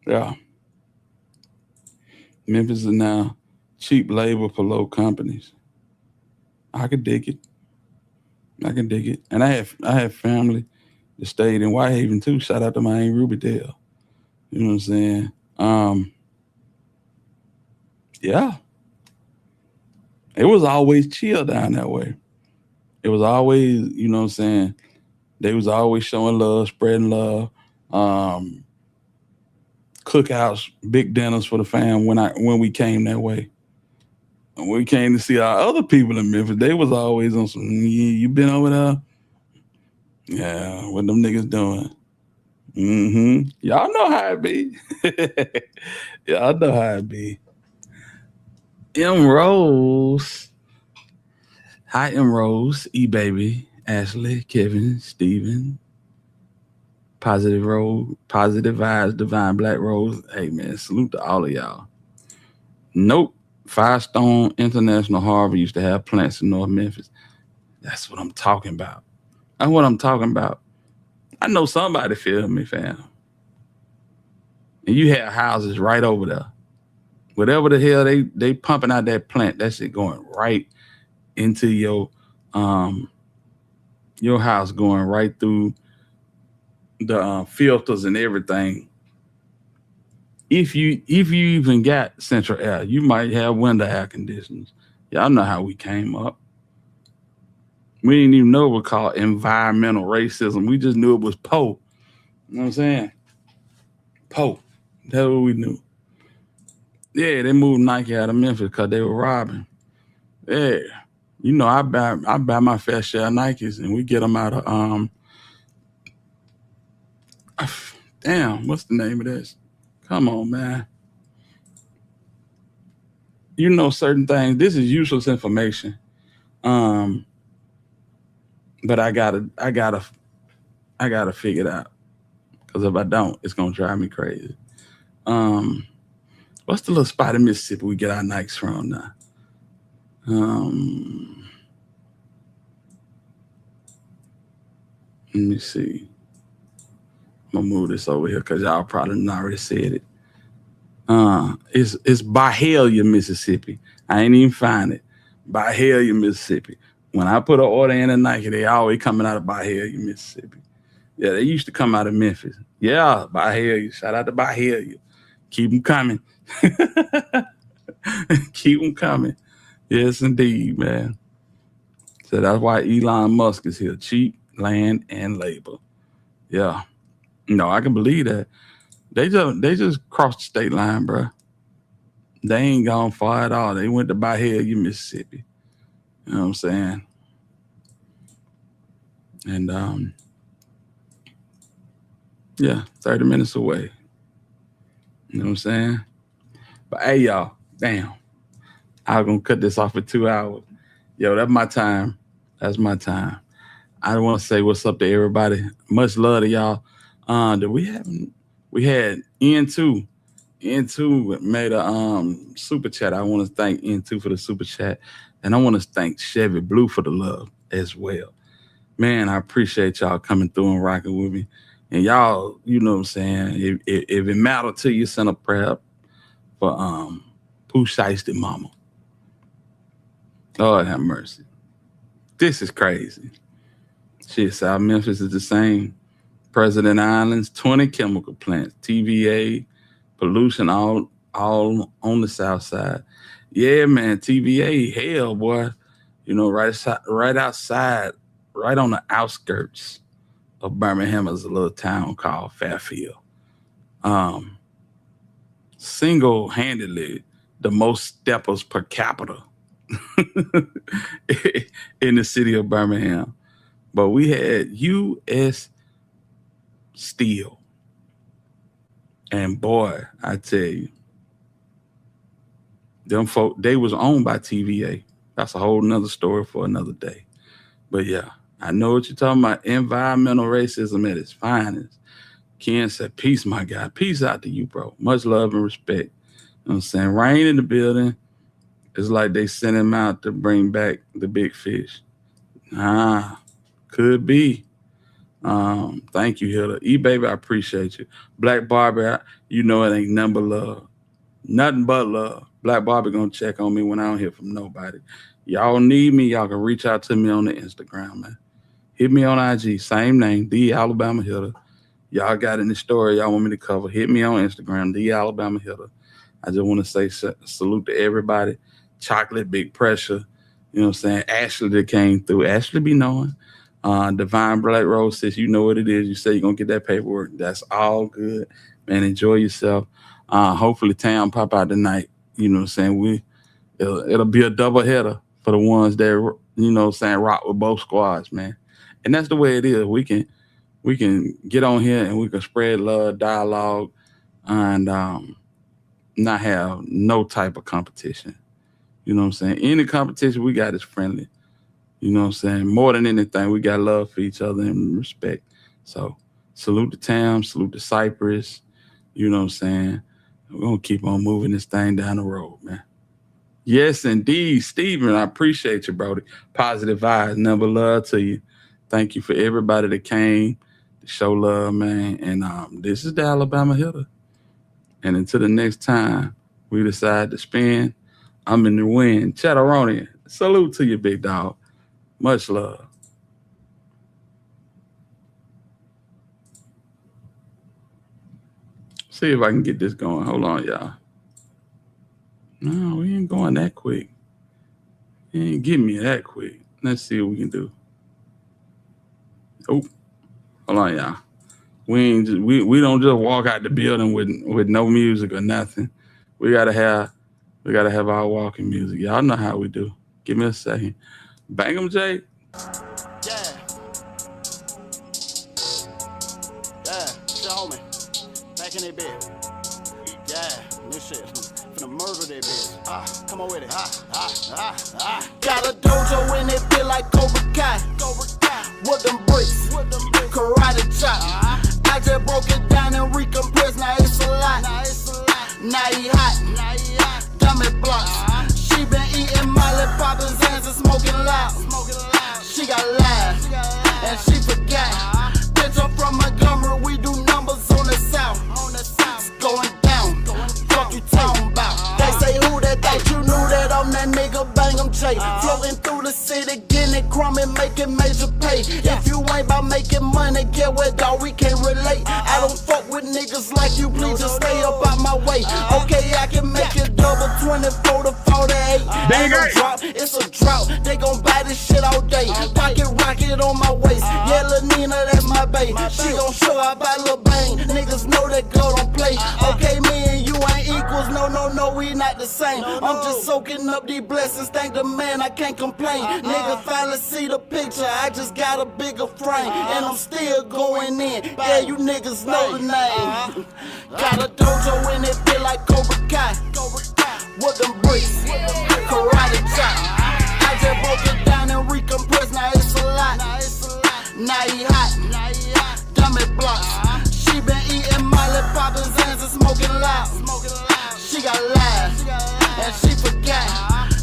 Yeah. Memphis is now cheap labor for low companies. I could dig it. And I have family that stayed in Whitehaven too. Shout out to my Aunt Rubydale. You know what I'm saying? Yeah. It was always chill down that way. It was always, you know what I'm saying, they was always showing love, spreading love. Cookouts, big dinners for the fam when we came that way. When we came to see our other people in Memphis, they was always on some, you been over there? Yeah, what them niggas doing? Mm-hmm. Y'all know how it be. Y'all know how it be. M. Rose. Hi, M. Rose, E-Baby, Ashley, Kevin, Steven. Positive Vibes, Divine Black Rose. Hey, man, salute to all of y'all. Nope. Firestone International Harvard used to have plants in North Memphis. That's what I'm talking about. I know somebody feel me, fam. And you have houses right over there. Whatever the hell they pumping out that plant, that shit going right into your house, going right through the filters and everything. If you even got central air, you might have window air conditioners. Y'all know how we came up. We didn't even know it was called environmental racism. We just knew it was Poe. You know what I'm saying? Poe. That's what we knew. Yeah, they moved Nike out of Memphis because they were robbing. Yeah. You know, I buy my fair share of Nikes, and we get them out of damn, what's the name of this? Come on, man. You know certain things. This is useless information. But I gotta figure it out. Because if I don't, it's gonna drive me crazy. What's the little spot in Mississippi we get our Nikes from now? Let me see. I'm gonna move this over here because y'all probably already said it. It's Byhalia, Mississippi. I ain't even find it. Byhalia, Mississippi. When I put an order in a Nike, they always coming out of Byhalia, Mississippi. Yeah, they used to come out of Memphis. Yeah, Byhalia. Shout out to Byhalia. Keep them coming. Keep them coming. Yes, indeed, man. So that's why Elon Musk is here. Cheap land and labor. Yeah. No, I can believe that. They just crossed the state line, bro. They ain't gone far at all. They went to Byhalia, Mississippi. You know what I'm saying? And yeah, 30 minutes away. You know what I'm saying? But hey, y'all, damn. I'm gonna cut this off at 2 hours. Yo, that's my time. That's my time. I want to say what's up to everybody. Much love to y'all. We had N2. N2 made a super chat. I want to thank N2 for the super chat. And I want to thank Chevy Blue for the love as well. Man, I appreciate y'all coming through and rocking with me. And y'all, you know what I'm saying? If it mattered to you, send a prayer up. for Pooh Shiesty mama. Lord have mercy. This is crazy. Shit, South Memphis is the same. President Islands, 20 chemical plants, TVA, pollution all on the south side. Yeah, man, TVA, hell, boy. You know, right outside, right on the outskirts of Birmingham is a little town called Fairfield. Single-handedly, the most steppers per capita in the city of Birmingham. But we had U.S. Steel. And boy, I tell you, them folk, they was owned by TVA. That's a whole nother story for another day. But yeah, I know what you're talking about. Environmental racism at its finest. Ken said, peace, my guy. Peace out to you, bro. Much love and respect. You know what I'm saying? Rain in the building. It's like they sent him out to bring back the big fish. Could be. Thank you, Hilda. E-Baby, I appreciate you. Black Barbie, you know it ain't nothing but love. Nothing but love. Black Barbie gonna check on me when I don't hear from nobody. Y'all need me, y'all can reach out to me on the Instagram, man. Hit me on IG, same name, The Alabama Hitter. Y'all got any story y'all want me to cover, hit me on Instagram, The Alabama Hitter. I just want to say salute to everybody. Chocolate, Big Pressure. You know what I'm saying? Ashley that came through. Ashley be knowing. Divine Black Rose says, you know what it is. You say you're going to get that paperwork. That's all good. Man, enjoy yourself. Hopefully Tam pop out tonight. You know what I'm saying? It'll be a double header for the ones that, you know what I'm saying, rock with both squads, man. And that's the way it is. We can get on here and we can spread love, dialogue, and not have no type of competition. You know what I'm saying? Any competition we got is friendly. You know what I'm saying? More than anything, we got love for each other and respect. So salute to Tam, salute to Cypress. You know what I'm saying? We're going to keep on moving this thing down the road, man. Yes, indeed. Steven, I appreciate you, Brody. Positive vibes, number love to you. Thank you for everybody that came to show love, man. And this is the Alabama Hitter. And until the next time we decide to spin, I'm in the wind. Chatteroni, salute to you, big dog. Much love. See if I can get this going. Hold on, y'all. No, we ain't going that quick. You ain't getting me that quick. Let's see what we can do. Oh, hold on, y'all. We don't just walk out the building with no music or nothing. We gotta have our walking music. Y'all know how we do. Give me a second. Bang 'em, Jay. Yeah, show me. Back in that bed. Yeah, this shit. Finna murder that bitch. Come on with it. Got a dojo in it, feel like Cobra Kai. With them bricks, karate chop. I just broke it down and recompressed, now it's a lot. Now he hot, dummy blocks. She been eating Molly, popping Zans and smoking loud. She got lied, and she forgot. Bitch, I'm from Montgomery, we do numbers on the south. It's going down, fuck you talking about. They say who that thought you knew that I'm that nigga, bang 'em Jay. Floating through the city, getting it crumb and making major pay. If you ain't about making money, get what dog, we can't relate. I don't fuck with niggas like you, please just stay up out my way. Okay, I can make it double 24 to 48. Ain't no drop, it's a drought. They gon' buy this shit all day. Pocket rocket on my waist. Yeah, Lil Nina, that's my babe. She gon' show out by Lil Bang. Niggas know that girl don't play. Okay, me and you ain't equals. No, we not the same. I'm just soaking up these blessings. Thank the man, I can't complain. Niggas finally see the picture. I just got a bigger frame. And I'm still going in. Yeah, you niggas know the name. Got a dojo in it, feel like Cobra Kai. With them bricks, karate chop. I just broke it down and recompressed, now it's a lot. Now he hot, dummy blocks. She been eating Molly, popping Zans and smoking loud. She got lied, and she forgot.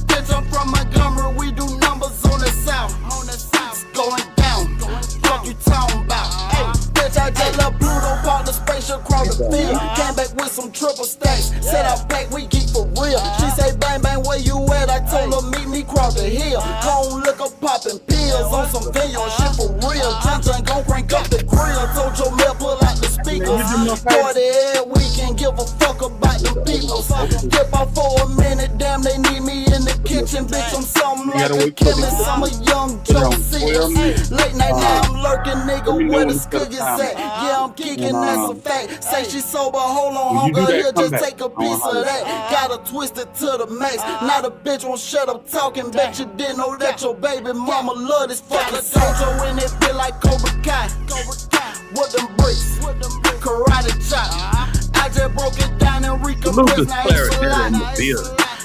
Bitch, I'm from Montgomery, we do numbers on the south. It's going down, fuck you talking about. Hey, bitch, I just love Pluto, park the spaceship across the field. chill. Came back with some triple stacks. Said I'm back, we geek for real. She say, bang, bang, where you at? I told her, meet me cross the hill. Gon' look up poppin' pills on some video shit for real. Jun gon' crank up the grill. Told your mail, pull out the speakers. Party every weekend, give a fuck about them peoples. Dip off for a minute, damn, they need me in the kitchen. Bitch, I'm something like a chemist. I'm a young Joe Six. Late night now, I'm lurking, nigga, where the skuggies at? Yeah, I'm geeking, that's a fact. Say she sober, hold on, hunger, here, just take a piece of that. Got her twisted to the max. Now the bitch won't shut up talking. Bet you didn't know that your baby mama love this fucking dojo in it, feel like Cobra Kai. With them bricks, karate chop. I just broke it down and recompressed. Now he's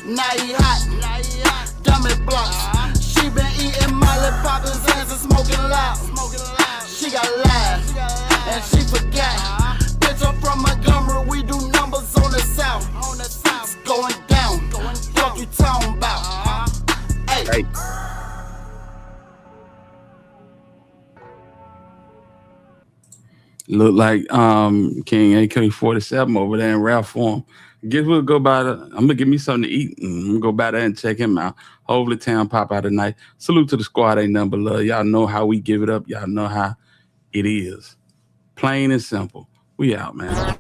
now he hot, dummy blocks. She been eating Molly, popping Zans and smoking loud. She got lied, and she forgot. Bitch, I'm from Montgomery, we do numbers on the south. It's going down, fuck you talking about? Hey. Look like King AK-47 over there in rap form. Guess we'll go by the, I'm gonna give me something to eat. I'm gonna go by there and check him out. Hopefully town pop out tonight. Salute to the squad, ain't nothing but love. Y'all know how we give it up. Y'all know how it is. Plain and simple. We out, man.